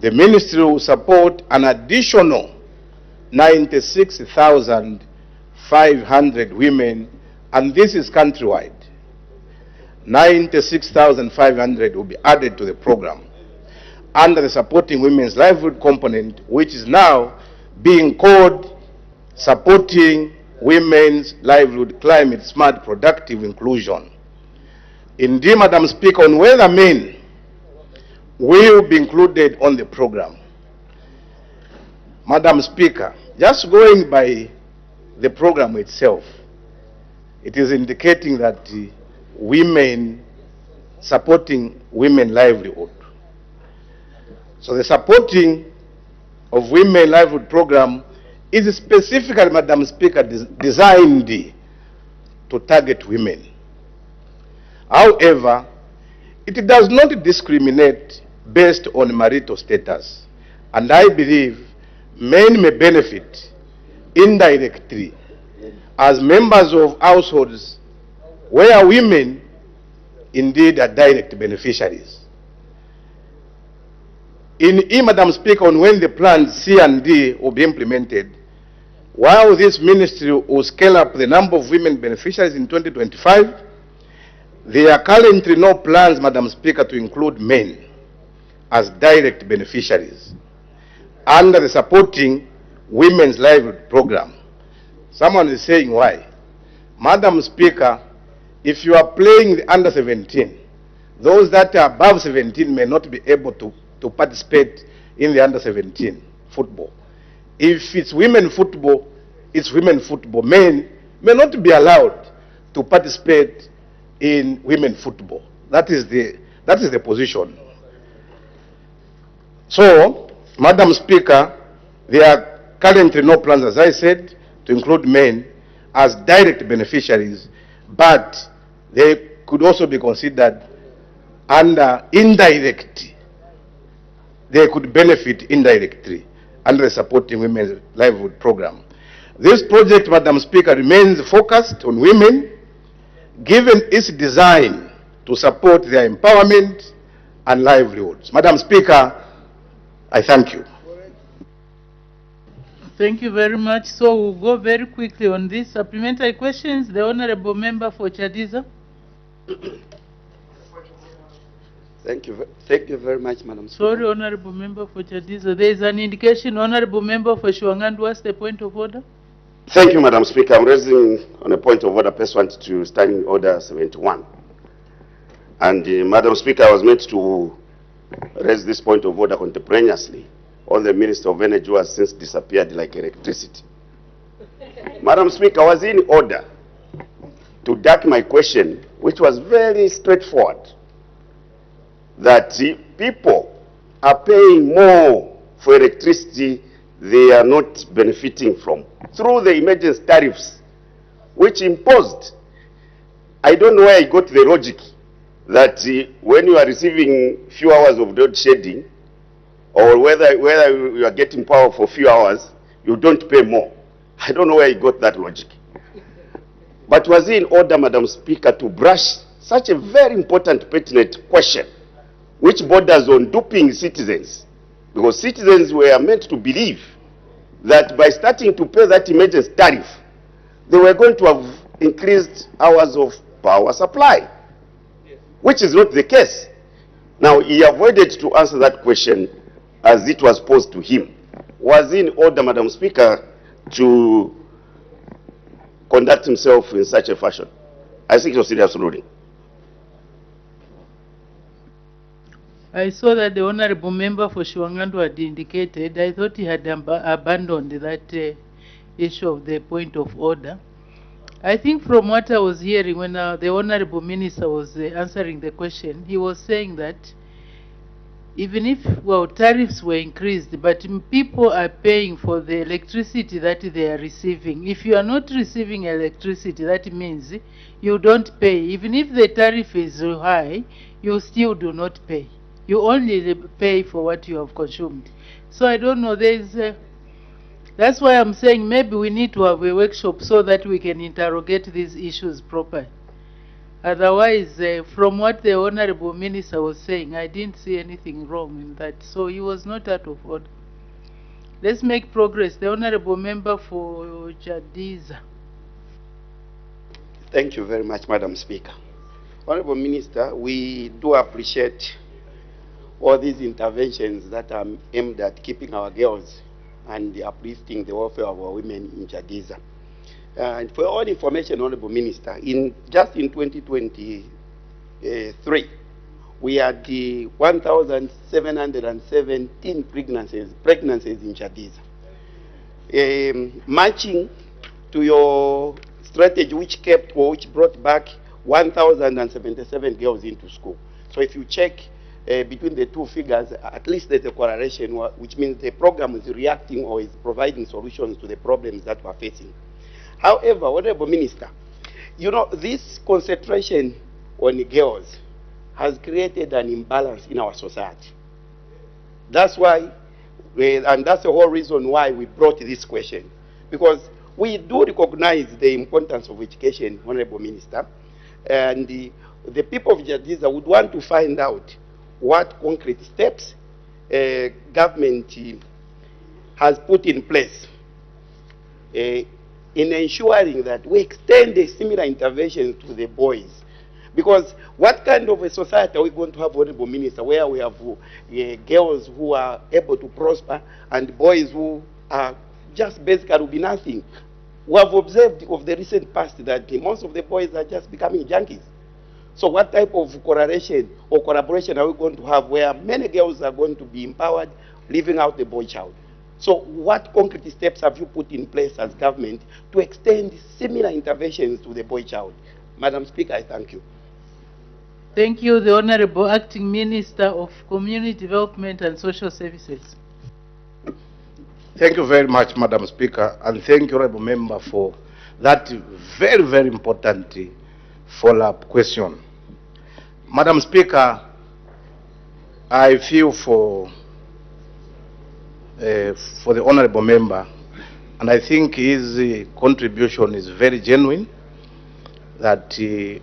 [SPEAKER 7] the ministry will support an additional 96,500 women, and this is countrywide. 96,500 will be added to the program under the Supporting Women's Livelihood component, which is now being called Supporting Women's Livelihood Climate Smart Productive Inclusion. Indeed, Madam Speaker, on whether men will be included on the program. Madam Speaker, just going by the program itself, it is indicating that women, supporting women livelihood. So the supporting of women livelihood program is specifically, Madam Speaker, designed to target women. However, it does not discriminate based on marital status, and I believe men may benefit indirectly as members of households where women indeed are direct beneficiaries. Madam Speaker, on when the plans C and D will be implemented, while this ministry will scale up the number of women beneficiaries in 2025, there are currently no plans, Madam Speaker, to include men as direct beneficiaries under the Supporting Women's Livelihood Program. Someone is saying why. Madam Speaker, if you are playing the under 17, those that are above 17 may not be able to participate in the under 17 football. If it's women football, it's women football. Men may not be allowed to participate in women football. That is the position. So, Madam Speaker, there are currently no plans, as I said, to include men as direct beneficiaries, but they could also be considered under indirect. They could benefit indirectly under the Supporting Women's Livelihood Program. This project, Madam Speaker, remains focused on women, given its design to support their empowerment and livelihoods. Madam Speaker, I thank you.
[SPEAKER 5] Thank you very much. So we'll go very quickly on this. Supplementary questions. The Honorable Member for Chadiza.
[SPEAKER 18] Thank you very much, Madam Speaker.
[SPEAKER 5] Sorry, Honorable Member for Chadiza. There is an indication. Honorable Member for Shuangandu, what's the point of order?
[SPEAKER 3] Thank you, Madam Speaker. I'm raising on a point of order pursuant to Standing Order 71. And Madam Speaker, I was meant to raise this point of order contemporaneously on the Minister of Energy, who has since disappeared like electricity. Madam Speaker, I was in order to duck my question, which was very straightforward, that people are paying more for electricity they are not benefiting from through the emergency tariffs, which imposed. I don't know where I got the logic that when you are receiving few hours of load shedding, or whether you are getting power for few hours, you don't pay more. I don't know where I got that logic. But was in order, Madam Speaker, to brush such a very important, pertinent question, which borders on duping citizens, because citizens were meant to believe that by starting to pay that emergency tariff, they were going to have increased hours of power supply, which is not the case. Now, he avoided to answer that question as it was posed to him. Was in order, Madam Speaker, to conduct himself in such a fashion. I think it was serious ruling.
[SPEAKER 5] I saw that the Honorable Member for Shuangandu had indicated. I thought he had abandoned that issue of the point of order. I think from what I was hearing when the Honorable Minister was answering the question, he was saying that even if, well, tariffs were increased, but people are paying for the electricity that they are receiving. If you are not receiving electricity, that means you don't pay. Even if the tariff is high, you still do not pay. You only pay for what you have consumed. So I don't know, that's why I'm saying maybe we need to have a workshop so that we can interrogate these issues properly. Otherwise, from what the Honorable Minister was saying, I didn't see anything wrong in that. So he was not out of order. Let's make progress. The Honorable Member for Chadiza.
[SPEAKER 18] Thank you very much, Madam Speaker. Honorable Minister, we do appreciate all these interventions that are aimed at keeping our girls and uplifting the welfare of our women in Chadiza. And for all information, Honorable Minister, just in 2023, we had 1,717 pregnancies in Chadiza. Matching to your strategy, which brought back 1,077 girls into school. So if you check between the two figures, at least there's a correlation, which means the program is reacting or is providing solutions to the problems that we're facing. However, Honorable Minister, you know, this concentration on girls has created an imbalance in our society. That's why, and that's the whole reason why we brought this question. Because we do recognize the importance of education, Honorable Minister. And the people of Jadiza would want to find out what concrete steps government has put in place in ensuring that we extend the similar interventions to the boys. Because what kind of a society are we going to have, Honorable Minister, where we have girls who are able to prosper and boys who are just basically will be nothing? We have observed of the recent past that most of the boys are just becoming junkies. So what type of correlation or collaboration are we going to have where many girls are going to be empowered, leaving out the boy child? So what concrete steps have you put in place as government to extend similar interventions to the boy child? Madam Speaker, I thank you.
[SPEAKER 5] Thank you, the Honorable Acting Minister of Community Development and Social Services.
[SPEAKER 7] Thank you very much, Madam Speaker, and thank you, Honorable Member, for that very, very important follow-up question. Madam Speaker, I feel for the Honorable Member, and I think his contribution is very genuine, that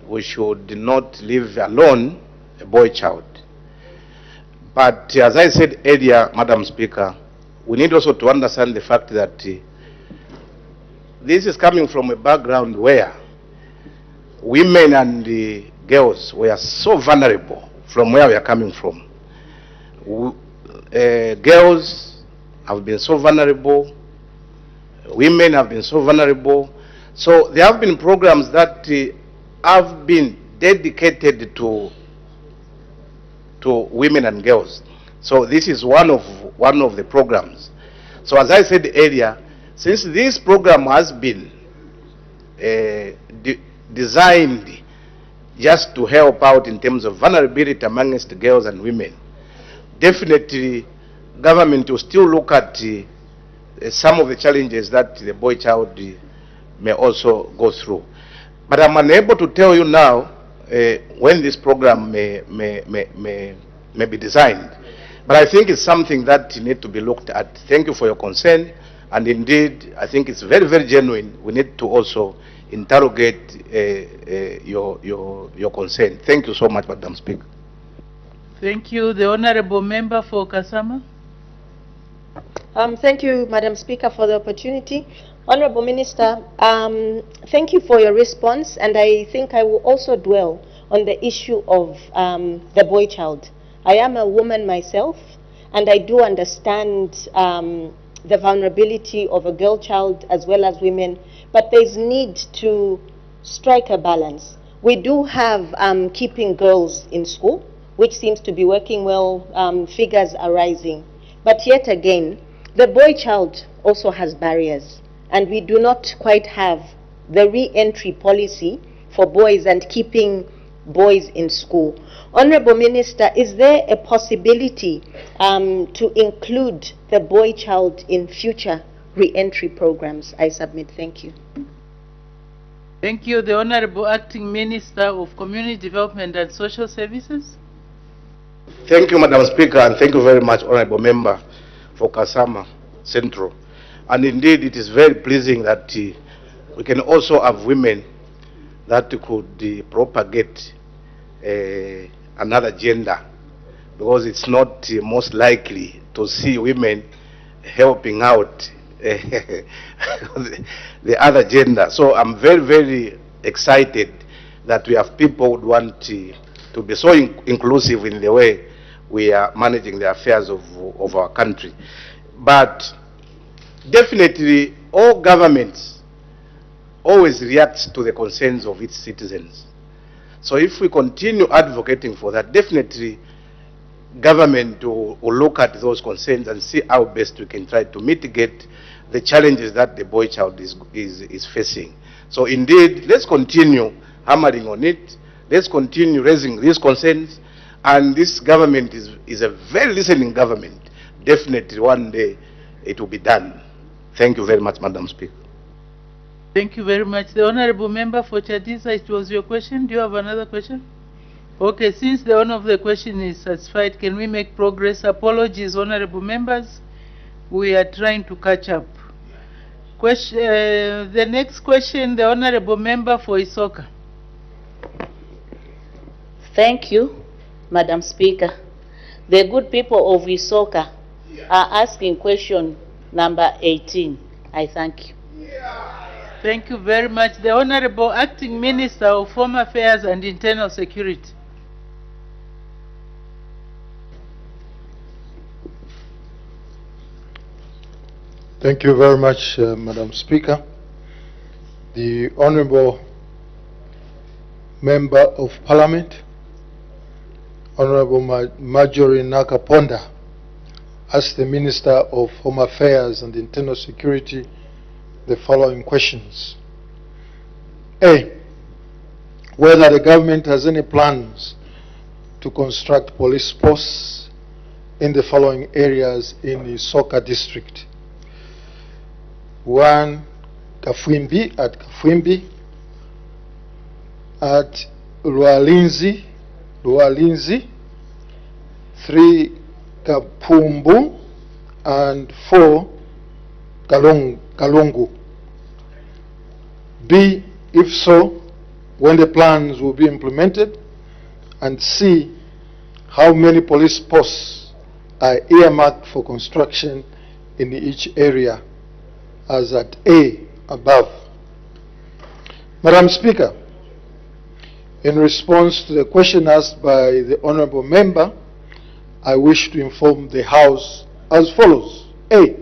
[SPEAKER 7] we should not leave alone a boy child. But as I said earlier, Madam Speaker, we need also to understand the fact that this is coming from a background where women and girls were so vulnerable from where we are coming from. Girls have been so vulnerable, women have been so vulnerable. So there have been programs that have been dedicated to women and girls. So this is one of the programs. So as I said earlier, since this program has been designed just to help out in terms of vulnerability amongst girls and women, definitely government will still look at some of the challenges that the boy child may also go through. But I'm unable to tell you now when this program may be designed. But I think it's something that needs to be looked at. Thank you for your concern. And indeed, I think it's very, very genuine. We need to also interrogate your concern. Thank you so much, Madam Speaker.
[SPEAKER 5] Thank you. The Honorable Member for Kasama.
[SPEAKER 16] Thank you, Madam Speaker, for the opportunity. Honorable Minister, thank you for your response, and I think I will also dwell on the issue of the boy child. I am a woman myself, and I do understand the vulnerability of a girl child as well as women, but there's need to strike a balance. We do have keeping girls in school, which seems to be working well, figures are rising. But yet again, the boy child also has barriers, and we do not quite have the re-entry policy for boys and keeping boys in school. Honorable Minister, is there a possibility to include the boy child in future re-entry programs? I submit. Thank you.
[SPEAKER 5] Thank you. The Honorable Acting Minister of Community Development and Social Services.
[SPEAKER 7] Thank you, Madam Speaker, and thank you very much, Honorable Member for Kasama Central. And indeed, it is very pleasing that we can also have women that could propagate another gender, because it's not most likely to see women helping out the other gender. So I'm very, very excited that we have people who want to be so inclusive in the way we are managing the affairs of our country. But definitely all governments always react to the concerns of its citizens. So if we continue advocating for that, definitely government will look at those concerns and see how best we can try to mitigate the challenges that the boy child is facing. So indeed, let's continue hammering on it. Let's continue raising these concerns. And this government is a very listening government. Definitely one day it will be done. Thank you very much, Madam Speaker.
[SPEAKER 5] Thank you very much. The Honorable Member for Chadiza, it was your question. Do you have another question? Okay, since the one of the question is satisfied, can we make progress? Apologies, Honorable Members. We are trying to catch up. The next question, the Honorable Member for Isoka.
[SPEAKER 19] Thank you, Madam Speaker. The good people of Isoka are asking question number 18. I thank you.
[SPEAKER 5] Thank you very much. The Honorable Acting Minister of Home Affairs and Internal Security.
[SPEAKER 20] Thank you very much, Madam Speaker. The Honorable Member of Parliament, Honorable Marjorie Nakaponda, asked the Minister of Home Affairs and Internal Security the following questions. A, whether the government has any plans to construct police posts in the following areas in the Isoka district. 1, Kafwimbi, at Lualinzi, 3, Kapumbu, and 4, Kalungu. B, if so, when the plans will be implemented, and C, how many police posts are earmarked for construction in each area, as at A above. Madam Speaker, in response to the question asked by the Honourable Member, I wish to inform the House as follows. A,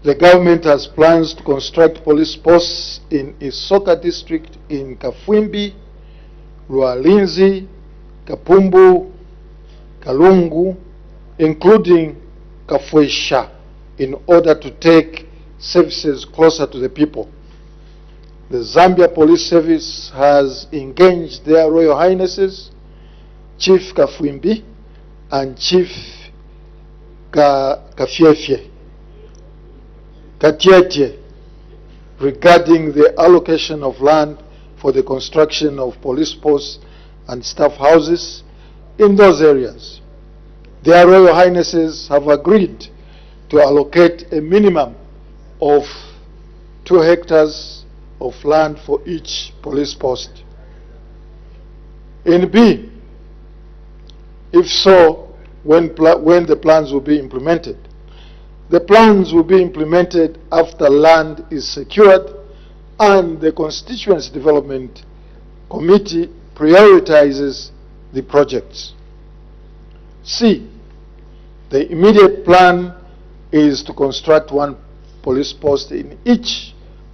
[SPEAKER 20] the government has plans to construct police posts in Isoka district in Kafwimbi, Lualinzi, Kapumbu, Kalungu, including Kafwesha, in order to take services closer to the people. The Zambia Police Service has engaged their Royal Highnesses, Chief Kafwimbi and Chief Katiete, regarding the allocation of land for the construction of police posts and staff houses in those areas. Their Royal Highnesses have agreed to allocate a minimum of 2 hectares of land for each police post. In B, if so, when the plans will be implemented. The plans will be implemented after land is secured and the Constituency Development Committee prioritizes the projects. C, the immediate plan is to construct 1 police post in each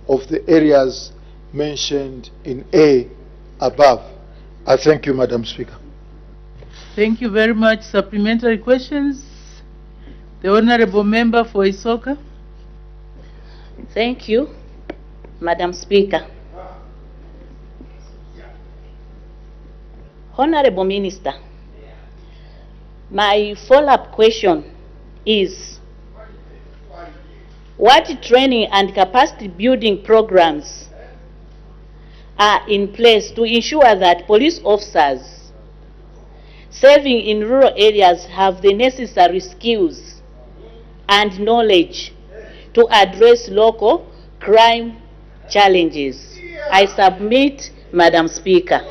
[SPEAKER 20] of the areas mentioned in A above. I thank you, Madam Speaker.
[SPEAKER 5] Thank you very much. Supplementary questions? The Honourable Member for Isoka.
[SPEAKER 19] Thank you, Madam Speaker. Honourable Minister, my follow-up question is, what training and capacity building programs are in place to ensure that police officers serving in rural areas have the necessary skills and knowledge to address local crime challenges? I submit, Madam Speaker.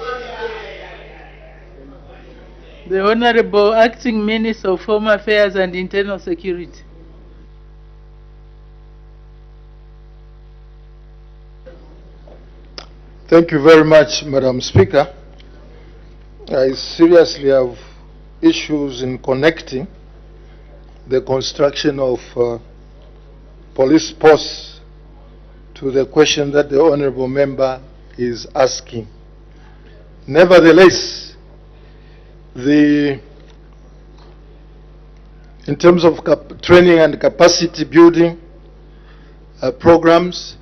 [SPEAKER 5] The Honourable Acting Minister of Home Affairs and Internal Security.
[SPEAKER 20] Thank you very much, Madam Speaker. I seriously have issues in connecting the construction of police posts to the question that the Honourable Member is asking. Nevertheless, in terms of training and capacity building programs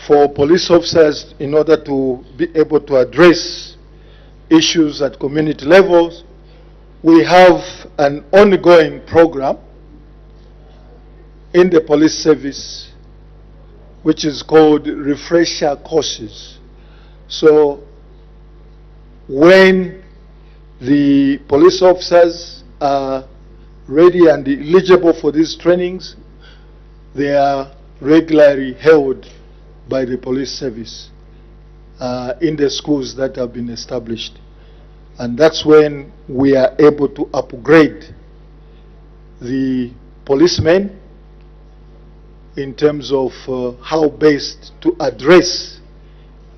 [SPEAKER 20] for police officers in order to be able to address issues at community levels, we have an ongoing program in the police service which is called refresher courses. So when the police officers are ready and eligible for these trainings, they are regularly held by the police service. in the schools that have been established. And that's when we are able to upgrade the policemen in terms of how best to address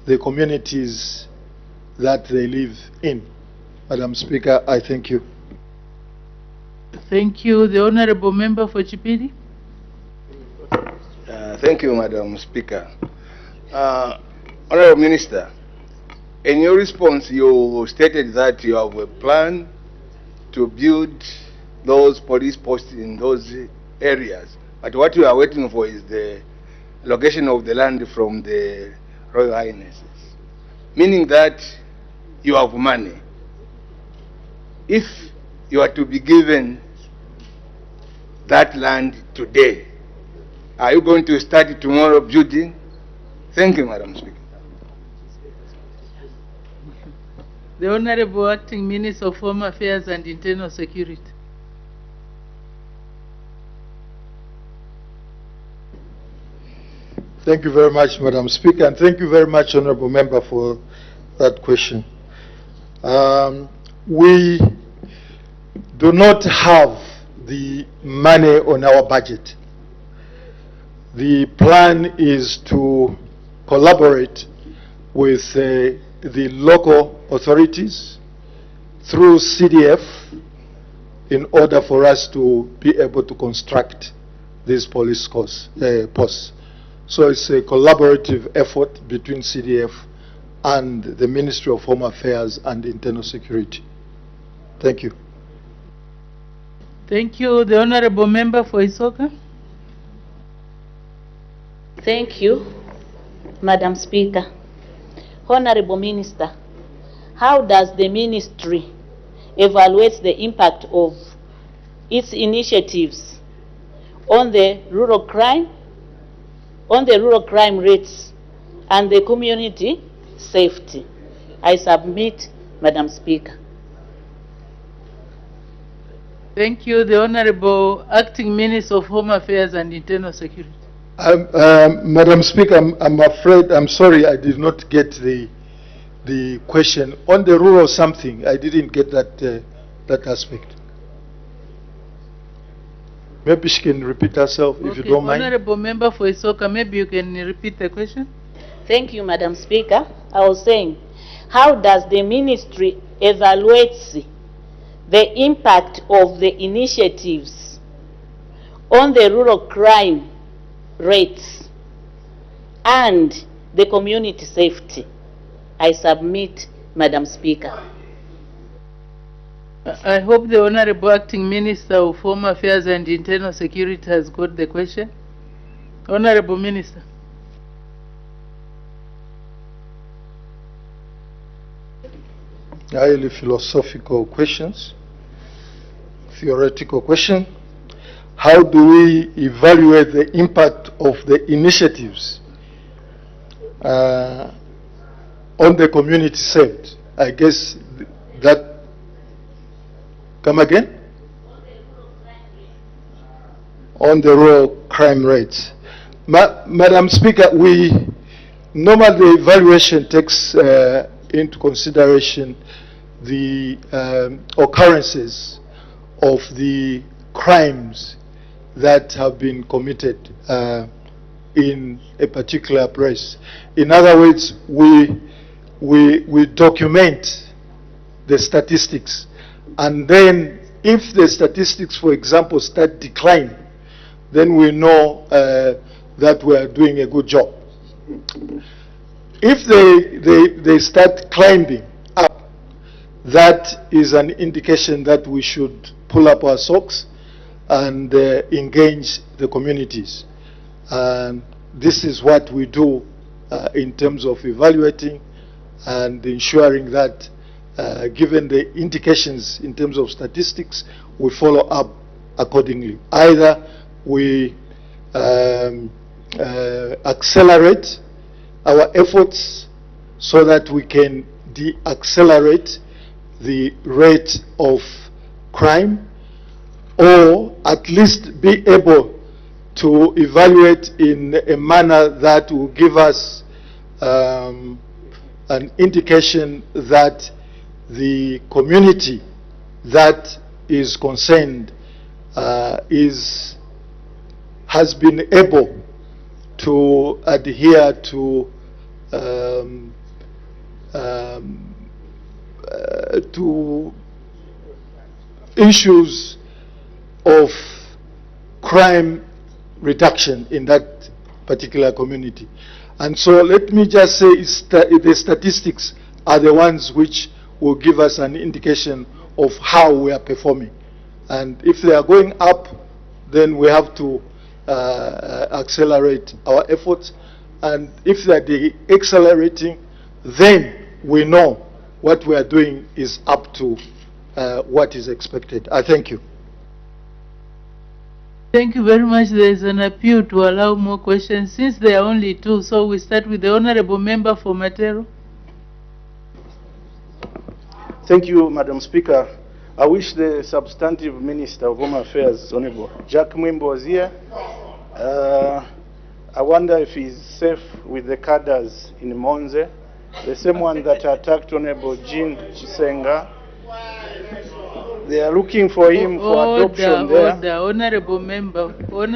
[SPEAKER 20] the communities that they live in. Madam Speaker, I thank you.
[SPEAKER 5] Thank you. The Honorable Member for Chipiri.
[SPEAKER 7] Thank you, Madam Speaker. Honorable Minister, in your response, you stated that you have a plan to build those police posts in those areas. But what you are waiting for is the allocation of the land from the Royal Highnesses, meaning that you have money. If you are to be given that land today, are you going to start tomorrow building? Thank you, Madam Speaker.
[SPEAKER 5] The Honorable Acting Minister of Home Affairs and Internal Security.
[SPEAKER 20] Thank you very much, Madam Speaker, and thank you very much, Honorable Member, for that question. We do not have the money on our budget. The plan is to collaborate with the local authorities through CDF in order for us to be able to construct these police posts. So it's a collaborative effort between CDF and the Ministry of Home Affairs and Internal Security. Thank you.
[SPEAKER 5] Thank you. The Honorable Member for Isoka.
[SPEAKER 19] Thank you, Madam Speaker. Honorable Minister, how does the ministry evaluate the impact of its initiatives on the rural crime rates and the community safety? I submit, Madam Speaker.
[SPEAKER 5] Thank you. The Honorable Acting Minister of Home Affairs and Internal Security.
[SPEAKER 20] Madam Speaker, I'm sorry I did not get the question. On the rural something, I didn't get that aspect. Maybe she can repeat herself, if you don't mind.
[SPEAKER 5] Honorable Member for Isoka, maybe you can repeat the question.
[SPEAKER 19] Thank you, Madam Speaker. I was saying, how does the ministry evaluate the impact of the initiatives on the rural crime rates and the community safety? I submit, Madam Speaker.
[SPEAKER 5] I hope the Honorable Acting Minister of Home Affairs and Internal Security has got the question. Honorable Minister.
[SPEAKER 20] Highly philosophical questions, theoretical question. How do we evaluate the impact of the initiatives on the community saved? I guess that, come again? On the rural crime rates. Madam Speaker, normally the evaluation takes into consideration the occurrences of the crimes that have been committed in a particular place. In other words, we document the statistics, and then if the statistics, for example, start declining, then we know that we are doing a good job. If they start climbing up, that is an indication that we should pull up our socks and engage the communities. And this is what we do in terms of evaluating and ensuring that given the indications in terms of statistics, we follow up accordingly. Either we accelerate our efforts so that we can de-accelerate the rate of crime, or at least be able to evaluate in a manner that will give us an indication that the community that is concerned has been able to adhere to issues of crime reduction in that particular community. And so let me just say the statistics are the ones which will give us an indication of how we are performing. And if they are going up, then we have to accelerate our efforts. And if they are accelerating, then we know what we are doing is up to what is expected. I thank you.
[SPEAKER 5] Thank you very much. There is an appeal to allow more questions since there are only two. So we start with the Honorable Member for Matero.
[SPEAKER 21] Thank you, Madam Speaker. I wish the substantive Minister of Home Affairs, Honorable Jack Mwimbo, was here. I wonder if he's safe with the cadres in Monze, the same one that attacked Honorable Jean Chisenga. They are looking for him for adoption there.
[SPEAKER 5] Honorable Member for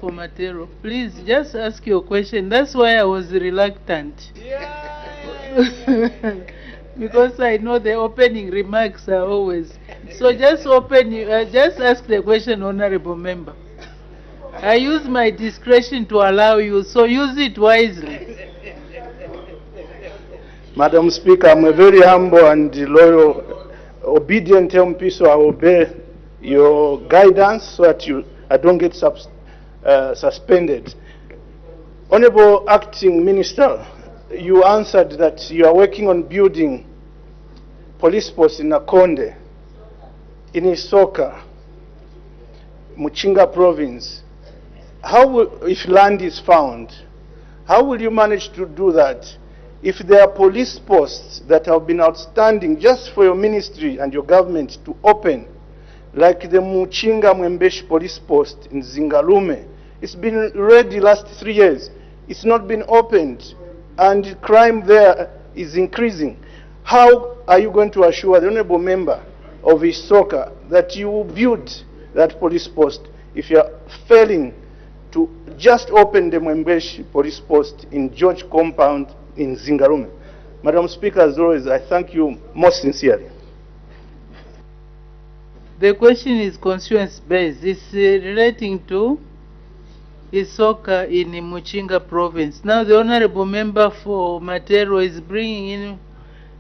[SPEAKER 5] Matero, please just ask your question. That's why I was reluctant. Because I know the opening remarks are always. So just just ask the question, Honorable Member. I use my discretion to allow you, so use it wisely.
[SPEAKER 21] Madam Speaker, I'm a very humble and loyal, obedient MP, so I obey your guidance so that I don't get suspended. Honorable Acting Minister, you answered that you are working on building police posts in Nakonde, in Isoka, Muchinga province. If land is found, how will you manage to do that? If there are police posts that have been outstanding just for your ministry and your government to open, like the Muchinga Mwembeshi police post in Zingalume, it's been ready last 3 years. It's not been opened, and crime there is increasing. How are you going to assure the Honorable Member of Isoka that you will build that police post if you are failing to just open the Mwembeshi police post in George compound in Zingalume? Madam Speaker, as always, I thank you most sincerely.
[SPEAKER 5] The question is constituency-based. It's relating to Isoka in Muchinga province. Now the Honorable Member for Matero is bringing in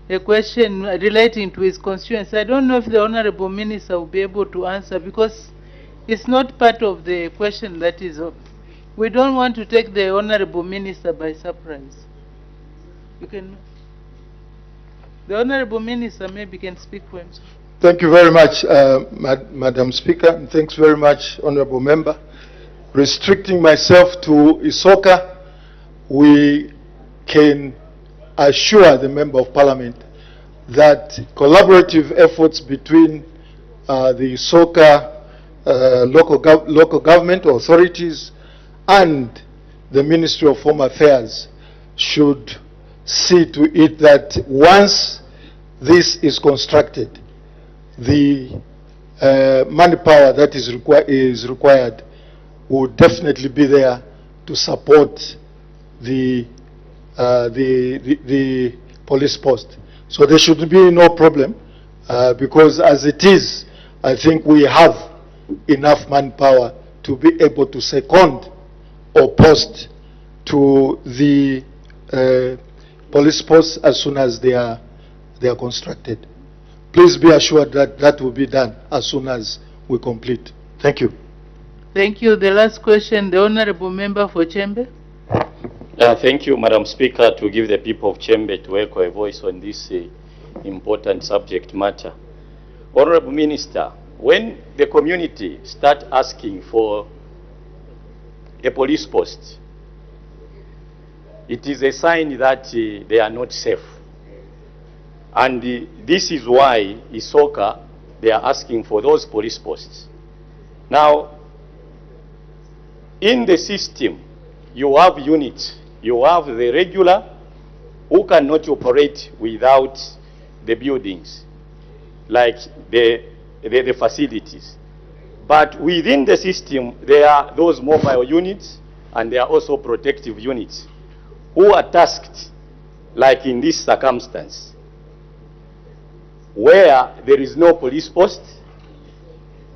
[SPEAKER 5] a question relating to his constituency. I don't know if the Honorable Minister will be able to answer because it's not part of the question that is up. We don't want to take the Honorable Minister by surprise. You can. The Honorable Minister maybe can speak for himself.
[SPEAKER 20] Thank you very much, Madam Speaker, and thanks very much, Honorable Member. Restricting myself to Isoka, we can assure the Member of Parliament that collaborative efforts between the Isoka local government authorities and the Ministry of Home Affairs should see to it that once this is constructed, the manpower that is required will definitely be there to support the police post. So there should be no problem because as it is, I think we have enough manpower to be able to second or post to the police posts as soon as they are constructed. Please be assured that that will be done as soon as we complete. Thank you.
[SPEAKER 5] Thank you. The last question, the Honorable Member for Chembe.
[SPEAKER 22] Thank you, Madam Speaker, to give the people of Chembe to echo a voice on this important subject matter. Honorable Minister, when the community start asking for a police post, it is a sign that they are not safe. And this is why Isoka, they are asking for those police posts. Now, in the system, you have units. You have the regular who cannot operate without the buildings, like the facilities. But within the system, there are those mobile units, and there are also protective units who are tasked, like in this circumstance, where there is no police post,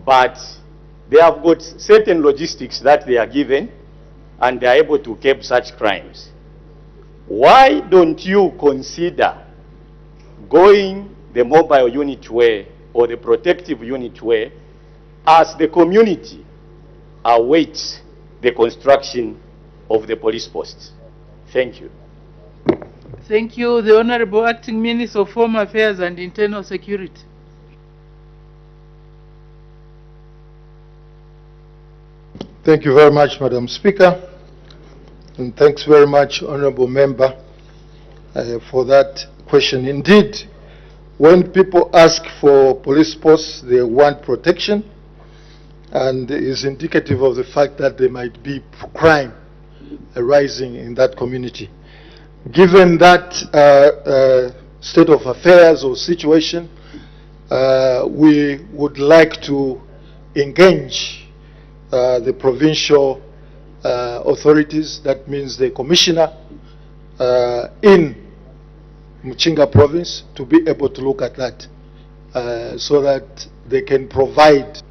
[SPEAKER 22] but they have got certain logistics that they are given, and they are able to curb such crimes. Why don't you consider going the mobile unit way or the protective unit way as the community awaits the construction of the police posts? Thank you.
[SPEAKER 5] Thank you. The Honorable Acting Minister of Home Affairs and Internal Security.
[SPEAKER 20] Thank you very much, Madam Speaker. And thanks very much, Honorable Member, for that question. Indeed, when people ask for police posts, they want protection, and is indicative of the fact that there might be crime arising in that community. Given that state of affairs or situation, we would like to engage the provincial authorities, that means the commissioner in Muchinga province, to be able to look at that so that they can provide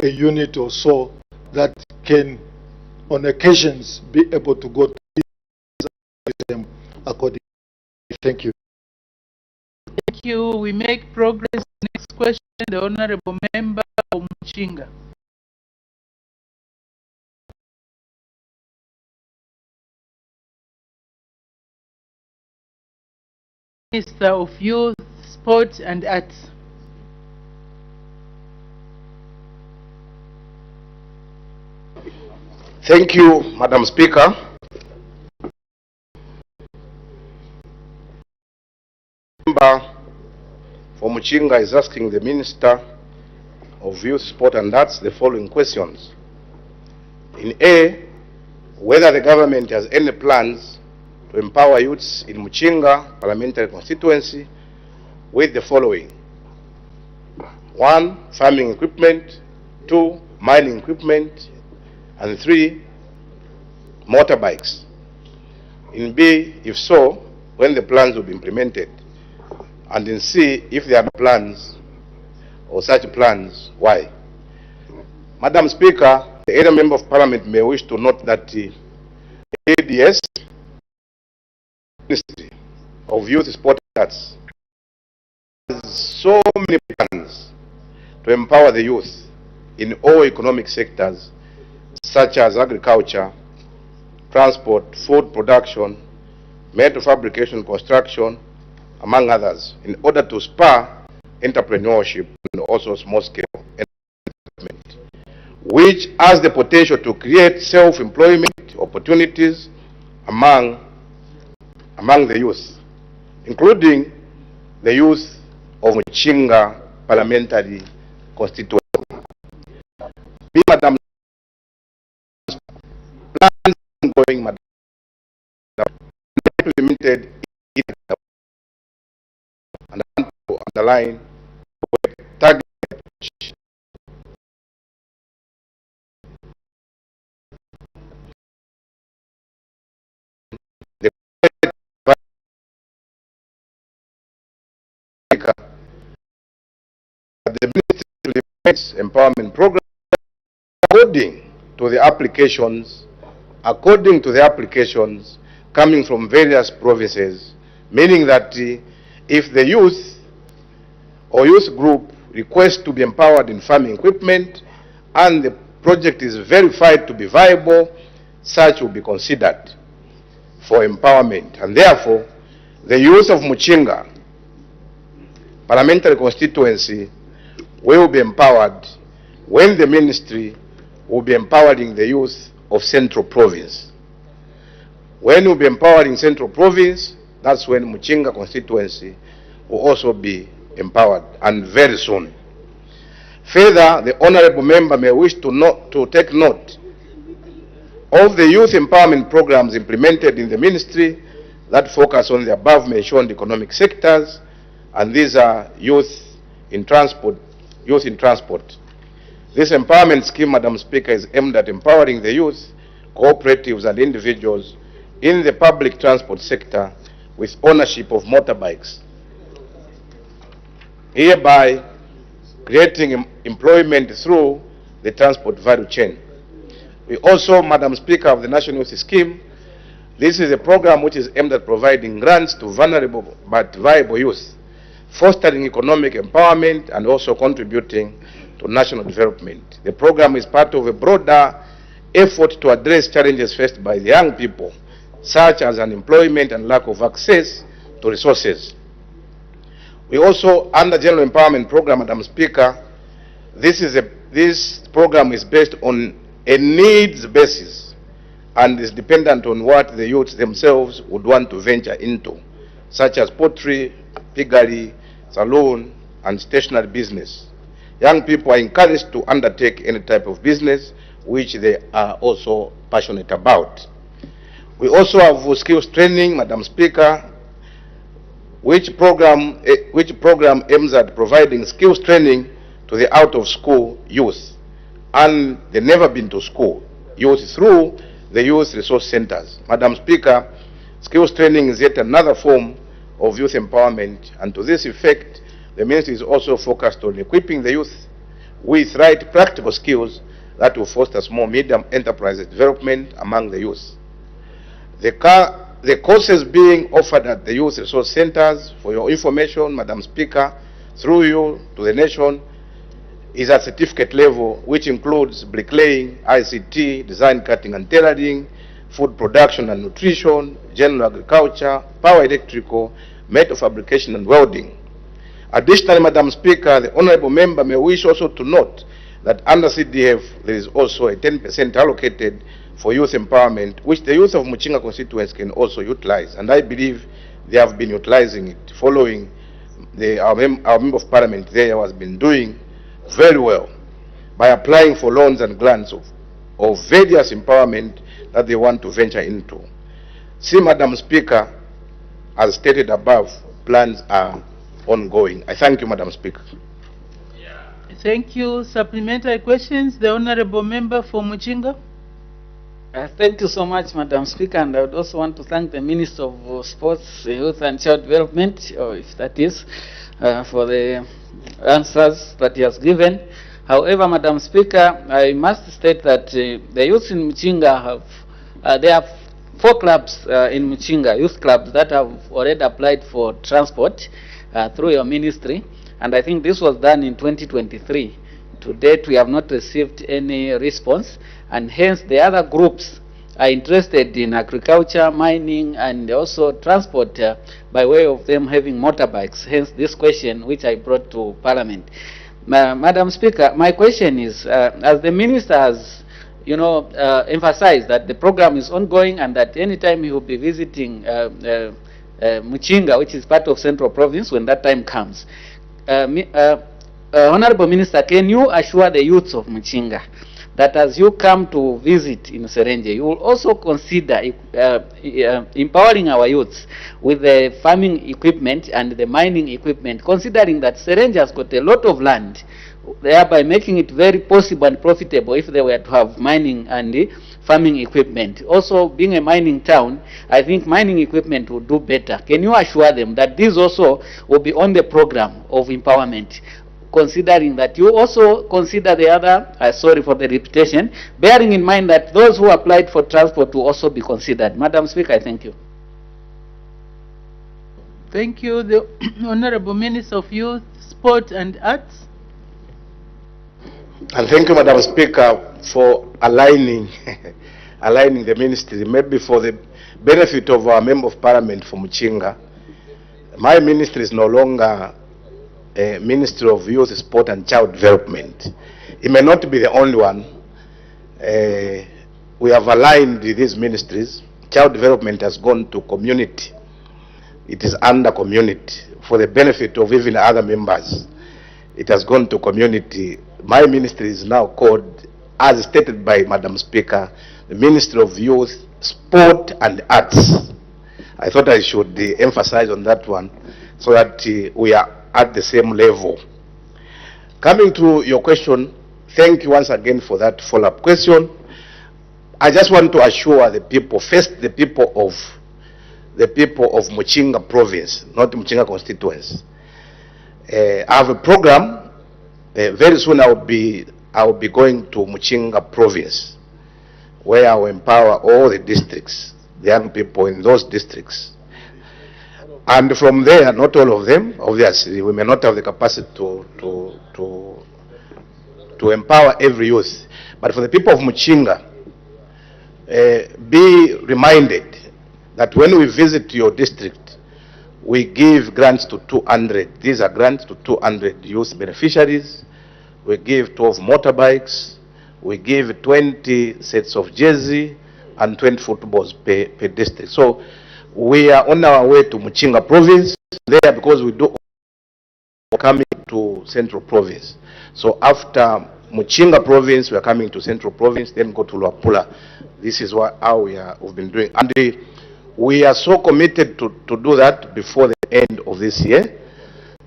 [SPEAKER 20] a unit or so that can on occasions be able to go to them accordingly. Thank you.
[SPEAKER 5] Thank you. We make progress. Next question, the Honorable Member of Muchinga. Minister of Youth, Sport and Arts.
[SPEAKER 1] Thank you, Madam Speaker. Member for Muchinga is asking the Minister of Youth, Sport and Arts the following questions. In A, whether the government has any plans to empower youths in Muchinga parliamentary constituency with the following: 1, farming equipment; 2, mining equipment; and 3, motorbikes. In B, if so, when the plans will be implemented. And in C, if there are no plans or such plans, why? Madam Speaker, the area member of Parliament may wish to note that the ADS, Ministry of Youth, Sport and Arts, has so many plans to empower the youth in all economic sectors such as agriculture, transport, food production, metal fabrication, construction, among others, in order to spur entrepreneurship and also small-scale development, which has the potential to create self-employment opportunities among the youth, including the youth of Muchinga parliamentary constituency. Be Madam, plans ongoing, Madam, implemented and I want to underline target the Ministry Empowerment Program according to the applications coming from various provinces, meaning that if the youth or youth group requests to be empowered in farming equipment and the project is verified to be viable, such will be considered for empowerment. And therefore, the youth of Muchinga parliamentary constituency will be empowered when the ministry will be empowering the youth of Central Province. When we'll be empowering Central Province, that's when Muchinga constituency will also be empowered, and very soon. Further, the honorable member may wish to take note of the youth empowerment programs implemented in the ministry that focus on the above-mentioned economic sectors, and these are youth in transport. This empowerment scheme, Madam Speaker, is aimed at empowering the youth, cooperatives and individuals in the public transport sector with ownership of motorbikes, hereby creating employment through the transport value chain. We also, Madam Speaker, of the National Youth Scheme. This is a program which is aimed at providing grants to vulnerable but viable youth, fostering economic empowerment and also contributing to national development. The program is part of a broader effort to address challenges faced by the young people, such as unemployment and lack of access to resources. We also, under General Empowerment Program, Madam Speaker, this program is based on a needs basis and is dependent on what the youths themselves would want to venture into, such as pottery, piggery, saloon, and stationery business. Young people are encouraged to undertake any type of business which they are also passionate about. We also have skills training, Madam Speaker, which program aims at providing skills training to the out-of-school youth and the never been to school youth through the youth resource centers. Madam Speaker, skills training is yet another form of youth empowerment, and to this effect, the Ministry is also focused on equipping the youth with right practical skills that will foster small medium enterprise development among the youth. The courses being offered at the youth resource centers, for your information, Madam Speaker, through you to the nation, is at certificate level, which includes bricklaying, ICT, design, cutting and tailoring, food production and nutrition, general agriculture, power electrical, metal fabrication and welding. Additionally, Madam Speaker, the Honourable Member may wish also to note that under CDF there is also a 10% allocated for youth empowerment, which the youth of Muchinga constituents can also utilize, and I believe they have been utilizing it, following our Member of Parliament there has been doing very well by applying for loans and grants of various empowerment that they want to venture into. See, Madam Speaker, as stated above, plans are ongoing. I thank you, Madam Speaker.
[SPEAKER 5] Thank you. Supplementary questions. The Honourable Member for Muchinga.
[SPEAKER 10] Thank you so much, Madam Speaker, and I would also want to thank the Minister of Sports, Youth and Child Development, or if that is, for the answers that he has given. However, Madam Speaker, I must state that the youth in Muchinga have, there are 4 clubs in Muchinga, youth clubs, that have already applied for transport through your ministry, and I think this was done in 2023. To date, we have not received any response, and hence the other groups are interested in agriculture, mining, and also transport by way of them having motorbikes. Hence this question which I brought to Parliament. Madam Speaker, my question is, as the Minister has, emphasized that the program is ongoing and that anytime he will be visiting Muchinga, which is part of Central Province, when that time comes, Honorable Minister, can you assure the youths of Muchinga that as you come to visit in Serenje, you will also consider empowering our youths with the farming equipment and the mining equipment, considering that Serenje has got a lot of land, thereby making it very possible and profitable if they were to have mining and farming equipment. Also, being a mining town, I think mining equipment will do better. Can you assure them that this also will be on the program of empowerment, considering that you also consider the other, sorry for the repetition, bearing in mind that those who applied for transport will also be considered. Madam Speaker, I thank you.
[SPEAKER 5] Thank you. The Honourable Minister of Youth, Sport and Arts.
[SPEAKER 1] And thank you, Madam Speaker, for aligning the ministry, maybe for the benefit of our Member of Parliament from Muchinga. My ministry is no longer Ministry of Youth, Sport and Child Development. It may not be the only one. We have aligned these ministries. Child development has gone to community. It is under community for the benefit of even other members. It has gone to community. My ministry is now called, as stated by Madam Speaker, the Ministry of Youth, Sport and Arts. I thought I should emphasize on that one so that we are at the same level. Coming to your question, thank you once again for that follow-up question. I just want to assure the people, first the people of Muchinga province, not Muchinga constituency. I have a program. Very soon I will be going to Muchinga province, where I will empower all the districts, the young people in those districts. And from there, not all of them, obviously, we may not have the capacity to empower every youth. But for the people of Muchinga, be reminded that when we visit your district, we give grants to 200. These are grants to 200 youth beneficiaries. We give 12 motorbikes. We give 20 sets of jersey and 20 footballs per district. So we are on our way to Muchinga province there because we do coming to Central province. So after Muchinga province, we are coming to Central province, then go to Luapula. This is how we've been doing. And we are so committed to do that before the end of this year.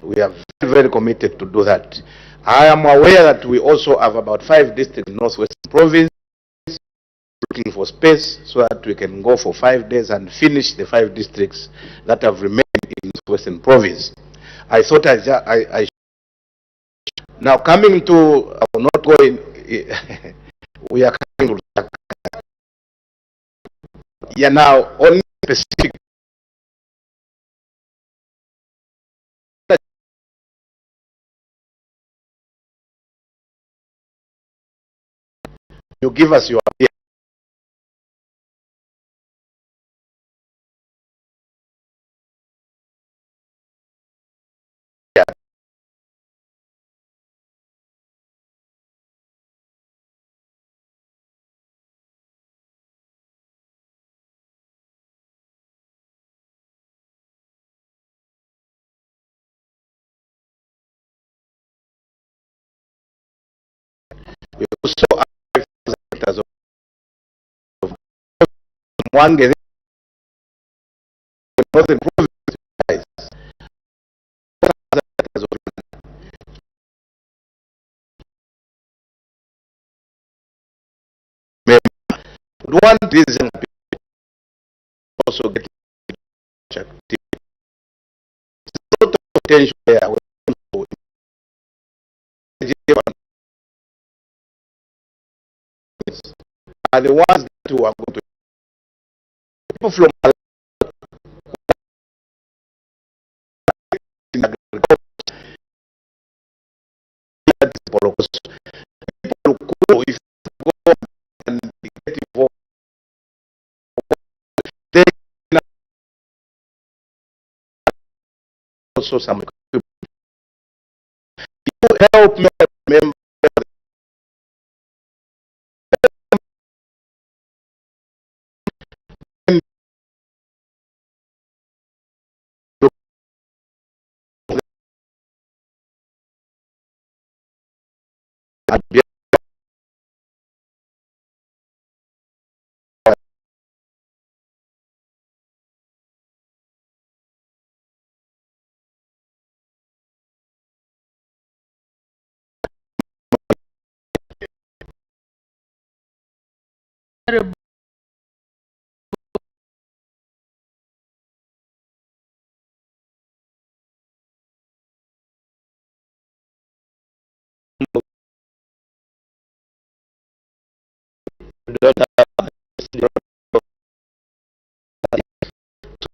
[SPEAKER 1] We are very, very committed to do that. I am aware that we also have about 5 districts in Northwestern province, looking for space so that we can go for 5 days and finish the 5 districts that have remained in Northwestern province. I thought I now coming to, I will not go in, we are coming to, yeah, now on specific, you give us your idea. We also have sectors of one getting northern province. One reason also get active. There's a lot of potential there. Are the ones that who are going to people from people who, if you go and get involved, they also some equipment. You help me remember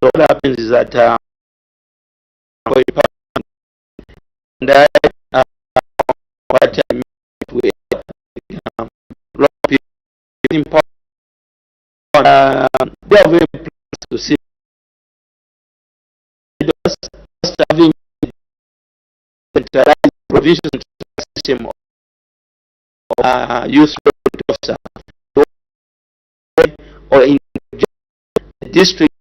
[SPEAKER 11] so what happens is that what I mean, we a lot of people they are very pleased to see just having centralized provision system of youth officer or in district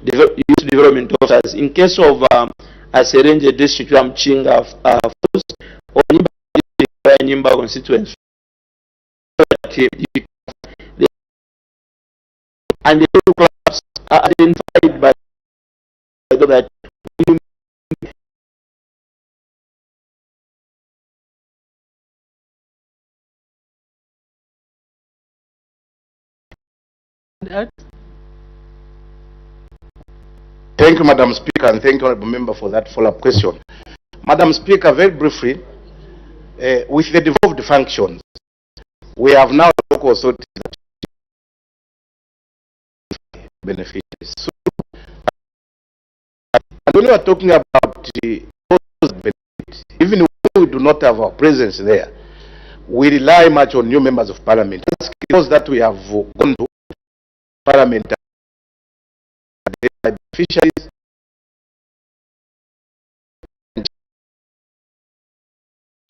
[SPEAKER 11] youth development officers in case of a Serenje district Mchinga force or Nimba constituency. And the two clubs identified by that
[SPEAKER 1] Thank you, Madam Speaker, and thank you, Honourable Member, for that follow-up question. Madam Speaker, very briefly, with the devolved functions, we have now local authorities beneficiaries. So, and when we are talking about those benefits, even when we do not have our presence there, we rely much on new members of parliament. Those that we have gone to parliament, beneficiaries,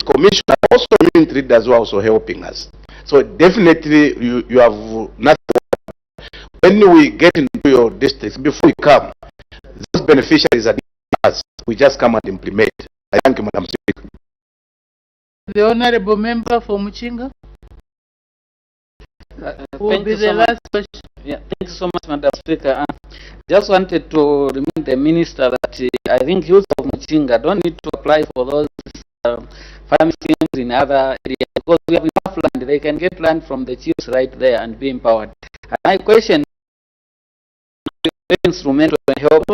[SPEAKER 1] commissioner, also community leaders who are also helping us. So definitely you have nothing. When we get into your districts, before we come, those beneficiaries are us. We just come and implement. I thank you, Madam Speaker.
[SPEAKER 5] The Honourable Member for Muchinga. Will be the last question.
[SPEAKER 10] Yeah, thank you so much, Madam Speaker. Just wanted to remind the Minister that I think youth of Muchinga don't need to apply for those farm schemes in other areas because we have enough land. They can get land from the chiefs right there and be empowered. And my question is instrumental to help.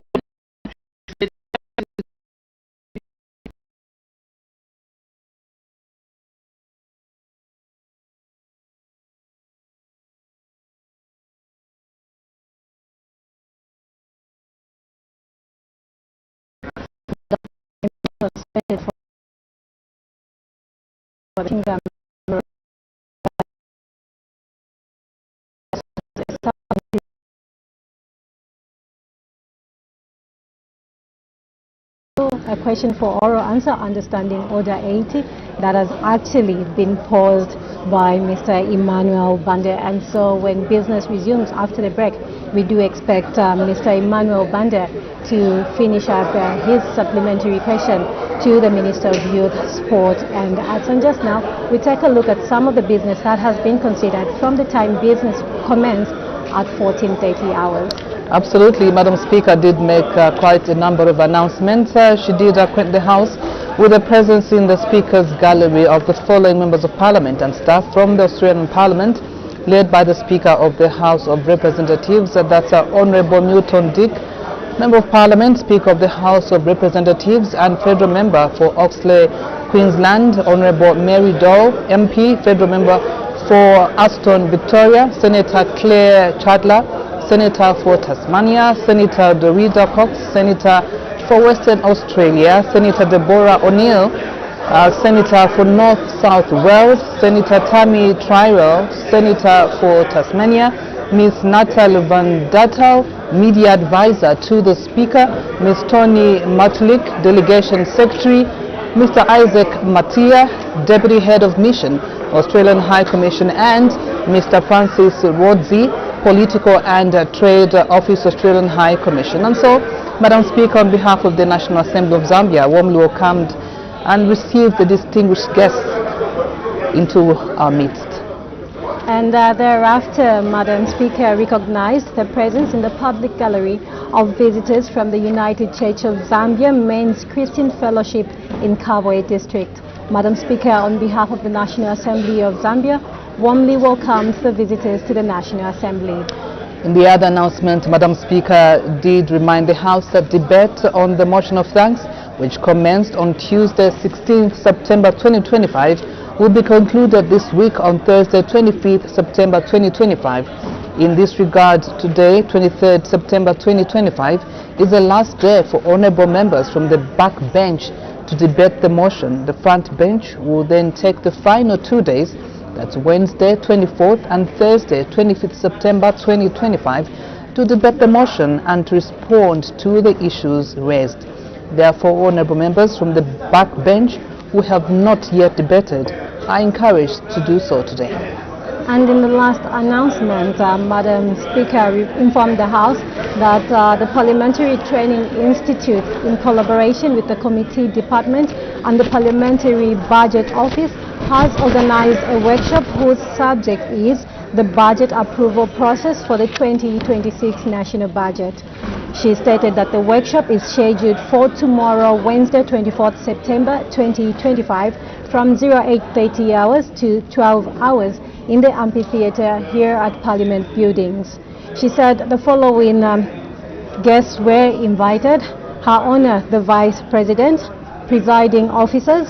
[SPEAKER 2] A question for oral answer, understanding Order 80, that has actually been paused by Mr. Emmanuel Bande. And so when business resumes after the break, we do expect Mr. Emmanuel Bande to finish up his supplementary question to the Minister of Youth, Sport and Arts. And just now, we take a look at some of the business that has been considered from the time business commenced at 14:30 hours.
[SPEAKER 4] Absolutely, Madam Speaker did make quite a number of announcements. She did acquaint the House with the presence in the Speaker's gallery of the following members of Parliament and staff from the Australian Parliament, led by the Speaker of the House of Representatives, that's Honourable Newton Dick, Member of Parliament, Speaker of the House of Representatives and Federal Member for Oxley, Queensland, Honourable Mary Dole, MP, Federal Member for Aston, Victoria, Senator Claire Chandler, Senator for Tasmania, Senator Dorita Cox, Senator for Western Australia, Senator Deborah O'Neill, Senator for North South Wales, Senator Tammy Tyrrell, Senator for Tasmania, Ms. Natalie Van Dattel, Media Advisor to the Speaker, Ms. Tony Matulik, Delegation Secretary, Mr. Isaac Matia, Deputy Head of Mission, Australian High Commission, and Mr. Francis Rodzi, Political and Trade Office, Australian High Commission. And so, Madam Speaker, on behalf of the National Assembly of Zambia, warmly welcomed and received the distinguished guests into our midst.
[SPEAKER 2] And thereafter, Madam Speaker recognized the presence in the public gallery of visitors from the United Church of Zambia Men's Christian Fellowship in Kabwe District. Madam Speaker, on behalf of the National Assembly of Zambia, warmly welcomes the visitors to the National Assembly.
[SPEAKER 4] In the other announcement, Madam Speaker did remind the House that debate on the motion of thanks, which commenced on Tuesday, 16th September 2025, will be concluded this week on Thursday, 25th September 2025. In this regard, today, 23rd September 2025, is the last day for honourable members from the back bench to debate the motion. The front bench will then take the final 2 days, that's Wednesday 24th and Thursday 25th September 2025, to debate the motion and to respond to the issues raised. Therefore, honourable members from the back bench who have not yet debated are encouraged to do so today.
[SPEAKER 2] And in the last announcement, Madam Speaker informed the House that the Parliamentary Training Institute, in collaboration with the Committee Department and the Parliamentary Budget Office, has organized a workshop whose subject is the budget approval process for the 2026 national budget. She stated that the workshop is scheduled for tomorrow, Wednesday, 24th September 2025, from 08:30 hours to 12 hours in the amphitheater here at Parliament Buildings. She said the following guests were invited: Her Honor the Vice President, presiding officers,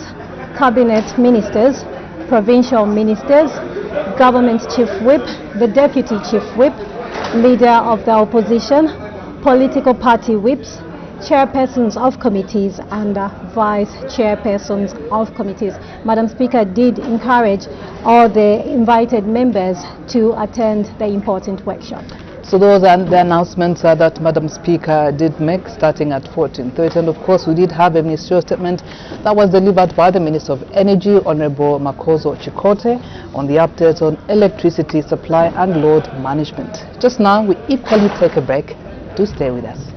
[SPEAKER 2] cabinet ministers, provincial ministers, government chief whip, the deputy chief whip, leader of the opposition, political party whips, chairpersons of committees and vice chairpersons of committees. Madam Speaker did encourage all the invited members to attend the important workshop.
[SPEAKER 4] So those are the announcements that Madam Speaker did make starting at 14:30. And of course, we did have a ministerial statement that was delivered by the Minister of Energy, Honorable Makozo Chikote, on the update on electricity supply and load management. Just now, we equally take a break. Do stay with us.